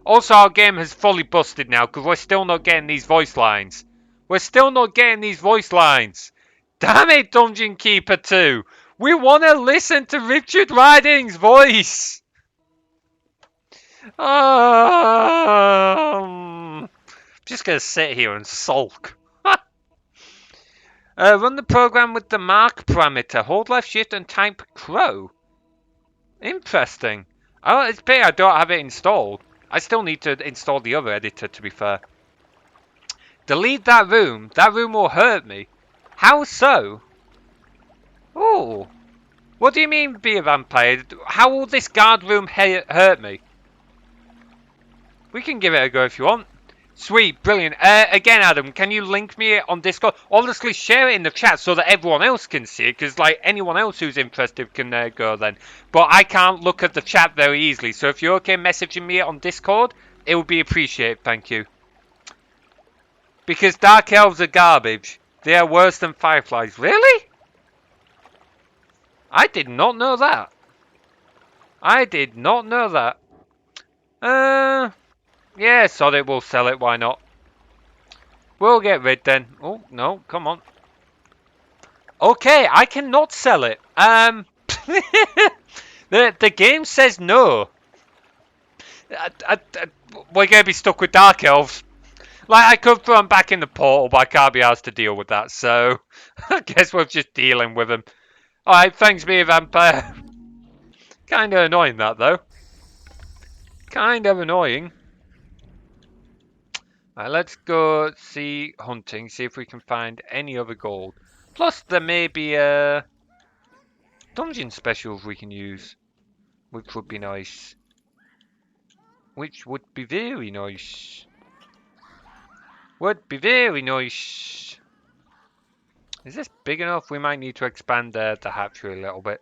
Also, our game has fully busted now because we're still not getting these voice lines. We're still not getting these voice lines. Damn it, Dungeon Keeper 2. We want to listen to Richard Riding's voice. Just going to sit here and sulk. Run the program with the mark parameter. Hold left shift and type crow. Interesting. Oh, it's pity I don't have it installed. I still need to install the other editor, to be fair. Delete that room. That room will hurt me. How so? Oh. What do you mean, be a vampire? How will this guard room hurt me? We can give it a go if you want. Sweet, brilliant. Again, Adam, can you link me on Discord? Honestly, share it in the chat so that everyone else can see it, because like anyone else who's interested can go then. But I can't look at the chat very easily, so if you're okay messaging me on Discord, it would be appreciated, thank you. Because Dark Elves are garbage. They are worse than Fireflies. Really? I did not know that. I did not know that. Yeah, sod it, we'll sell it, why not? We'll get rid then. Oh, no, come on. Okay, I cannot sell it. The game says no. We're going to be stuck with Dark Elves. Like, I could throw them back in the portal, but I can't be asked to deal with that, so I guess we're just dealing with them. Alright, thanks, me, Vampire. Kind of annoying, that, though. Kind of annoying. Alright, let's go see hunting, see if we can find any other gold. Plus, there may be dungeon specials we can use, which would be nice. Which would be very nice. Would be very nice. Is this big enough? We might need to expand the hatchery a little bit.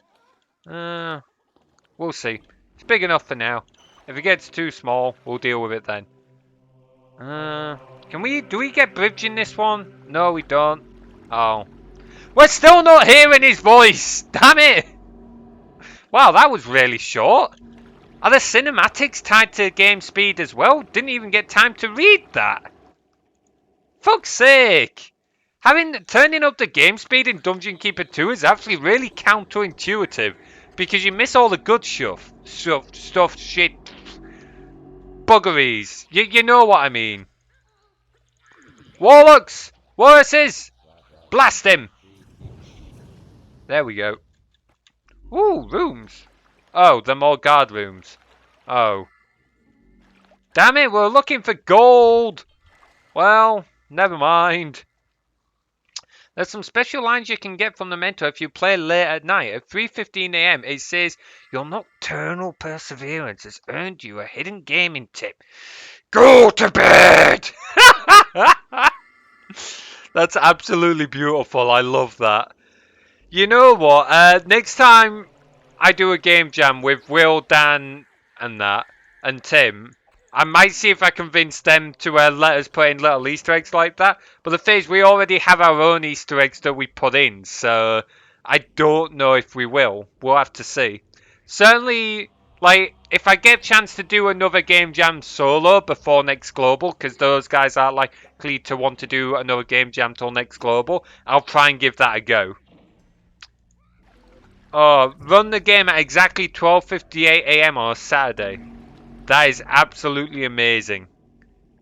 We'll see. It's big enough for now. If it gets too small, we'll deal with it then. Do we get bridge in this one? No, we don't. Oh. We're still not hearing his voice! Damn it! Wow, that was really short. Are the cinematics tied to game speed as well? Didn't even get time to read that. Fuck's sake! Turning up the game speed in Dungeon Keeper 2 is actually really counterintuitive. Because you miss all the good stuff, shit, buggeries. You know what I mean. Warlocks! Walruses! Blast him! There we go. Ooh, rooms. Oh, they're more guard rooms. Oh. Damn it, we're looking for gold! Well, never mind. There's some special lines you can get from the mentor if you play late at night. At 3:15 AM, it says, your nocturnal perseverance has earned you a hidden gaming tip. Go to bed! That's absolutely beautiful. I love that. You know what? Next time I do a game jam with Will, Dan, and Tim, I might see if I convince them to let us put in little Easter eggs like that. But the thing is, we already have our own Easter eggs that we put in, so I don't know if we will. We'll have to see. Certainly, like, if I get a chance to do another game jam solo before next Global, because those guys are likely to want to do another game jam till next Global, I'll try and give that a go. Oh, run the game at exactly 12:58 AM on a Saturday. That is absolutely amazing.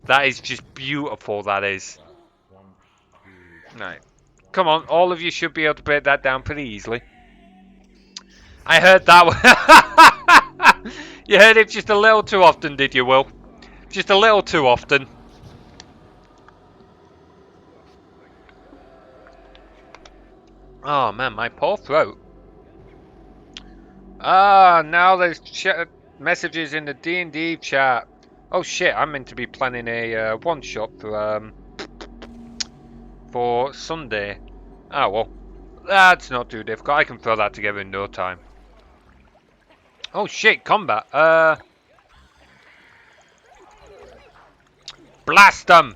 That is just beautiful, that is. Right. Come on, all of you should be able to break that down pretty easily. I heard that one. You heard it just a little too often, did you, Will? Just a little too often. Oh man, my poor throat. Ah, now there's messages in the D&D chat. Oh shit, I'm meant to be planning a one-shot for Sunday. Ah well, that's not too difficult. I can throw that together in no time. Oh shit, combat. Blast them!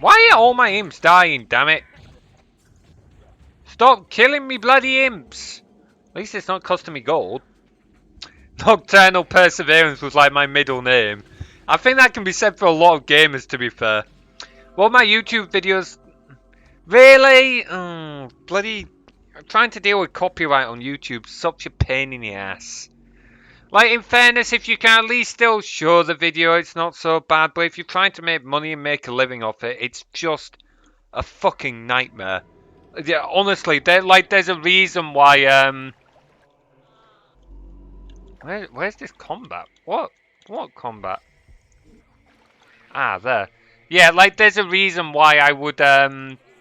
Why are all my imps dying, damn it? Stop killing me bloody imps! At least it's not costing me gold. Nocturnal Perseverance was like my middle name. I think that can be said for a lot of gamers, to be fair. Well, my YouTube videos... Really? Bloody... Trying to deal with copyright on YouTube such a pain in the ass. Like, in fairness, if you can at least still show the video, it's not so bad. But if you're trying to make money and make a living off it, it's just a fucking nightmare. Yeah, honestly, there's a reason why, Where's this combat? What? What combat? Ah, there. Yeah, like, there's a reason why I would,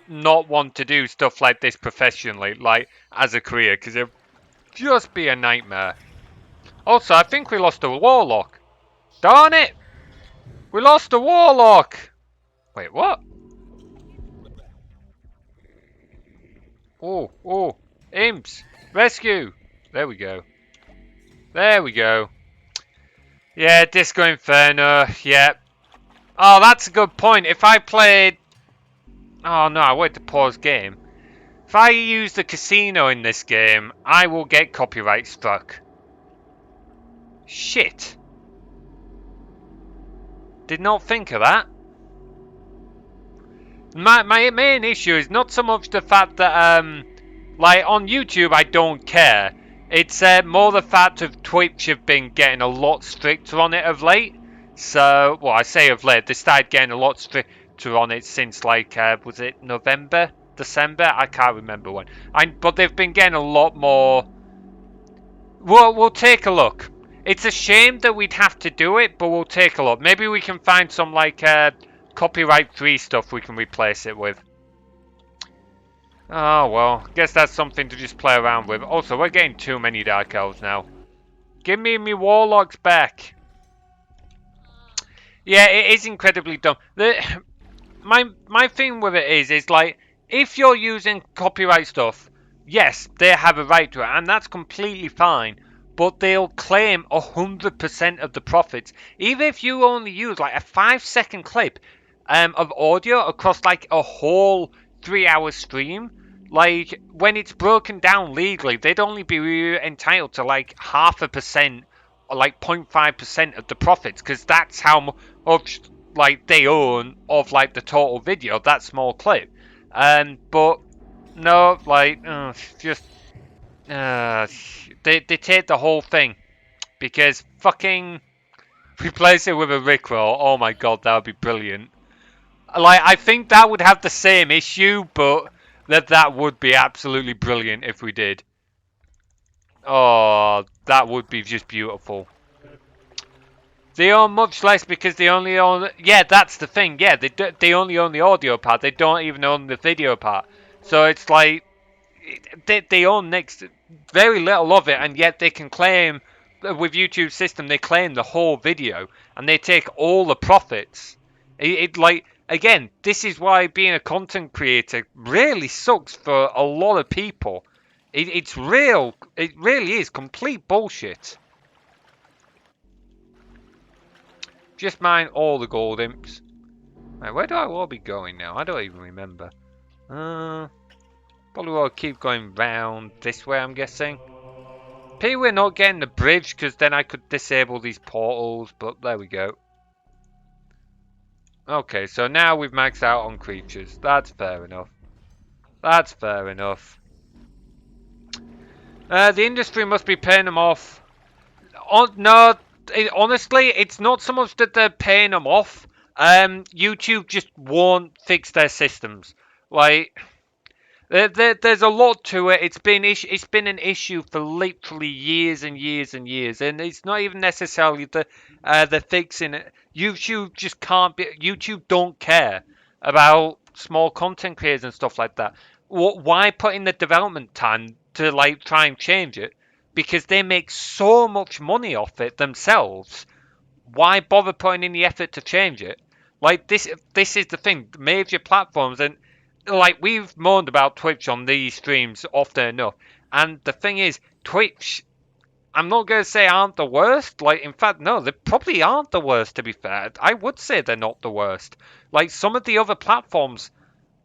not want to do stuff like this professionally, like, as a career, because it'd just be a nightmare. Also, I think we lost a warlock. Darn it! We lost a warlock! Wait, what? Oh, imps! Rescue! There we go. There we go. Yeah, Disco Inferno, yeah. Oh, that's a good point. If I played... Oh no, I wanted to pause game. If I use the casino in this game, I will get copyright struck. Shit. Did not think of that. My main issue is not so much the fact that, like, on YouTube I don't care. It's more the fact of Twitch have been getting a lot stricter on it of late. So, well, I say of late, they started getting a lot stricter on it since, like, was it November? December? I can't remember when. But they've been getting a lot more... We'll take a look. It's a shame that we'd have to do it, but we'll take a look. Maybe we can find some, like, copyright-free stuff we can replace it with. Oh, well. Guess that's something to just play around with. Also, we're getting too many Dark Elves now. Give me Warlocks back. Yeah, it is incredibly dumb. My thing with it is like, if you're using copyright stuff, yes, they have a right to it, and that's completely fine. But they'll claim 100% of the profits, even if you only use like a 5-second clip of audio across like a whole 3-hour stream. Like, when it's broken down legally, they'd only be entitled to like 0.5% or like 0.5% of the profits, because that's how much like they own of like the total video, that small clip. But no, like, just they take the whole thing, because fucking replace it with a Rickroll. Oh my god, that would be brilliant. Like, I think that would have the same issue, but that would be absolutely brilliant if we did. Oh, that would be just beautiful. They own much less because they only own... Yeah, that's the thing. Yeah, they only own the audio part. They don't even own the video part. So it's like... They own next very little of it, and yet they can claim... With YouTube's system, they claim the whole video. And they take all the profits. Like... Again, this is why being a content creator really sucks for a lot of people. It's real. It really is complete bullshit. Just mine all the gold imps. Right, where do I all be going now? I don't even remember. Probably will keep going round this way, I'm guessing. Pity we're not getting the bridge, because then I could disable these portals, but there we go. Okay, so now we've maxed out on creatures. That's fair enough. That's fair enough. The industry must be paying them off. No, honestly, it's not so much that they're paying them off. YouTube just won't fix their systems. Like, there's a lot to it. It's been an issue for literally years and years and years, and it's not even necessarily the fixing it. YouTube just can't be. YouTube don't care about small content creators and stuff like that. Why put in the development time to like try and change it? Because they make so much money off it themselves. Why bother putting in the effort to change it? Like, this is the thing. Major platforms, and like, we've moaned about Twitch on these streams often enough, and the thing is, Twitch, I'm not going to say aren't the worst. Like, in fact, no, they probably aren't the worst, to be fair. I would say they're not the worst. Like, some of the other platforms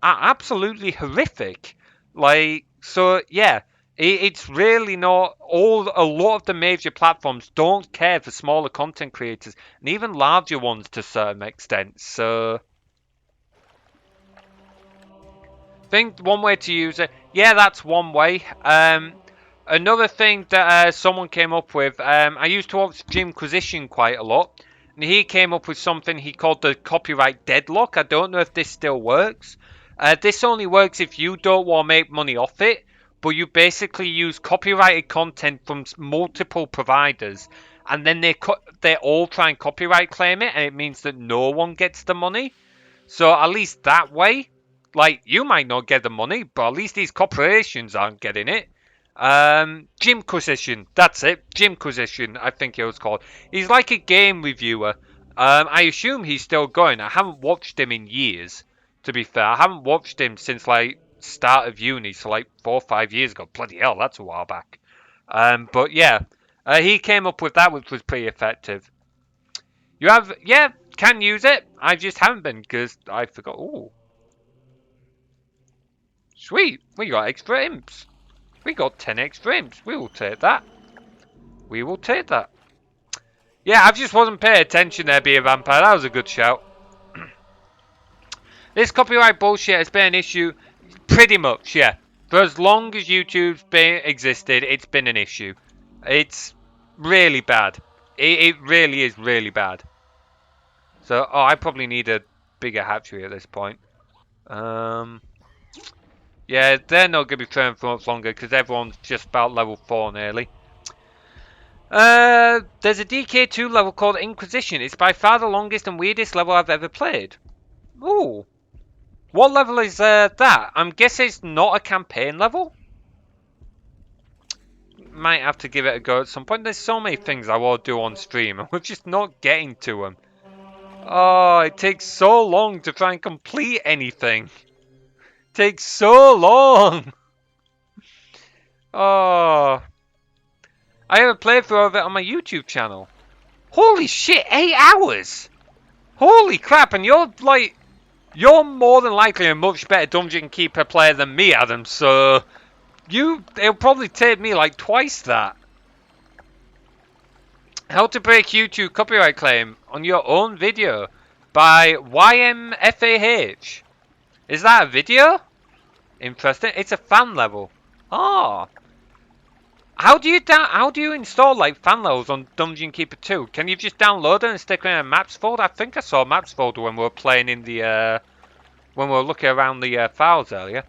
are absolutely horrific. Like, so, yeah, It's really not. A lot of the major platforms don't care for smaller content creators, and even larger ones to a certain extent. So, I think one way to use it, yeah, that's one way. Another thing that someone came up with, I used to watch Jimquisition quite a lot, and he came up with something he called the copyright deadlock. I don't know if this still works. This only works if you don't want to make money off it, but you basically use copyrighted content from multiple providers, and then they all try and copyright claim it, and it means that no one gets the money. So at least that way, like you might not get the money, but at least these corporations aren't getting it. Jimquisition, that's it. Jimquisition, I think it was called. He's like a game reviewer. I assume he's still going. I haven't watched him in years. To be fair, I haven't watched him since like start of uni, so like 4 or 5 years ago. Bloody hell, that's a while back. But yeah, he came up with that, which was pretty effective. You have, yeah, can use it. I just haven't been because I forgot. Ooh, sweet. We got extra imps. We got 10 extra imps. We will take that. We will take that. Yeah, I just wasn't paying attention there, Be a Vampire. That was a good shout. This copyright bullshit has been an issue pretty much, yeah. For as long as YouTube's been existed, it's been an issue. It's really bad. It really is really bad. So, I probably need a bigger hatchery at this point. Yeah, they're not going to be playing for much longer because everyone's just about level 4 nearly. There's a DK2 level called Inquisition. It's by far the longest and weirdest level I've ever played. Ooh. What level is that? I'm guessing it's not a campaign level? Might have to give it a go at some point. There's so many things I want to do on stream and we're just not getting to them. Oh, it takes so long to try and complete anything. It takes so long. Oh. I have a playthrough of it on my YouTube channel. Holy shit, 8 hours! Holy crap, and you're more than likely a much better Dungeon Keeper player than me, Adam, so it'll probably take me like twice that. How to break YouTube copyright claim on your own video by YMFAH. Is that a video? Interesting. It's a fan level. Ah. How do you install like fan levels on Dungeon Keeper 2? Can you just download it and stick it in a maps folder? I think I saw a maps folder when we were playing in the when we were looking around the files earlier.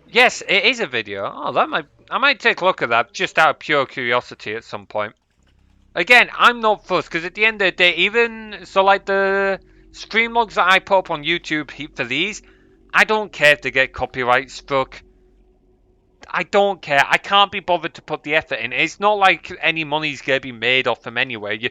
Yes, it is a video. Oh, I might take a look at that just out of pure curiosity at some point. Again, I'm not fussed because at the end of the day, even so, like the stream logs that I put up on YouTube for these, I don't care if they get copyright struck. I don't care. I can't be bothered to put the effort in. It's not like any money's going to be made off them anyway.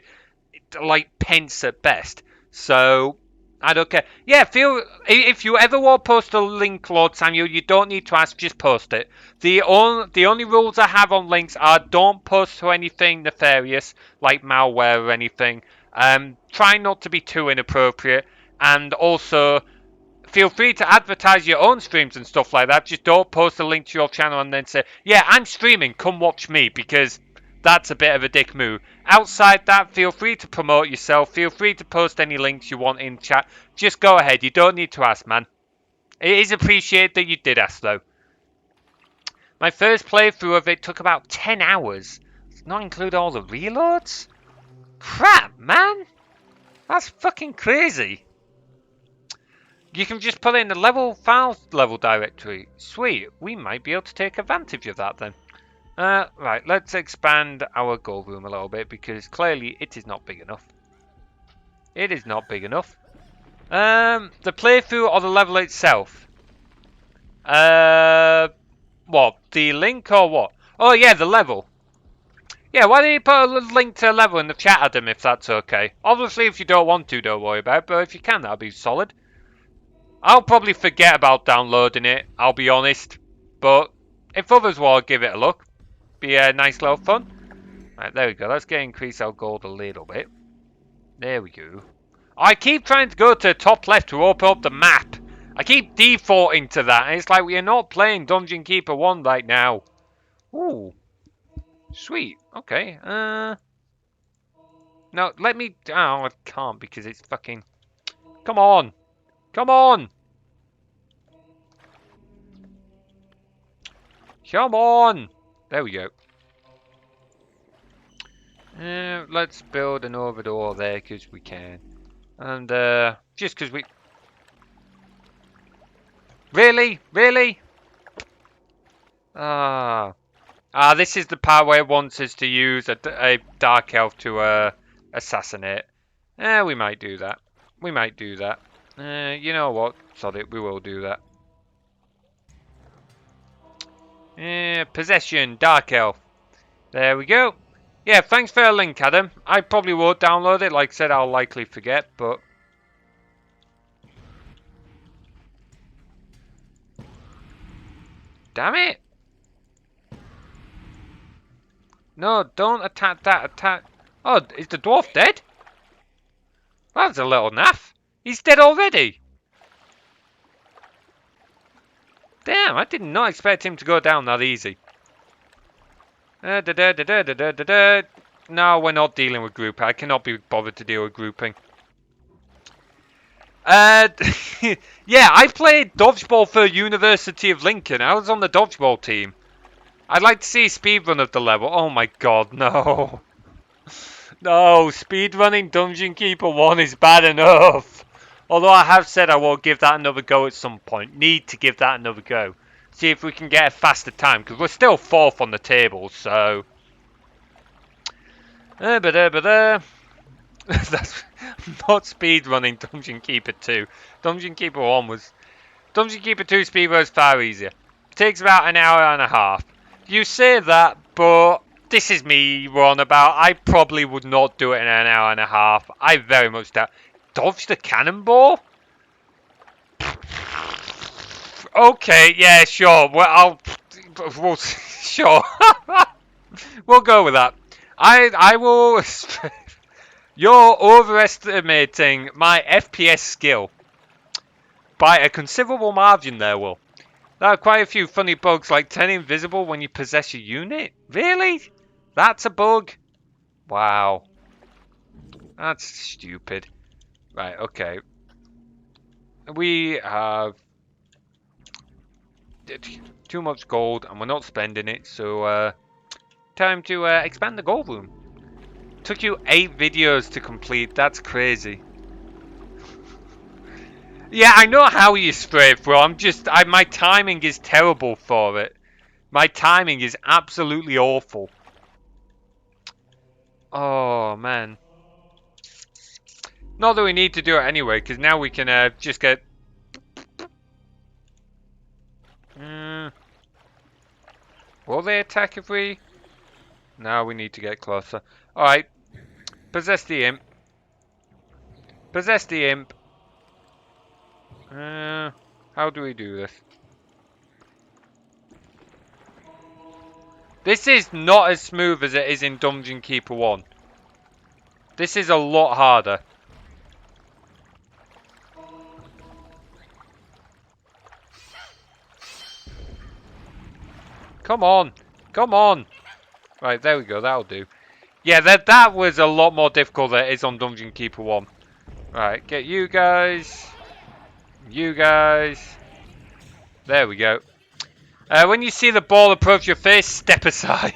Like pence at best. So, I don't care. Yeah, if you ever want to post a link, Lord Samuel, you don't need to ask, just post it. The only rules I have on links are don't post to anything nefarious, like malware or anything. Try not to be too inappropriate. And also, feel free to advertise your own streams and stuff like that. Just don't post a link to your channel and then say, yeah, I'm streaming, come watch me, because that's a bit of a dick move. Outside that, feel free to promote yourself. Feel free to post any links you want in chat. Just go ahead. You don't need to ask, man. It is appreciated that you did ask, though. My first playthrough of it took about 10 hours. Does not include all the reloads? Crap, man. That's fucking crazy. You can just put it in the files level directory. Sweet. We might be able to take advantage of that then. Right, let's expand our goal room a little bit because clearly it is not big enough. It is not big enough. The playthrough or the level itself? What? The link or what? Oh yeah, the level. Yeah, why don't you put a link to a level in the chat, Adam, if that's okay. Obviously, if you don't want to, don't worry about it, but if you can, that'll be solid. I'll probably forget about downloading it, I'll be honest. But if others will, give it a look. Be a nice little fun. Right, there we go. Let's increase our gold a little bit. There we go. I keep trying to go to the top left to open up the map. I keep defaulting to that. And it's like we are not playing Dungeon Keeper 1 right now. Ooh. Sweet. Okay. No, let me... Oh, I can't because it's fucking... Come on. Come on. Come on. There we go. Let's build an overdoor there because we can. And, just because we... Really? Really? This is the part where it wants us to use a Dark Elf to, assassinate. We might do that. We might do that. You know what? Sod it, we will do that. Possession, Dark Elf. There we go. Yeah, thanks for the link, Adam. I probably won't download it. Like I said, I'll likely forget, but... Damn it! No, don't attack that. Attack... Oh, is the dwarf dead? That's a little naff. He's dead already. Damn, I did not expect him to go down that easy. No, we're not dealing with grouping. I cannot be bothered to deal with grouping. Yeah, I played dodgeball for University of Lincoln. I was on the dodgeball team. I'd like to see a speedrun of the level. Oh my god, no. No, speedrunning Dungeon Keeper 1 is bad enough. Although I have said I will give that another go at some point. Need to give that another go. See if we can get a faster time. Because we're still 4th on the table, so... That's not speedrunning Dungeon Keeper 2. Dungeon Keeper 1 was... Dungeon Keeper 2 speedrun is far easier. It takes about an hour and a half. You say that, but... This is me on about. I probably would not do it in an hour and a half. I very much doubt. Dodge the cannonball? Okay, yeah, sure. Well, we'll sure. We'll go with that. I will. You're overestimating my FPS skill by a considerable margin there, Will. There are quite a few funny bugs, like turning invisible when you possess a unit. Really? That's a bug? Wow. That's stupid. Right, okay. We have too much gold and we're not spending it, so time to expand the gold room. Took you 8 videos to complete. That's crazy. Yeah, I know how you strafe, bro. My timing is terrible for it. My timing is absolutely awful. Oh, man. Not that we need to do it anyway, because now we can just get... Will they attack if we... No, we need to get closer. Alright. Possess the imp. Possess the imp. How do we do this? This is not as smooth as it is in Dungeon Keeper 1. This is a lot harder. Come on. Come on. Right, there we go. That'll do. Yeah, that was a lot more difficult than it is on Dungeon Keeper 1. Right, get you guys. You guys. There we go. When you see the ball approach your face, step aside.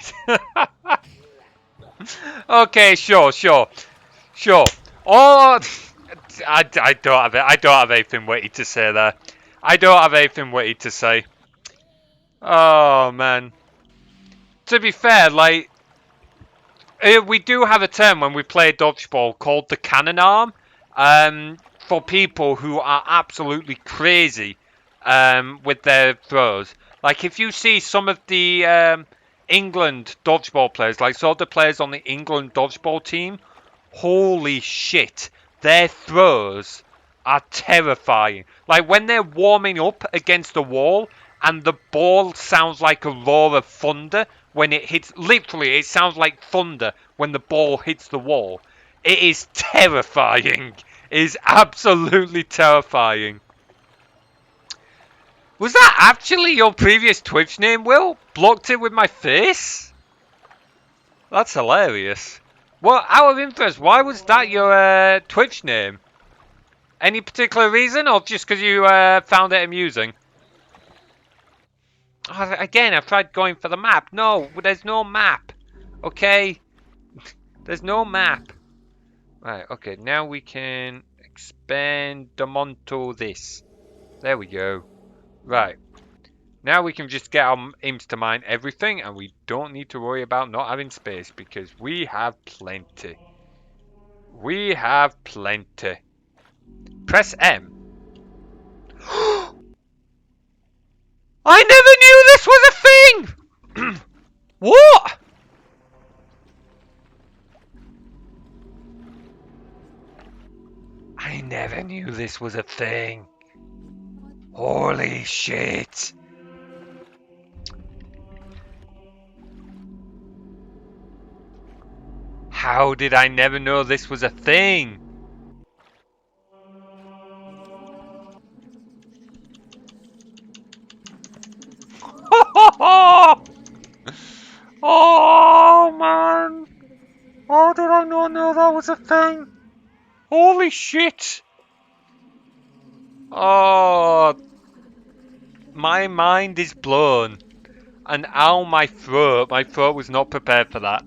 Okay, sure. Oh, I don't have anything witty to say there. I don't have anything witty to say. Oh man. To be fair, like we do have a term when we play dodgeball called the cannon arm. For people who are absolutely crazy with their throws. Like if you see some of the England dodgeball players, like some of the players on the England dodgeball team, holy shit, their throws are terrifying. Like when they're warming up against the wall and the ball sounds like a roar of thunder when it hits, literally it sounds like thunder when the ball hits the wall. It is terrifying. It is absolutely terrifying. Was that actually your previous Twitch name, Will? Blocked it with my face? That's hilarious. Well, out of interest, why was that your Twitch name? Any particular reason, or just because you found it amusing? Oh, again, I've tried going for the map. No, there's no map. Okay? There's no map. Right, okay, now we can expand them onto this. There we go. Right. Now we can just get our aims to mine everything, and we don't need to worry about not having space, because we have plenty. We have plenty. Press M. I never knew this was a thing! What? I never knew this was a thing. Holy shit. How did I never know this was a thing? Oh man! How did I not know that was a thing? Holy shit! Oh, my mind is blown. And ow, my throat. My throat was not prepared for that.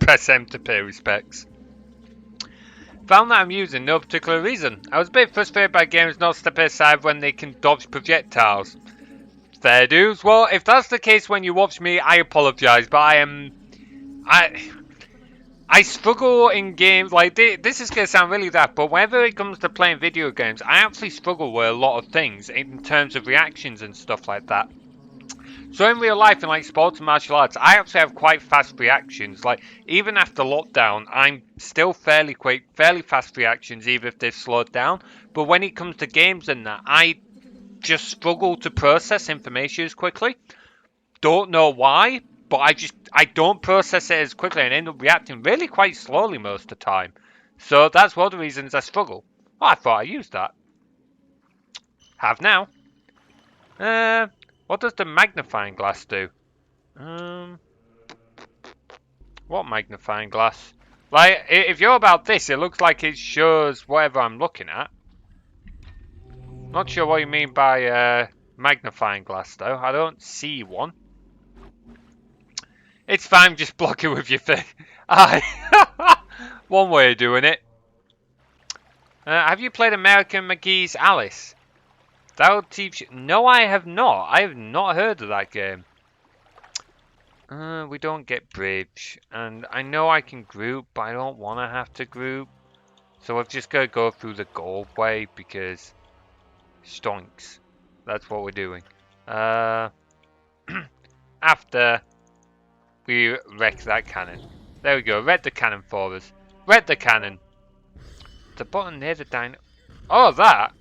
Press M to pay respects. Found that amusing, no particular reason. I was a bit frustrated by games not stepping aside when they can dodge projectiles. Fair dues. Well, if that's the case when you watch me, I apologise, but I struggle in games like this is going to sound really daft, but whenever it comes to playing video games, I actually struggle with a lot of things in terms of reactions and stuff like that. So in real life, in like sports and martial arts, I actually have quite fast reactions. Like even after lockdown, I'm still fairly quick, fairly fast reactions, even if they've slowed down. But when it comes to games and that, I just struggle to process information as quickly. Don't know why, but I don't process it as quickly and end up reacting really quite slowly most of the time. So that's one of the reasons I struggle. Oh, I thought I used that. Have now. What does the magnifying glass do? What magnifying glass? Like, if you're about this, it looks like it shows whatever I'm looking at. Not sure what you mean by magnifying glass, though. I don't see one. It's fine, just block it with your thing. One way of doing it. Have you played American McGee's Alice? That'll teach you. No, I have not. I have not heard of that game. We don't get bridge. And I know I can group, but I don't want to have to group. So I've just got to go through the gold way because stonks. That's what we're doing. After we wreck that cannon. There we go. Wreck the cannon for us. Wreck the cannon. The button near the dino. Oh, that.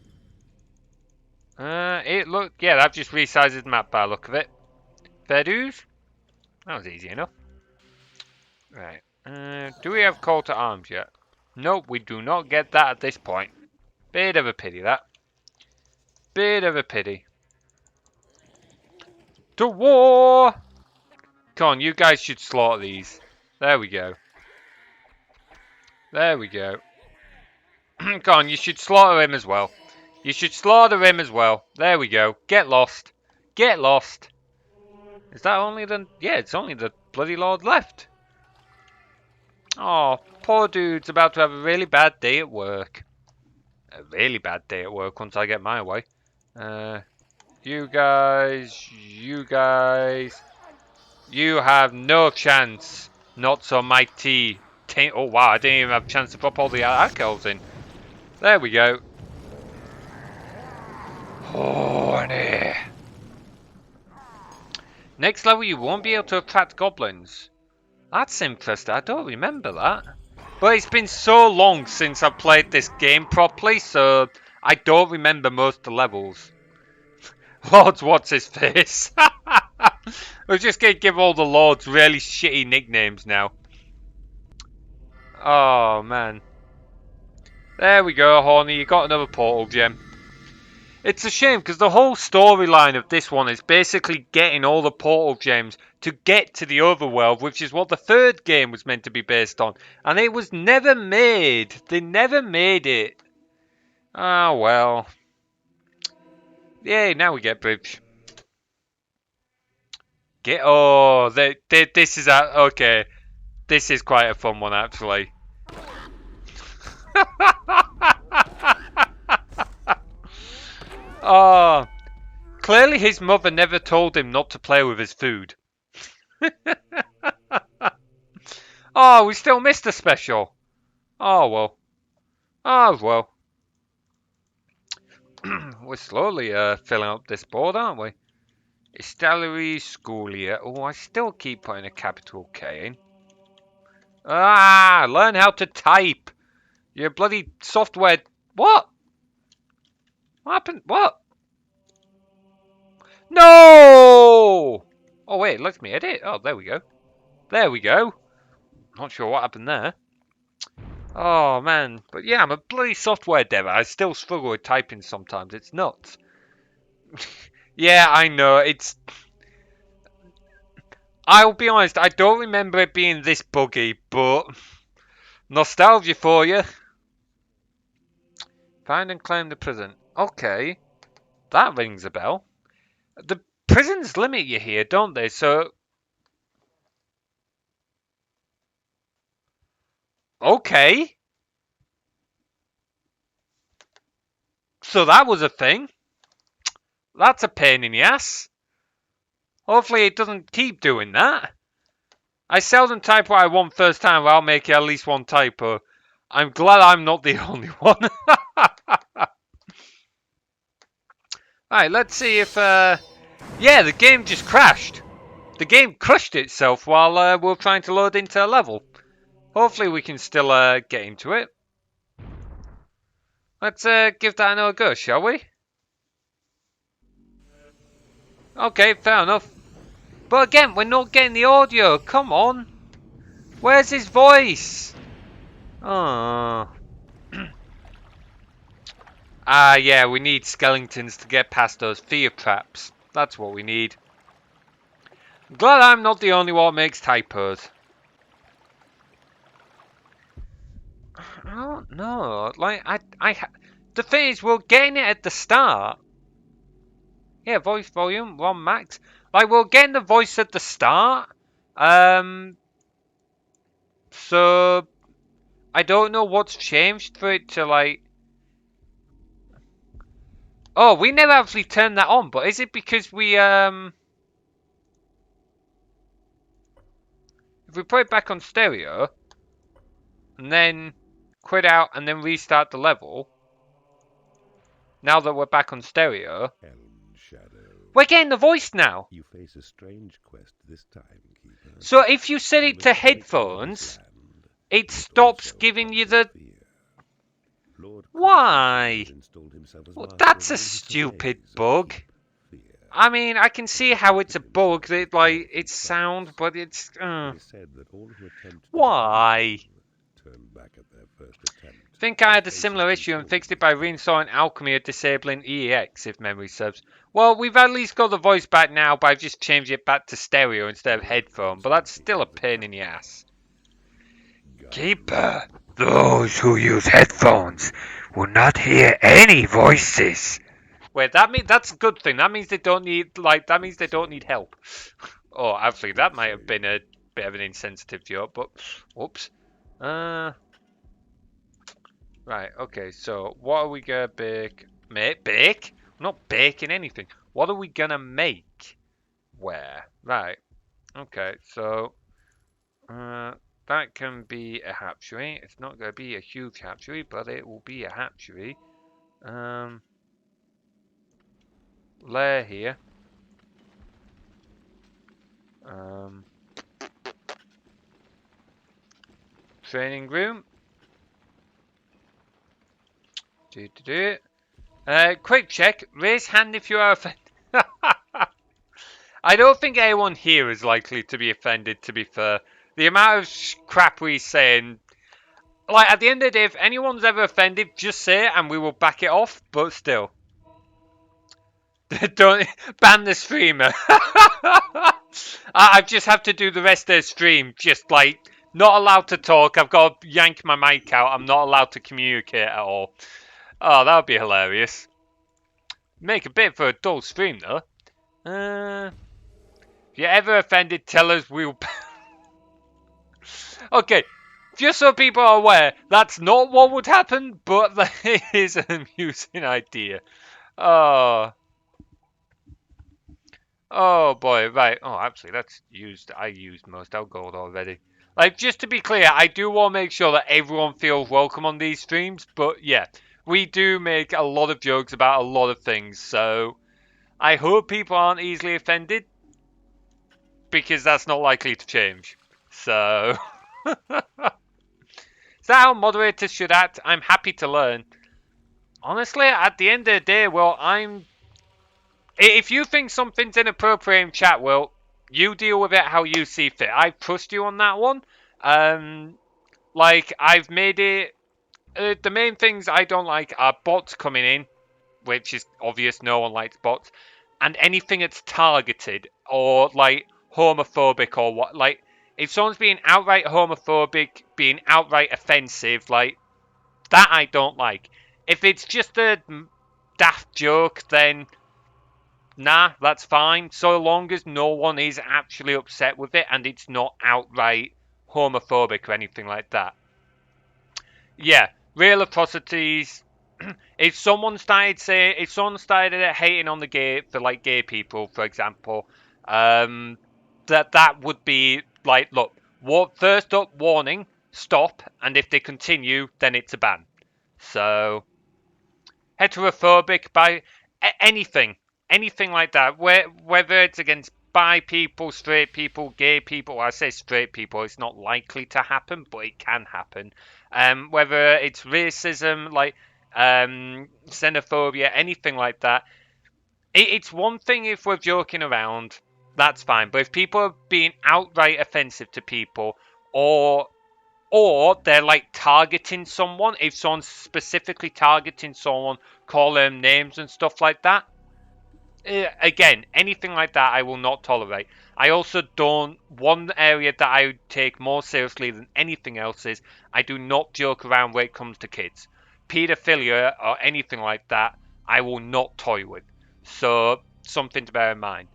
Yeah, that just resizes the map by the look of it. Fair dues. That was easy enough. Right. Do we have call to arms yet? Nope, we do not get that at this point. Bit of a pity, that. Bit of a pity. To war! Come on, you guys should slaughter these. There we go. There we go. Come on, you should slaughter him as well. You should slaughter him as well. There we go. Get lost. Get lost. Is that only the... Yeah, it's only the bloody Lord left. Oh, poor dude's about to have a really bad day at work. A really bad day at work once I get my way. You guys... You have no chance. Not so mighty. Oh wow, I didn't even have a chance to pop all the alcohols in. There we go. Horny. Next level you won't be able to attract goblins. That's interesting, I don't remember that. But it's been so long since I've played this game properly, so I don't remember most of the levels. Lords, what's his face? We're just going to give all the lords really shitty nicknames now. Oh, man. There we go, Horny. You got another portal gem. It's a shame because the whole storyline of this one is basically getting all the portal gems to get to the overworld, which is what the third game was meant to be based on. And it was never made. They never made it. Ah, well. Yay, now we get bridge. Oh, this is okay. This is quite a fun one, actually. Oh, clearly his mother never told him not to play with his food. Oh, we still missed a special. Oh, well. Oh, well. We're slowly filling up this board, aren't we? Stellary Schoolia. Oh, I still keep putting a capital K in. Ah, learn how to type. Your bloody software. What? What happened? What? No! Oh, wait, let me edit. Oh, there we go. There we go. Not sure what happened there. Oh, man. But yeah, I'm a bloody software dev. I still struggle with typing sometimes. It's nuts. Yeah, I know. I'll be honest, I don't remember it being this buggy, but nostalgia for you. Find and claim the prison. Okay, that rings a bell. The prisons limit you here, don't they? So, okay. So that was a thing. That's a pain in the ass. Hopefully it doesn't keep doing that. I seldom type what I want first time without making at least one typo. I'm glad I'm not the only one. Alright, let's see if... Yeah, the game just crashed. The game crushed itself while we're trying to load into a level. Hopefully we can still get into it. Let's give that another go, shall we? Okay, fair enough. But again, we're not getting the audio. Come on. Where's his voice? Oh. Ah, yeah, we need skeletons to get past those fear traps. That's what we need. I'm glad I'm not the only one who makes typos. I don't know. Like, the thing is, we're getting it at the start. Yeah, voice volume, 1 max. Like, we're getting the voice at the start. So, I don't know what's changed for it to, like... Oh, we never actually turned that on, but is it because we, if we put it back on stereo, and then quit out and then restart the level, now that we're back on stereo, we're getting the voice now.
You face a strange quest this time, Keeper.
So if you set it to headphones, it stops giving you the... Why? Well, that's a stupid bug. I mean, I can see how it's a bug, that, like, it's sound, but it's... Why? Think I had a similar issue and fixed it by reinstalling Alchemy or disabling EEX, if memory serves. Well, we've at least got the voice back now, but I've just changed it back to stereo instead of headphone, but that's still a pain in the ass. Keeper, those who use headphones will not hear any voices. Wait, that's a good thing. That means they don't need, like, that means they don't need help. Oh, actually, that might have been a bit of an insensitive joke, but whoops. Right, okay, so what are we gonna bake? Bake? We're not baking anything. What are we gonna make? Where? Right. Okay, so that can be a hatchery. It's not gonna be a huge hatchery, but it will be a hatchery. Lair here. Training room. Quick check. Raise hand if you are offended. I don't think anyone here is likely to be offended, to be fair. The amount of crap we're saying, Like, at the end of the day, if anyone's ever offended, just say it and we will back it off, but still. Don't ban the streamer. I just have to do the rest of the stream, just like, not allowed to talk. I've got to yank my mic out. I'm not allowed to communicate at all. Oh, that would be hilarious. Make a bit for a dull stream, though. If you're ever offended, tell us. We'll... Okay, just so people are aware, that's not what would happen, but it is an amusing idea. Oh. Oh boy, right. Oh, actually, that's used. I used most our gold already. Like, just to be clear, I do want to make sure that everyone feels welcome on these streams, but yeah, we do make a lot of jokes about a lot of things, so I hope people aren't easily offended, because that's not likely to change. So, is that how moderators should act? I'm happy to learn. Honestly, at the end of the day, well, if you think something's inappropriate in chat, well, you deal with it how you see fit. I trust you on that one. Like, I've made it... the main things I don't like are bots coming in, which is obvious, no one likes bots, and anything that's targeted, or, like, homophobic or what. Like, if someone's being outright homophobic, being outright offensive, like, that I don't like. If it's just a daft joke, then... Nah, that's fine, so long as no one is actually upset with it and it's not outright homophobic or anything like that. Yeah, real atrocities. If someone started hating on the gay for like gay people, for example, that would be like, look, first up, warning, stop, and if they continue, then it's a ban. So heterophobic by anything like that, whether it's against bi people, straight people, gay people. I say straight people, it's not likely to happen, but it can happen. Whether it's racism, like xenophobia, anything like that. It's one thing if we're joking around, that's fine, but if people are being outright offensive to people, or they're like targeting someone, if someone's specifically targeting someone, call them names and stuff like that. Again, anything like that I will not tolerate. I also don't... One area that I take more seriously than anything else is I do not joke around when it comes to kids. Paedophilia or anything like that, I will not toy with. So, something to bear in mind.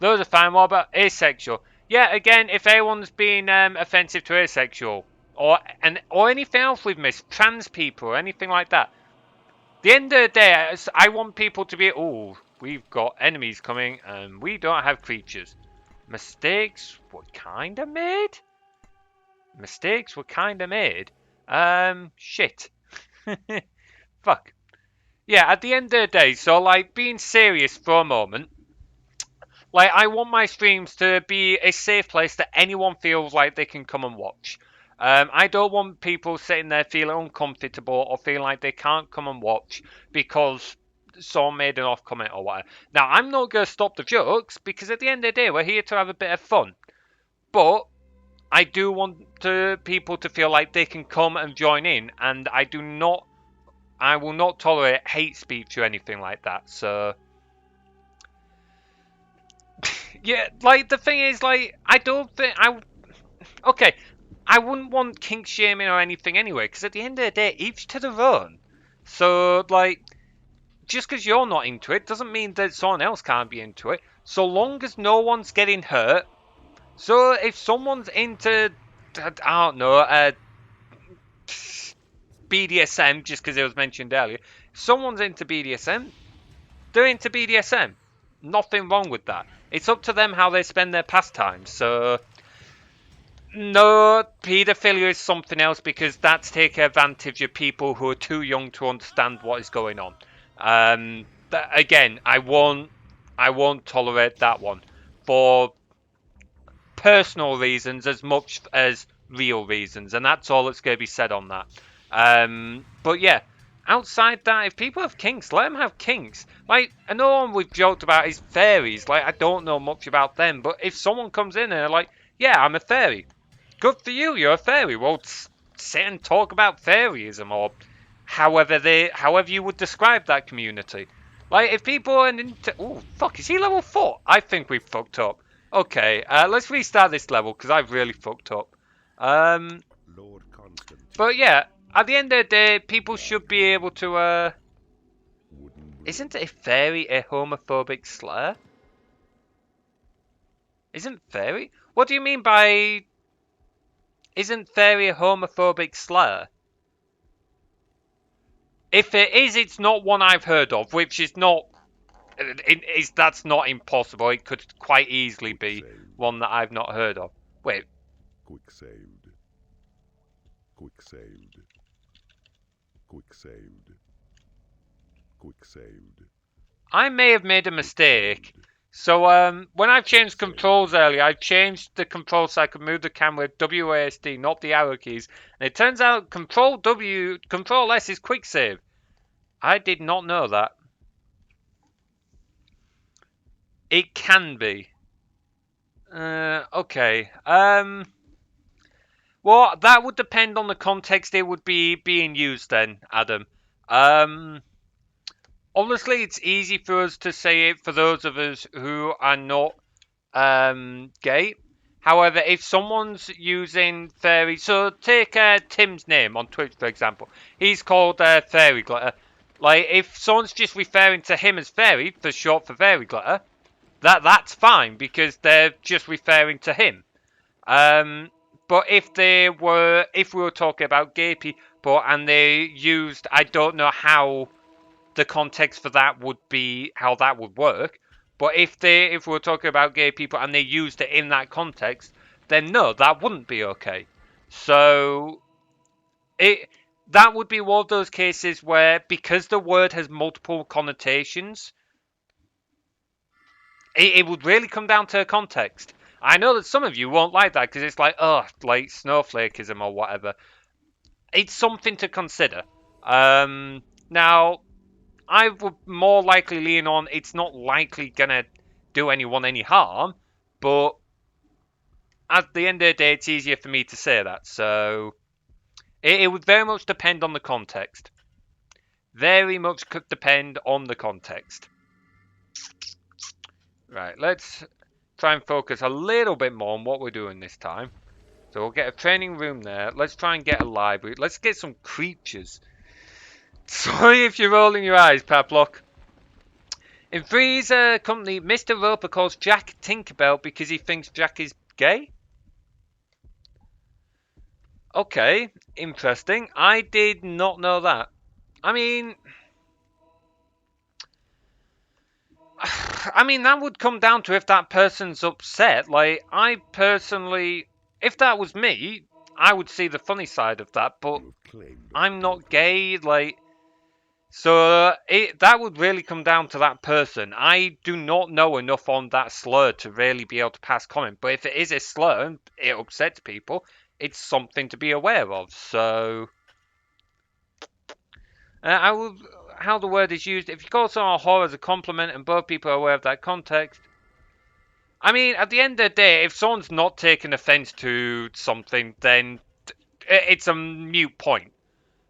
Those are fine. What about asexual? Yeah, again, if anyone's being offensive to asexual, or anything else we've missed, trans people, or anything like that. The end of the day, I want people to be, oh, we've got enemies coming, and we don't have creatures. Mistakes were kind of made? Mistakes were kind of made? Shit. Fuck. Yeah, at the end of the day, so, like, being serious for a moment, like, I want my streams to be a safe place that anyone feels like they can come and watch. I don't want people sitting there feeling uncomfortable or feeling like they can't come and watch because someone made an off comment or whatever. Now, I'm not going to stop the jokes because at the end of the day, we're here to have a bit of fun. But I do want people to feel like they can come and join in, and I will not tolerate hate speech or anything like that. So... Yeah, like, the thing is, like, I don't think okay, I wouldn't want kink shaming or anything anyway, because at the end of the day, each to their own. So, like, just because you're not into it doesn't mean that someone else can't be into it, so long as no one's getting hurt. So, if someone's into, I don't know, BDSM, just because it was mentioned earlier, if someone's into BDSM, they're into BDSM. Nothing wrong with that. It's up to them how they spend their pastimes. So, no, paedophilia is something else because that's taking advantage of people who are too young to understand what is going on. Again, I won't tolerate that one for personal reasons as much as real reasons, and that's all that's going to be said on that. But yeah. Outside that, if people have kinks, let them have kinks. Like, another one we've joked about is fairies. Like, I don't know much about them, but if someone comes in and they're like, yeah, I'm a fairy. Good for you, you're a fairy. Well, sit and talk about fairyism or however you would describe that community. Like, if people are into... Oh, fuck, is he level 4? I think we fucked up. Okay, let's restart this level, because I've really fucked up.
Lord Constantine.
But yeah, at the end of the day, people should be able to,
Wooden broom.
Isn't a fairy a homophobic slur? Isn't fairy? What do you mean by... Isn't fairy a homophobic slur? If it is, it's not one I've heard of, which is not... that's not impossible. It could quite easily be
Quick saved.
one that I've not heard of. Wait,
Quick saved. Quick saved. Quick saved. Quick saved.
I may have made a mistake. So when I've changed controls earlier, I've changed the control so I could move the camera WASD, not the arrow keys. And it turns out Control S is quick save. I did not know that. It can be. Okay. Well, that would depend on the context it would be being used then, Adam. Honestly, it's easy for us to say it for those of us who are not gay. However, if someone's using fairy, so take Tim's name on Twitch, for example. He's called Fairy Glitter. Like, if someone's just referring to him as Fairy, for short for Fairy Glitter, that's fine, because they're just referring to him. But if we were talking about gay people and they used, I don't know how the context for that would be, how that would work. But if we're talking about gay people and they used it in that context, then no, that wouldn't be okay. So that would be one of those cases where, because the word has multiple connotations, it would really come down to context. I know that some of you won't like that because it's like, oh, like snowflakeism or whatever. It's something to consider. Now, I would more likely lean on it's not likely gonna do anyone any harm, but at the end of the day, it's easier for me to say that. So it would very much depend on the context. Very much could depend on the context. Right, let's try and focus a little bit more on what we're doing this time. So we'll get a training room there. Let's try and get a library. Let's get some creatures. Sorry if you're rolling your eyes, Paplock. In Three's company, Mr. Roper calls Jack Tinkerbell because he thinks Jack is gay? Okay, interesting. I did not know that. I mean, that would come down to if that person's upset. Like, I personally, if that was me, I would see the funny side of that, but I'm not gay, like... So that would really come down to that person. I do not know enough on that slur to really be able to pass comment. But if it is a slur and it upsets people, it's something to be aware of. So how the word is used. If you call someone a whore as a compliment and both people are aware of that context. I mean, at the end of the day, if someone's not taking offense to something, then it's a mute point.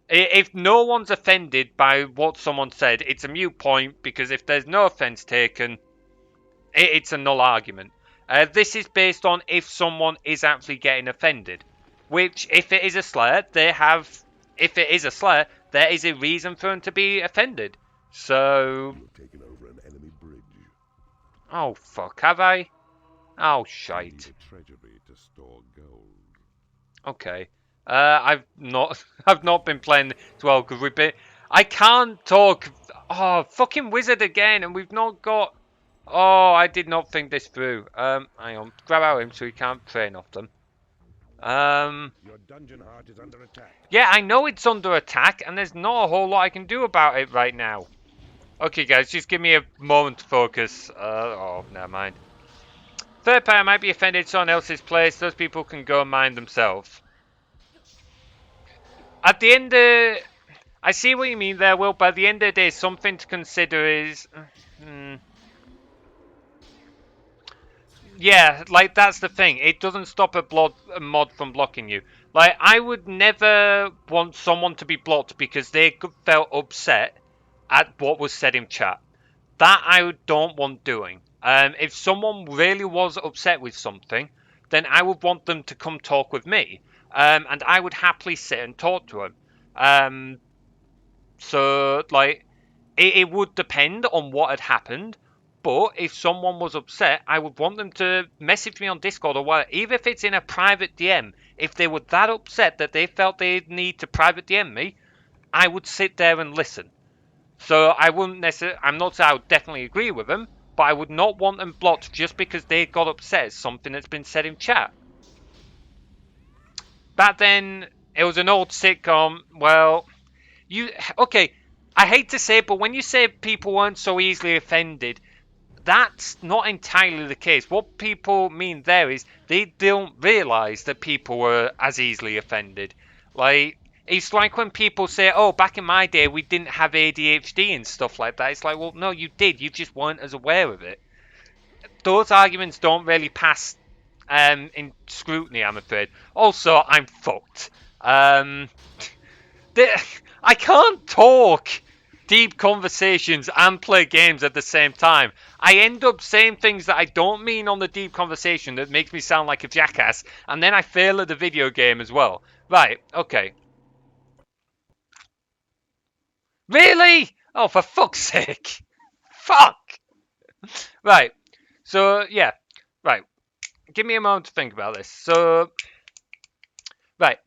If no one's offended by what someone said, it's a mute point, because if there's no offense taken, it's a null argument. This is based on if someone is actually getting offended. Which, if it is a slur, if it is a slur, there is a reason for them to be offended. So...
You've taken over an enemy bridge.
Oh, fuck, have I? Oh, shite.
A treasury to store gold.
Okay. I've not been playing as well because I can't talk. Oh, fucking wizard again, and we've not got. Oh, I did not think this through. Hang on, grab out him so he can't train off them.
Your dungeon heart is under attack.
Yeah, I know it's under attack, and there's not a whole lot I can do about it right now. Okay, guys, just give me a moment to focus. Oh, never mind. Third player might be offended at someone else's place. Those people can go and mind themselves. At the end of... I see what you mean there, Will, but at the end of the day, something to consider is... Yeah, like that's the thing. It doesn't stop a mod from blocking you. Like I would never want someone to be blocked because they felt upset at what was said in chat. That I don't want doing. If someone really was upset with something, then I would want them to come talk with me, and I would happily sit and talk to them. Um, so like it would depend on what had happened. But if someone was upset, I would want them to message me on Discord or whatever, even if it's in a private DM. If they were that upset that they felt they'd need to private DM me, I would sit there and listen. So I wouldn't necessarily, I'm not saying I would definitely agree with them, but I would not want them blocked just because they got upset at something that's been said in chat. Back then, it was an old sitcom. Well, okay, I hate to say it, but when you say people weren't so easily offended, that's not entirely the case. What people mean there is they don't realise that people were as easily offended. Like, it's like when people say, oh, back in my day we didn't have ADHD and stuff like that. It's like, well, no, you did. You just weren't as aware of it. Those arguments don't really pass in scrutiny, I'm afraid. Also, I'm fucked. Um, I can't talk deep conversations and play games at the same time. I end up saying things that I don't mean on the deep conversation that makes me sound like a jackass, and then I fail at the video game as well. Right, okay. Really? Oh, for fuck's sake. Fuck! Right, so, yeah. Right, give me a moment to think about this. Right,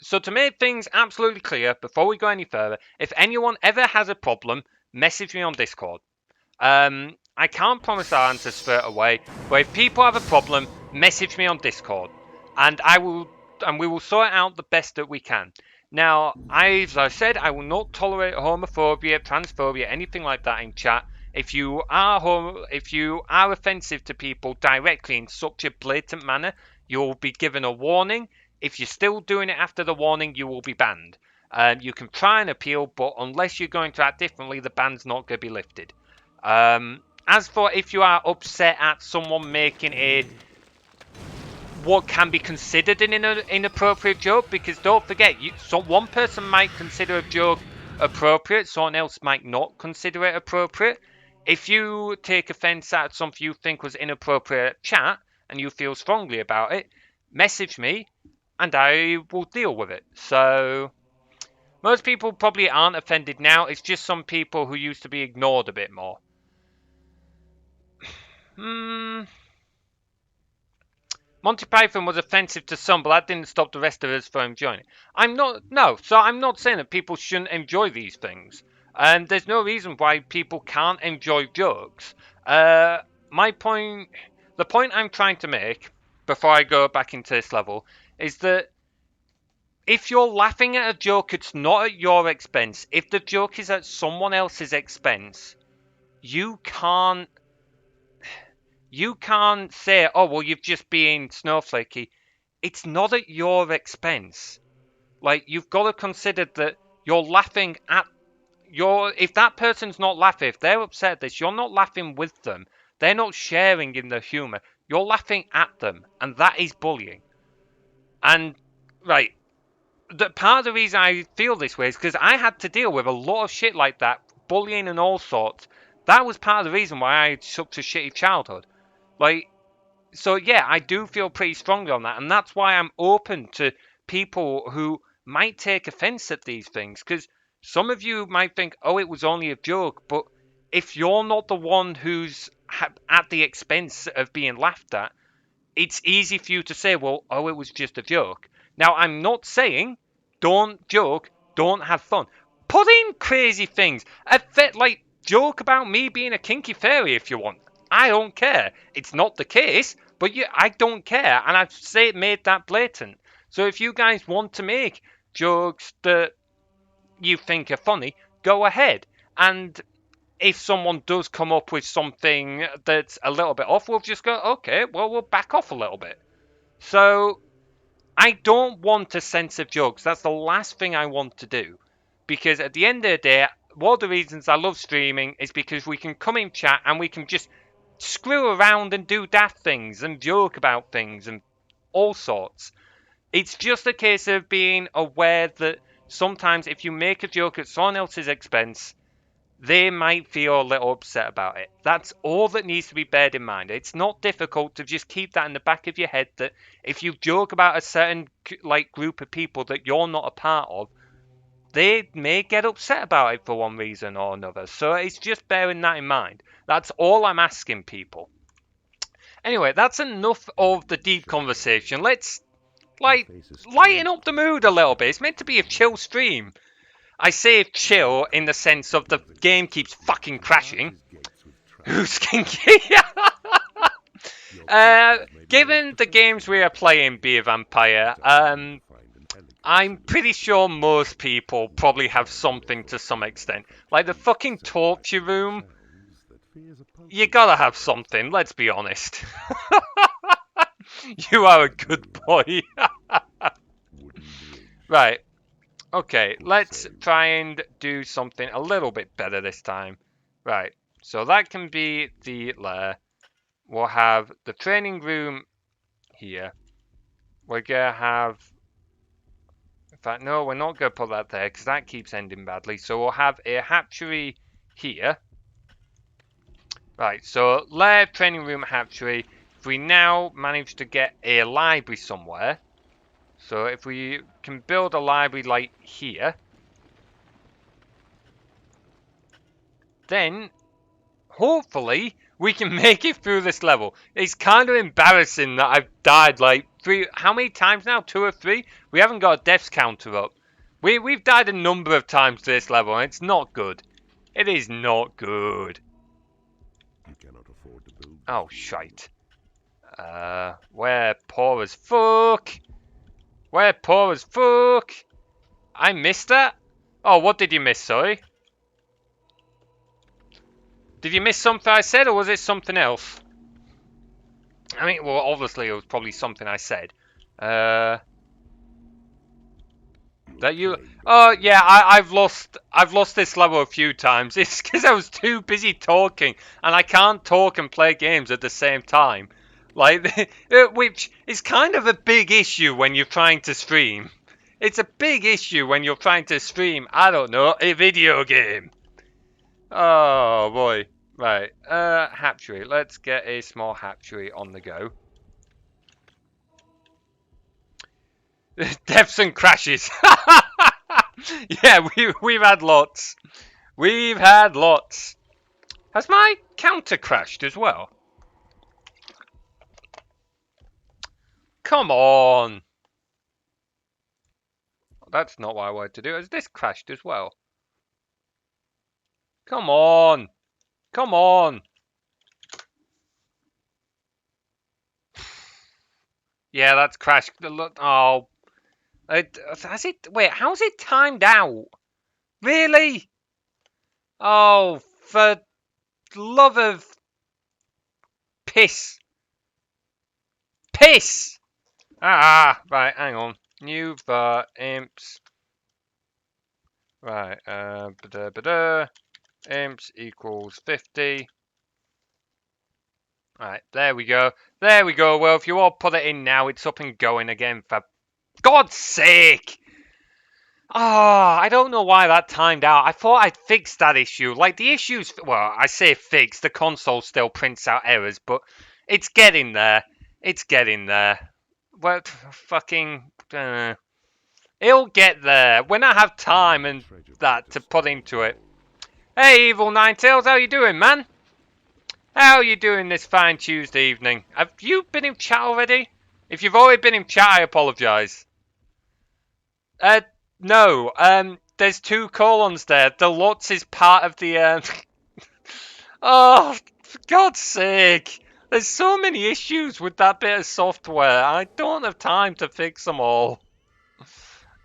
so to make things absolutely clear before we go any further, if anyone ever has a problem, message me on Discord. I can't promise I'll answer straight away, but if people have a problem, message me on Discord, and we will sort it out the best that we can. Now, as I said, I will not tolerate homophobia, transphobia, anything like that in chat. If you are offensive to people directly in such a blatant manner, you will be given a warning. If you're still doing it after the warning, you will be banned. You can try and appeal, but unless you're going to act differently, the ban's not going to be lifted. As for if you are upset at someone making what can be considered an inappropriate joke, because don't forget, one person might consider a joke appropriate, someone else might not consider it appropriate. If you take offence at something you think was inappropriate chat and you feel strongly about it, message me and I will deal with it. So most people probably aren't offended now. It's just some people who used to be ignored a bit more. Monty Python was offensive to some, but that didn't stop the rest of us from enjoying it. I'm not saying that people shouldn't enjoy these things. There's no reason why people can't enjoy jokes. My point, the point I'm trying to make, before I go back into this level, is that if you're laughing at a joke, it's not at your expense. If the joke is at someone else's expense, you can't say, oh, well, you've just been snowflakey. It's not at your expense. Like, you've got to consider that you're laughing at if that person's not laughing, if they're upset at this, you're not laughing with them. They're not sharing in the humor. You're laughing at them, and that is bullying. And, right, part of the reason I feel this way is because I had to deal with a lot of shit like that, bullying and all sorts. That was part of the reason why I had such a shitty childhood. Like, so yeah, I do feel pretty strongly on that, and that's why I'm open to people who might take offense at these things, because some of you might think, oh, it was only a joke, but if you're not the one who's at the expense of being laughed at, it's easy for you to say, well, oh, it was just a joke. Now, I'm not saying don't joke, don't have fun. Put in crazy things. Like, joke about me being a kinky fairy if you want. I don't care. It's not the case, but I don't care. And I've made that blatant. So if you guys want to make jokes that you think are funny, go ahead. And if someone does come up with something that's a little bit off, we'll just go, okay, well, we'll back off a little bit. So I don't want to censor jokes. That's the last thing I want to do. Because at the end of the day, one of the reasons I love streaming is because we can come in chat and we can just screw around and do daft things and joke about things and all sorts. It's just a case of being aware that sometimes if you make a joke at someone else's expense, they might feel a little upset about it. That's all that needs to be bared in mind. It's not difficult to just keep that in the back of your head that if you joke about a certain group of people that you're not a part of, they may get upset about it for one reason or another. So it's just bearing that in mind. That's all I'm asking people. Anyway, that's enough of the deep conversation. Let's lighten up the mood a little bit. It's meant to be a chill stream. I say chill in the sense of the game keeps fucking crashing. Who's kinky? Given the games we are playing, Be a Vampire, I'm pretty sure most people probably have something to some extent. Like the fucking torture room, you gotta have something, let's be honest. You are a good boy. Right. Okay, let's try and do something a little bit better this time. Right, so that can be the lair. We'll have the training room here. We're gonna have... In fact, no, we're not gonna put that there because that keeps ending badly. So we'll have a hatchery here. Right, so lair, training room, hatchery. If we now manage to get a library somewhere... So if we can build a library like here, then hopefully we can make it through this level. It's kind of embarrassing that I've died like how many times now? 2 or 3? We haven't got a deaths counter up. We've died a number of times to this level and it's not good. It is not good.
You cannot afford to build.
Oh shite. We're poor as fuck. We're poor as fuck. I missed that? Oh, what did you miss, sorry? Did you miss something I said, or was it something else? I mean, well, obviously it was probably something I said. That you... Oh, yeah, I've lost this level a few times. It's because I was too busy talking, and I can't talk and play games at the same time. Like, which is kind of a big issue when you're trying to stream. It's a big issue when you're trying to stream, I don't know, a video game. Oh, boy. Right, hatchery. Let's get a small hatchery on the go. Deaths and crashes. Yeah, we've had lots. We've had lots. Has my counter crashed as well? Come on. That's not what I wanted to do. Has this crashed as well? Come on. Come on. Yeah, that's crashed. Oh. Has it... Wait, how's it timed out? Really? Oh, for love of... Piss. Piss! Ah, right, hang on. New var imps. Right, imps equals 50. Right, there we go. There we go. Well, if you all put it in now, it's up and going again, for God's sake! Oh, I don't know why that timed out. I thought I'd fixed that issue. Like, the issue's... Well, I say fixed. The console still prints out errors, but it's getting there. It's getting there. Well, fucking... it'll get there when I have time and that to put into it. Hey, Evil Ninetails, how you doing, man? How are you doing this fine Tuesday evening? Have you been in chat already? If you've already been in chat, I apologise. No. There's 2 colons there. The Lutz is part of the, Oh, for God's sake. There's so many issues with that bit of software. I don't have time to fix them all.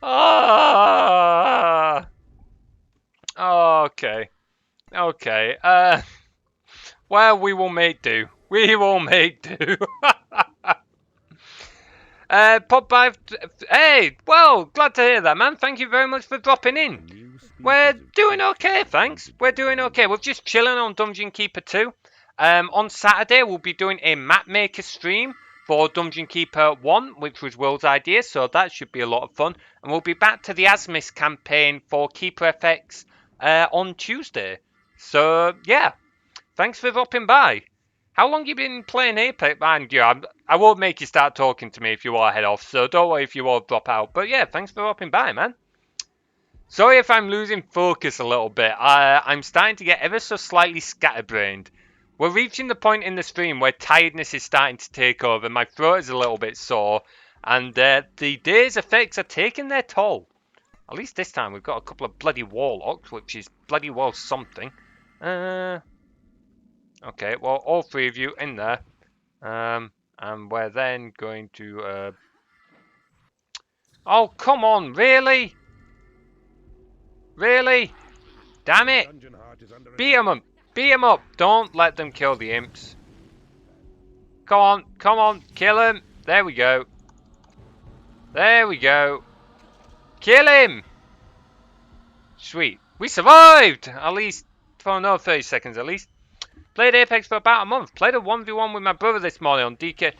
Ah. Okay. Okay. Well, we will make do. We will make do. Pop by. Hey, well, glad to hear that, man. Thank you very much for dropping in. We're doing okay, thanks. We're doing okay. We're just chilling on Dungeon Keeper 2. On Saturday, we'll be doing a map maker stream for Dungeon Keeper 1, which was Will's idea, so that should be a lot of fun. And we'll be back to the Asmis campaign for Keeper FX on Tuesday. So, yeah, thanks for dropping by. How long you been playing Apex? Mind you, I won't make you start talking to me if you all head off, so don't worry if you all drop out. But yeah, thanks for dropping by, man. Sorry if I'm losing focus a little bit. I'm starting to get ever so slightly scatterbrained. We're reaching the point in the stream where tiredness is starting to take over. My throat is a little bit sore. And the day's effects are taking their toll. At least this time we've got a couple of bloody warlocks, which is bloody well something. Okay, well, all three of you in there. And we're then going to... Oh, come on, really? Really? Damn it! Beat 'em up! Beat 'em up! Don't let them kill the imps. Come on, kill him! There we go. There we go. Kill him! Sweet. We survived! At least, for another 30 seconds at least. Played Apex for about a month. Played a 1v1 with my brother this morning on DK.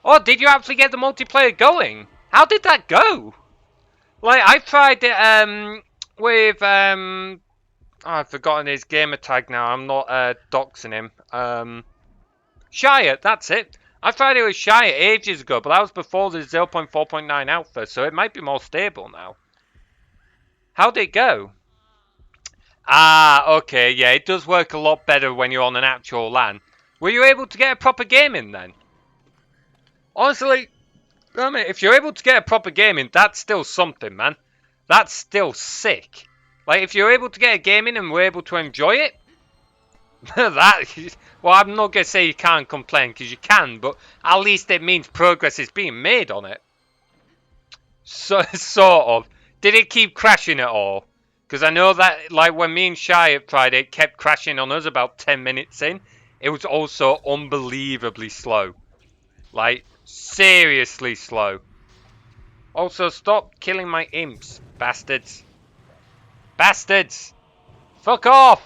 Oh, did you actually get the multiplayer going? How did that go? Like, I tried it, with, oh, I've forgotten his gamer tag now. I'm not, doxing him. Shire, that's it. I tried it with Shire ages ago, but that was before the 0.4.9 alpha, so it might be more stable now. How'd it go? Ah, okay, yeah, it does work a lot better when you're on an actual LAN. Were you able to get a proper game in then? Honestly, I mean, if you're able to get a proper game in, that's still something, man. That's still sick. Like, if you're able to get a game in and we're able to enjoy it, well, I'm not going to say you can't complain, because you can, but at least it means progress is being made on it. So, sort of. Did it keep crashing at all? Because I know that, like, when me and Shai tried it kept crashing on us about 10 minutes in. It was also unbelievably slow. Like, seriously slow. Also, stop killing my imps, bastards. Bastards! Fuck off!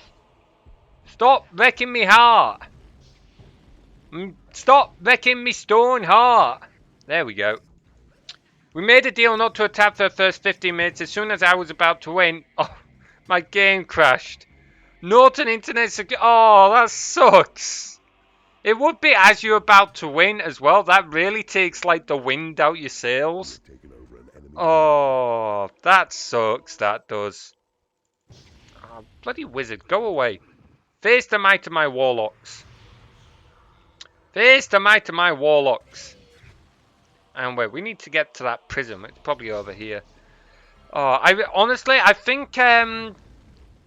Stop wrecking me heart! Stop wrecking me stone heart! There we go. We made a deal not to attack for the first 15 minutes. As soon as I was about to win, oh, my game crashed. Norton Internet oh, that sucks. It would be as you're about to win as well. That really takes like the wind out your sails. Oh, that sucks. That does. Oh, bloody wizard, go away. Face the might of my warlocks. Face the might of my warlocks. And wait, we need to get to that prism. It's probably over here. Oh, honestly, I think, yeah,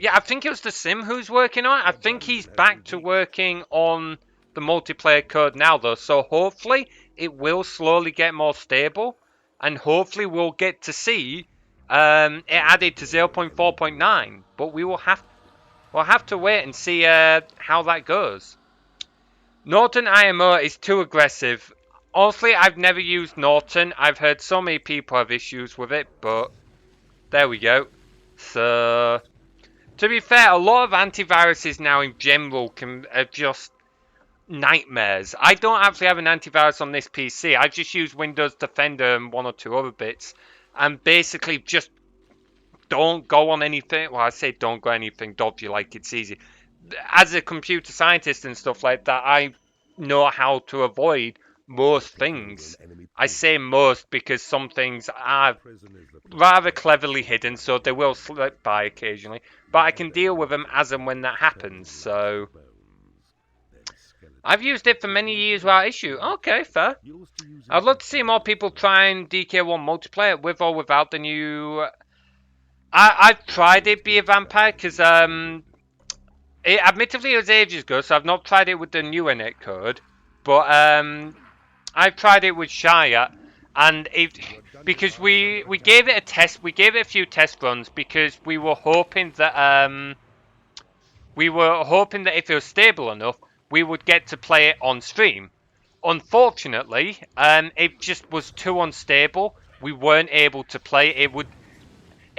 I think it was the Sim who's working on it. I think he's back to working on the multiplayer code now, though. So hopefully it will slowly get more stable. And hopefully we'll get to see it added to 0.4.9. But we'll have to wait and see how that goes. Norton IMO is too aggressive. Honestly, I've never used Norton. I've heard so many people have issues with it, but there we go. So, to be fair, a lot of antiviruses now in general are just nightmares. I don't actually have an antivirus on this PC. I just use Windows Defender and one or two other bits. And basically just don't go on anything. Well, I say don't go on anything dodgy like it's easy. As a computer scientist and stuff like that, I know how to avoid most things. I say most because some things are rather cleverly hidden, so they will slip by occasionally. But I can deal with them as and when that happens, so... I've used it for many years without issue. Okay, fair. I'd love to see more people trying DK1 multiplayer with or without the new... I've tried it, Be a Vampire, because admittedly it was ages ago, so I've not tried it with the new netcode. But I've tried it with Shire, and because we gave it a test, we gave it a few test runs because we were hoping that if it was stable enough, we would get to play it on stream. Unfortunately, it just was too unstable. We weren't able to play it.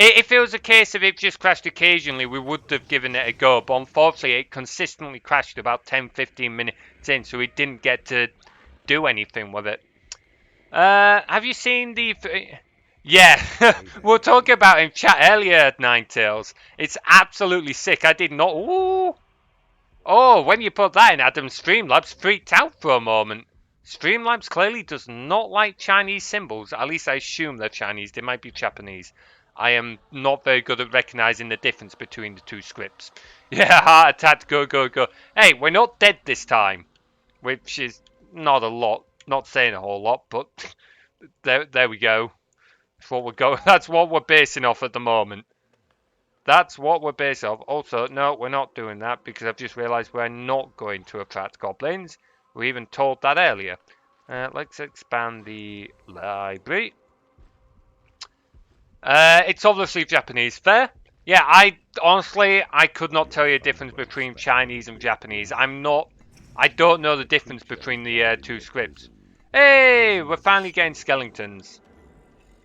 If it was a case of it just crashed occasionally, we would have given it a go. But unfortunately, it consistently crashed about 10-15 minutes in, so we didn't get to do anything with it. Have you seen the... Yeah, we were talking about in chat earlier, Ninetales. It's absolutely sick. I did not... Ooh. Oh, when you put that in, Adam, Streamlabs freaked out for a moment. Streamlabs clearly does not like Chinese symbols. At least I assume they're Chinese. They might be Japanese. I am not very good at recognizing the difference between the two scripts. Yeah, heart attack, go, go, go. Hey, we're not dead this time. Which is not a lot. Not saying a whole lot, but there we go. That's what we're going. That's what we're basing off at the moment. That's what we're based off. Also, no, we're not doing that because I've just realised we're not going to attract goblins. We even told that earlier. Let's expand the library. It's obviously Japanese. Fair? Yeah, honestly, I could not tell you the difference between Chinese and Japanese. I don't know the difference between the two scripts. Hey, we're finally getting skeletons.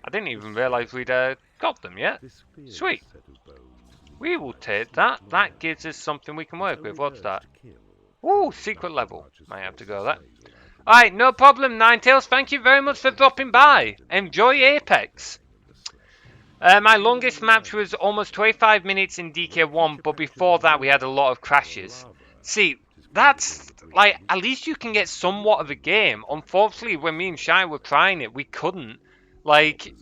I didn't even realise we'd got them yet. Sweet. We will take that. That gives us something we can work with. What's that? Ooh, secret level. Might have to go there. Alright, no problem, Ninetales. Thank you very much for dropping by. Enjoy Apex. My longest match was almost 25 minutes in DK1, but before that we had a lot of crashes. See, that's, like, at least you can get somewhat of a game. Unfortunately, when me and Shy were trying it, we couldn't. Like,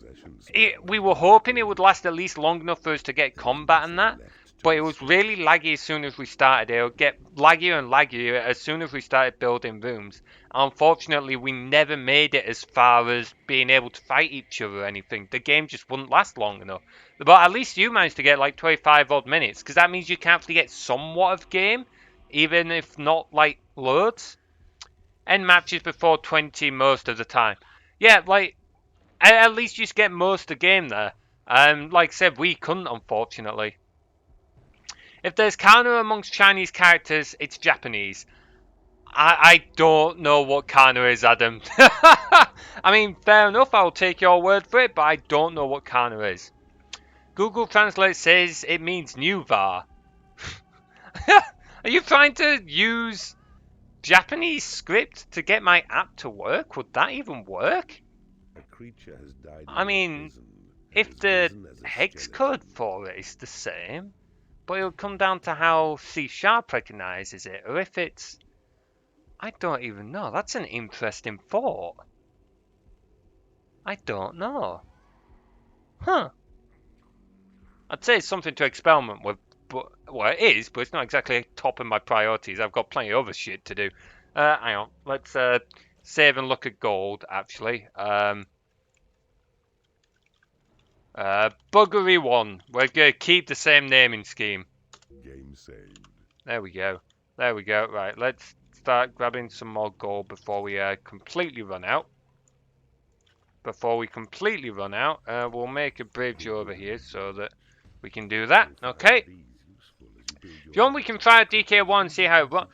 we were hoping it would last at least long enough for us to get combat and that, but it was really laggy as soon as we started. It would get laggier and laggier as soon as we started building rooms. Unfortunately, we never made it as far as being able to fight each other or anything. The game just wouldn't last long enough. But at least you managed to get like 25 odd minutes, because that means you can actually get somewhat of game, even if not like loads. End matches before 20 most of the time. Yeah, like, at least you just get most of the game there. Like I said, we couldn't, unfortunately. If there's Kana amongst Chinese characters, it's Japanese. I don't know what Kana is, Adam. I mean, fair enough, I'll take your word for it, but I don't know what Kana is. Google Translate says it means new var. Are you trying to use Japanese script to get my app to work? Would that even work? I mean, if the hex code for it is the same, but it'll come down to how C# recognizes it, or if it's... I don't even know. That's an interesting thought. I don't know. Huh. I'd say it's something to experiment with, but, well, it is, but it's not exactly top of my priorities. I've got plenty of other shit to do. Hang on. Let's save and look at gold, actually. Buggery 1. We're going to keep the same naming scheme.
Game saved.
There we go. There we go. Right, let's start grabbing some more gold before we completely run out. Before we completely run out, we'll make a bridge over here so that we can do that. Okay. If you want, we can try a DK1 and see how it runs.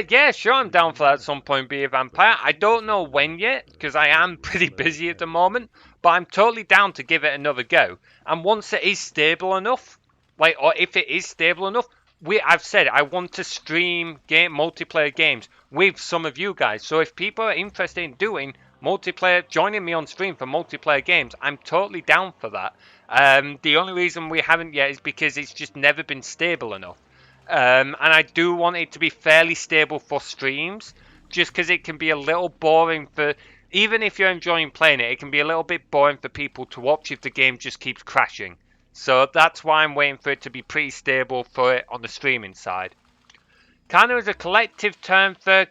Yeah, sure, I'm down for that at some point, be a vampire. I don't know when yet, because I am pretty busy at the moment, but I'm totally down to give it another go. And once it is stable enough, like, or if it is stable enough, I've said I want to stream multiplayer games with some of you guys. So if people are interested in doing multiplayer, joining me on stream for multiplayer games, I'm totally down for that. The only reason we haven't yet is because it's just never been stable enough. And I do want it to be fairly stable for streams, just because it can be a little boring for, even if you're enjoying playing it, it can be a little bit boring for people to watch if the game just keeps crashing. So that's why I'm waiting for it to be pretty stable for it on the streaming side. Kana is a collective term for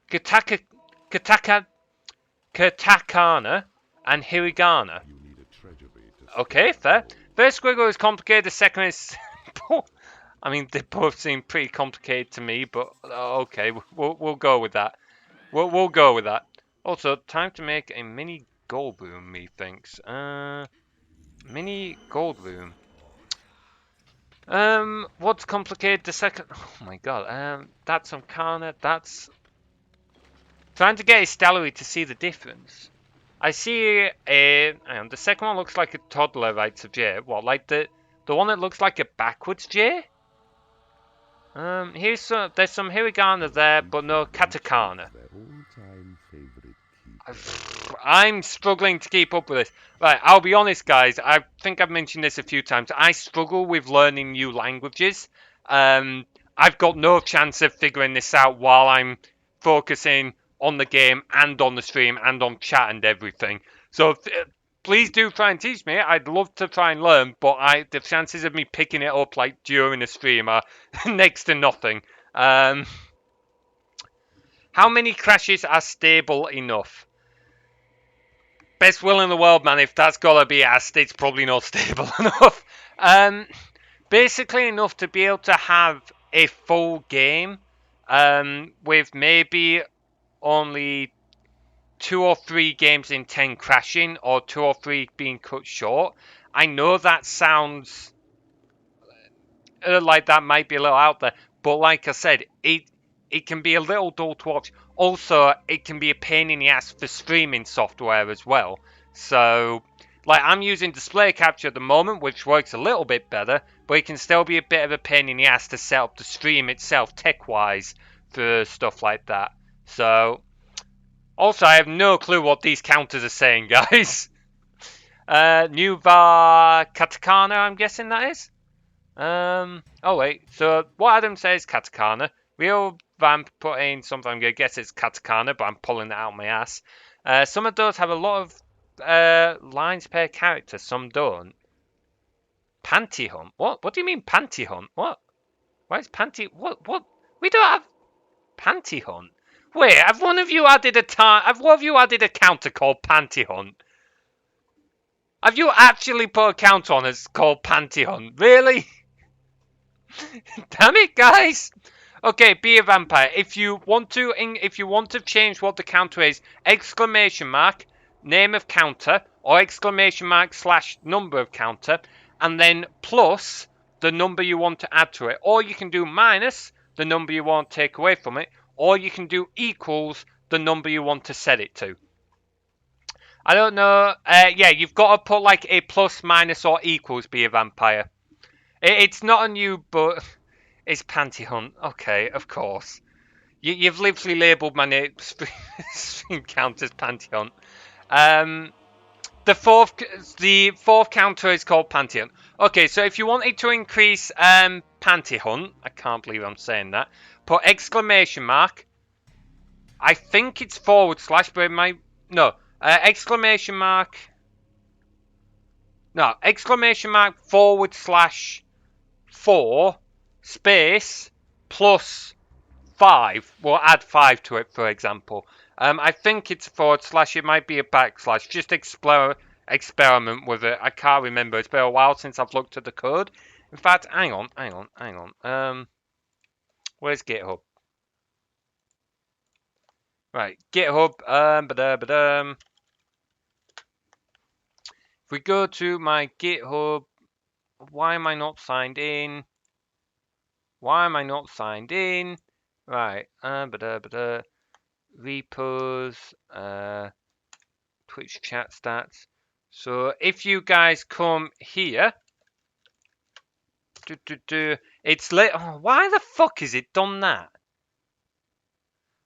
katakana and hiragana. Okay, fair. First squiggle is complicated, the second is simple. I mean, they both seem pretty complicated to me, but okay, we'll go with that. We'll go with that. Also, time to make a mini gold room, methinks. Mini gold room. What's complicated? The second. Oh my god. That's some Kana. That's trying to get a Stellary to see the difference. I see a. Hang on, the second one looks like a toddler writes a J. What, like the one that looks like a backwards J? Here's some. There's some hiragana there, but no katakana. I'm struggling to keep up with this. Right, I'll be honest, guys. I think I've mentioned this a few times. I struggle with learning new languages. I've got no chance of figuring this out while I'm focusing on the game and on the stream and on chat and everything. So please do try and teach me. I'd love to try and learn, but the chances of me picking it up like during a stream are next to nothing. How many crashes are stable enough? Best will in the world, man. If that's gotta be asked, it's probably not stable enough. Basically enough to be able to have a full game with maybe only 2 or 3 games in 10 crashing or 2 or 3 being cut short. I know that sounds like that might be a little out there, but like I said, it can be a little dull to watch. Also, it can be a pain in the ass for streaming software as well. So, like, I'm using display capture at the moment, which works a little bit better, but it can still be a bit of a pain in the ass to set up the stream itself tech-wise for stuff like that. So, also, I have no clue what these counters are saying, guys. Nuva Katakana, I'm guessing that is. Oh wait, so what Adam says katakana. Real Vamp put in something, I'm going to guess it's katakana, but I'm pulling it out of my ass. Some of those have a lot of lines per character, some don't. Panty hunt? What? What do you mean panty hunt? What? Why is panty... What? We don't have panty hunt. Wait, have one of you added a have one of you added a counter called panty hunt? Have you actually put a counter on as called panty hunt? Really? Damn it, guys! Okay, be a vampire. If you want to change what the counter is, exclamation mark, name of counter, or exclamation mark / number of counter, and then plus the number you want to add to it. Or you can do minus the number you want to take away from it, or you can do equals the number you want to set it to. I don't know. Yeah, you've got to put like a plus, minus, or equals be a vampire. It's not a new, but it's panty hunt. Okay, of course. You've literally labelled my name stream count as panty hunt. The fourth counter is called panty hunt. Okay, so if you wanted to increase panty hunt, I can't believe I'm saying that. Put exclamation mark. I think it's /, but it might no exclamation mark. No, exclamation mark / 4 space plus 5. We'll add 5 to it, for example. I think it's /, it might be a /. Just experiment with it. I can't remember. It's been a while since I've looked at the code. In fact, hang on. Where's GitHub? Right, GitHub. If we go to my GitHub, why am I not signed in? Right, repos, Twitch chat stats. So if you guys come here, it's lit. Oh, why the fuck is it done that?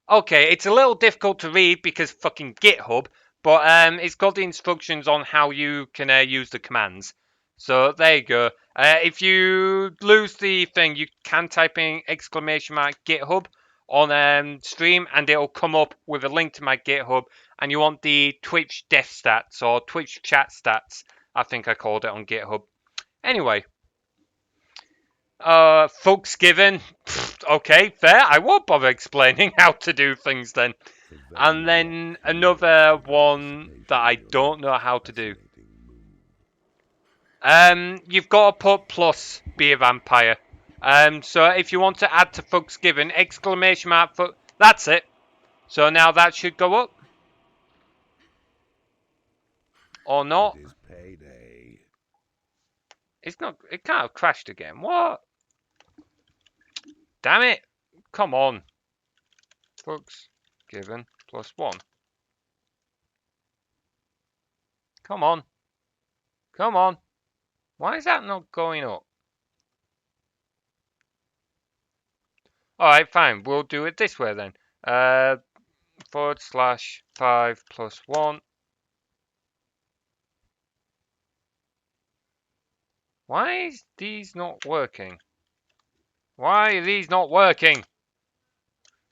Okay, it's a little difficult to read because fucking GitHub, but it's got the instructions on how you can use the commands. So there you go. If you lose the thing, you can type in exclamation mark GitHub on stream, and it'll come up with a link to my GitHub. And you want the Twitch death stats or Twitch chat stats, I think I called it on GitHub. Anyway. Folks given. Okay, fair. I won't bother explaining how to do things then. And then another one that I don't know how to do. You've got to put plus be a vampire. So if you want to add to folks given, exclamation mark, that's it. So now that should go up. Or not.
It is payday.
It's not, it can't have crashed again. What? Damn it. Come on. Folks given +1. Come on. Come on. Why is that not going up? Alright, fine. We'll do it this way then. /5 plus 1. Why is these not working? Why are these not working?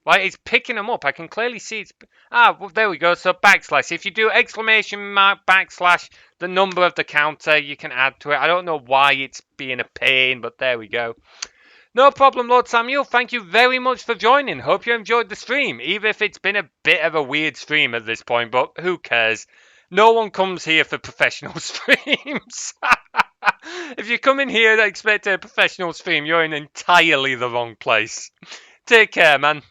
Like, it's picking them up. I can clearly see it's... Ah, well, there we go. So, backslash. If you do exclamation mark backslash the number of the counter, you can add to it. I don't know why it's being a pain, but there we go. No problem, Lord Samuel. Thank you very much for joining. Hope you enjoyed the stream, even if it's been a bit of a weird stream at this point, but who cares? No one comes here for professional streams. If you come in here expecting a professional stream, you're in entirely the wrong place. Take care, man.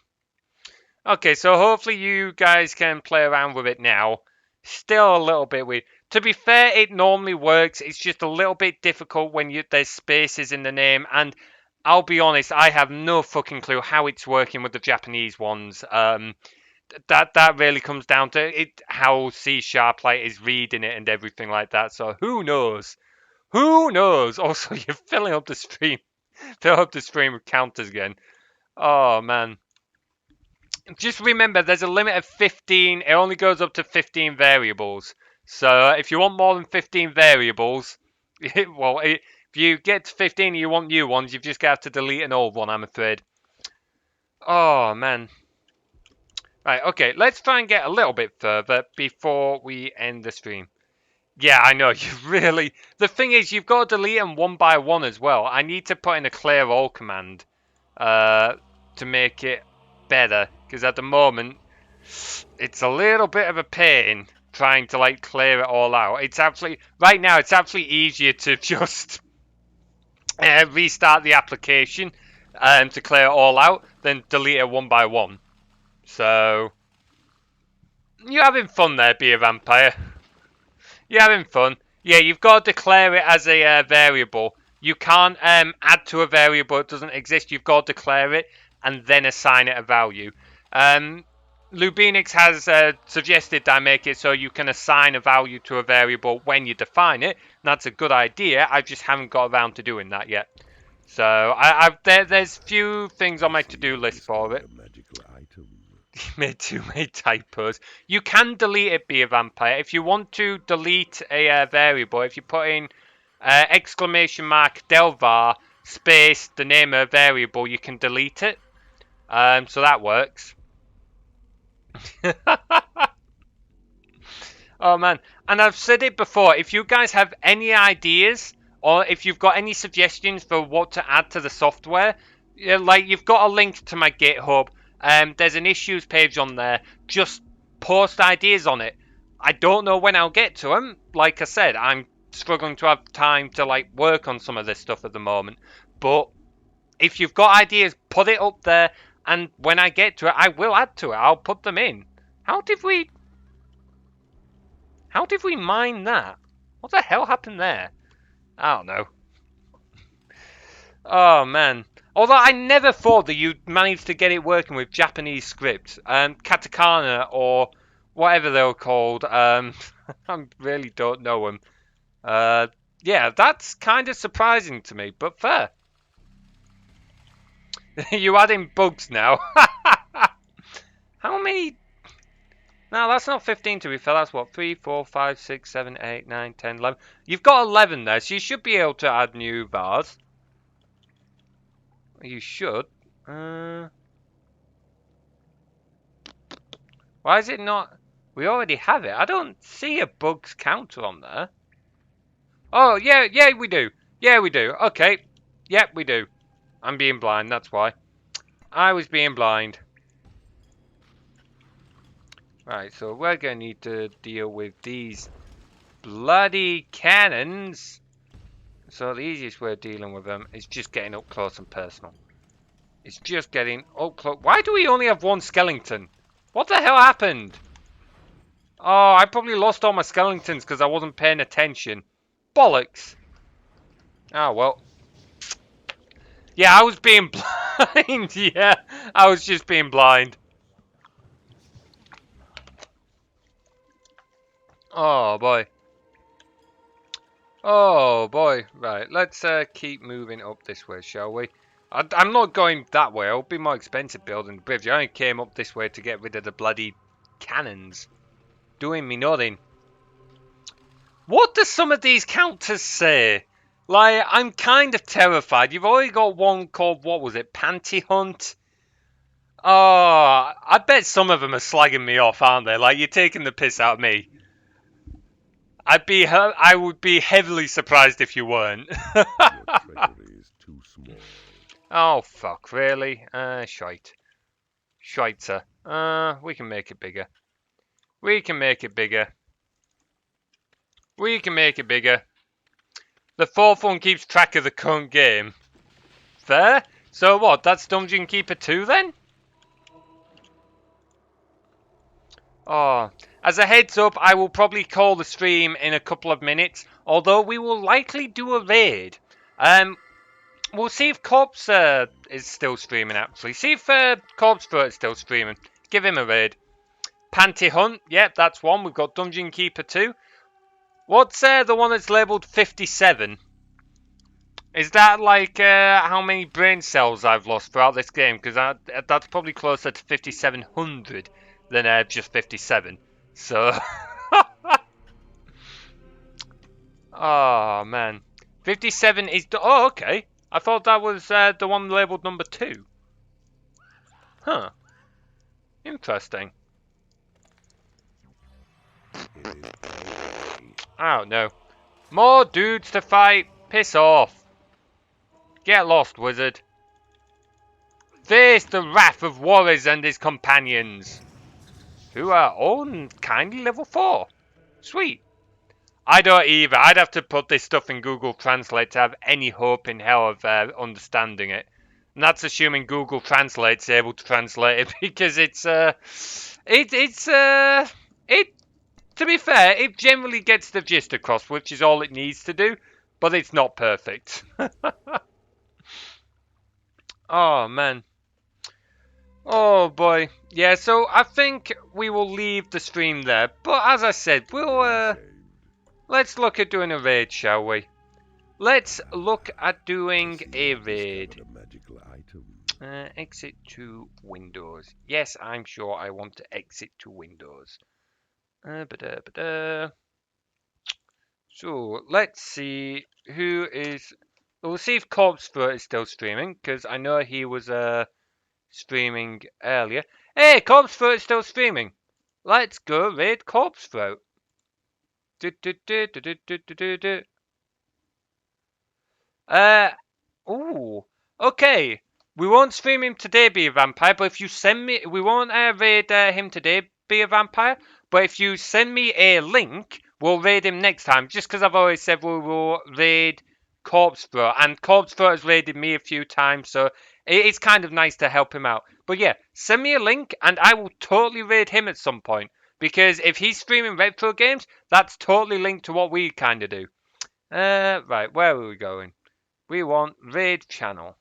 Okay, so hopefully you guys can play around with it now. Still a little bit weird. To be fair, it normally works. It's just a little bit difficult when there's spaces in the name. And I'll be honest, I have no fucking clue how it's working with the Japanese ones. That really comes down to it, how C# like is reading it and everything like that. So who knows? Who knows? Also, you're filling up the stream. Fill up the stream with counters again. Oh man. Just remember, there's a limit of 15. It only goes up to 15 variables. So if you want more than 15 variables, well, if you get to 15 and you want new ones, you've just got to delete an old one, I'm afraid. Oh, man. Right, okay, let's try and get a little bit further before we end the stream. Yeah, I know, you really... The thing is, you've got to delete them one by one as well. I need to put in a clear all command to make it better, because at the moment it's a little bit of a pain trying to like clear it all out. It's actually right now it's actually easier to just restart the application to clear it all out than delete it one by one. So you're having fun there, Be a Vampire. You're having fun. Yeah, you've got to declare it as a variable. You can't add to a variable that doesn't exist. You've got to declare it and then assign it a value. Lubinix has suggested that I make it so you can assign a value to a variable when you define it. That's a good idea. I just haven't got around to doing that yet. So there's few things on my to-do list for it. Made too many typos. You can delete it, Be a Vampire. If you want to delete a variable, if you put in exclamation mark delvar space the name of a variable, you can delete it. So that works. Oh man, and I've said it before, if you guys have any ideas or if you've got any suggestions for what to add to the software, like you've got a link to my GitHub, there's an issues page on there, just post ideas on it. I don't know when I'll get to them. Like I said, I'm struggling to have time to like work on some of this stuff at the moment, but if you've got ideas, put it up there, and when I get to it, I will add to it. I'll put them in. How did we mine that? What the hell happened there? I don't know. Oh, man. Although I never thought that you'd manage to get it working with Japanese scripts. Katakana or whatever they were called. I really don't know them. Yeah, that's kind of surprising to me, but fair. You adding bugs now. How many... No, that's not 15 to be fair. That's what? 3, 4, 5, 6, 7, 8, 9, 10, 11. You've got 11 there, so you should be able to add new bars. You should. Why is it not... We already have it. I don't see a bugs counter on there. Oh, yeah, we do. Yeah, we do. Okay. Yep, we do. I'm being blind, that's why. I was being blind. Right, so we're going to need to deal with these bloody cannons. So the easiest way of dealing with them is just getting up close and personal. It's just getting up close. Why do we only have one skeleton? What the hell happened? Oh, I probably lost all my skeletons because I wasn't paying attention. Bollocks. Oh, well. Yeah, I was being blind. Yeah, I was just being blind. Oh, boy. Oh boy, right. Let's keep moving up this way, shall we? I'm not going that way. It'll be more expensive building the bridge. I only came up this way to get rid of the bloody cannons. Doing me nothing. What do some of these counters say? Like, I'm kind of terrified. You've already got one called, what was it, Panty Hunt? Oh, I bet some of them are slagging me off, aren't they? Like, you're taking the piss out of me. I would be heavily surprised if you weren't.
Your treasury is too small.
Oh, fuck, really? Shite. Shiter. We can make it bigger. We can make it bigger. We can make it bigger. The fourth one keeps track of the current game. Fair? So what, that's Dungeon Keeper 2 then? Oh, as a heads up, I will probably call the stream in a couple of minutes, although we will likely do a raid. We'll see if Corpse is still streaming, actually. See if Corpse Throat is still streaming. Give him a raid. Panty Hunt, yep, that's one. We've got Dungeon Keeper 2. What's the one that's labelled 57? Is that like how many brain cells I've lost throughout this game? Because that's probably closer to 5,700 than just 57. So, oh man, 57 is. Oh, okay. I thought that was the one labelled number 2. Huh. Interesting. I don't know. More dudes to fight. Piss off. Get lost, wizard. Face the wrath of Warriors and his companions, who are all kindly level 4. Sweet. I don't either. I'd have to put this stuff in Google Translate to have any hope in hell of understanding it. And that's assuming Google Translate's able to translate it, because it to be fair, it generally gets the gist across, which is all it needs to do, but it's not perfect. Oh man. Oh boy. Yeah, so I think we will leave the stream there. But as I said, let's look at doing a raid, shall we? Let's look at doing a raid. Exit to Windows. Yes, I'm sure I want to exit to Windows. So let's see who is. We'll see if Corpse Throat is still streaming, because I know he was streaming earlier. Hey, Corpse Throat is still streaming. Let's go raid Corpse Throat. Ooh. Okay. We won't stream him today, be a vampire, but if you send me, we won't raid him today, be a vampire, but if you send me a link, we'll raid him next time, just because I've always said we will raid Corpse Throat, and Corpse Throat has raided me a few times, so it's kind of nice to help him out. But yeah, send me a link, and I will totally raid him at some point, because if he's streaming retro games, that's totally linked to what we kind of do. Right, where are we going? We want raid channel.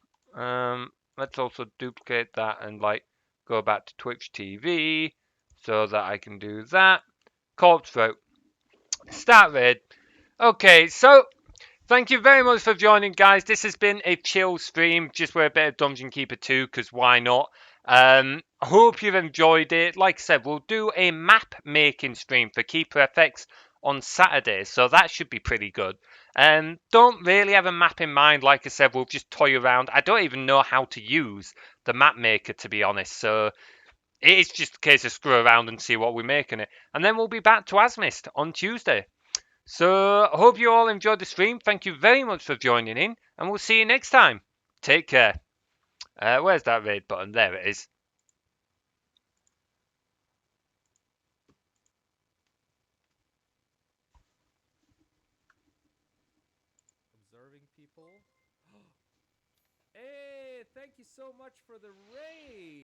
Let's also duplicate that and like go back to Twitch TV so that I can do that. Corpse Throat. Start raid. Okay, so thank you very much for joining, guys. This has been a chill stream, just with a bit of Dungeon Keeper 2, because why not? Hope you've enjoyed it. Like I said, we'll do a map making stream for Keeper FX on Saturday, so that should be pretty good. Don't really have a map in mind. Like I said, we'll just toy around. I don't even know how to use the map maker, to be honest, so it's just a case of screw around and see what we're making it. And then we'll be back to Asmist on Tuesday. So I hope you all enjoyed the stream. Thank you very much for joining in, and we'll see you next time. Take care. Where's that raid button? There it is.
Observing people. Hey, thank you so much for the raid.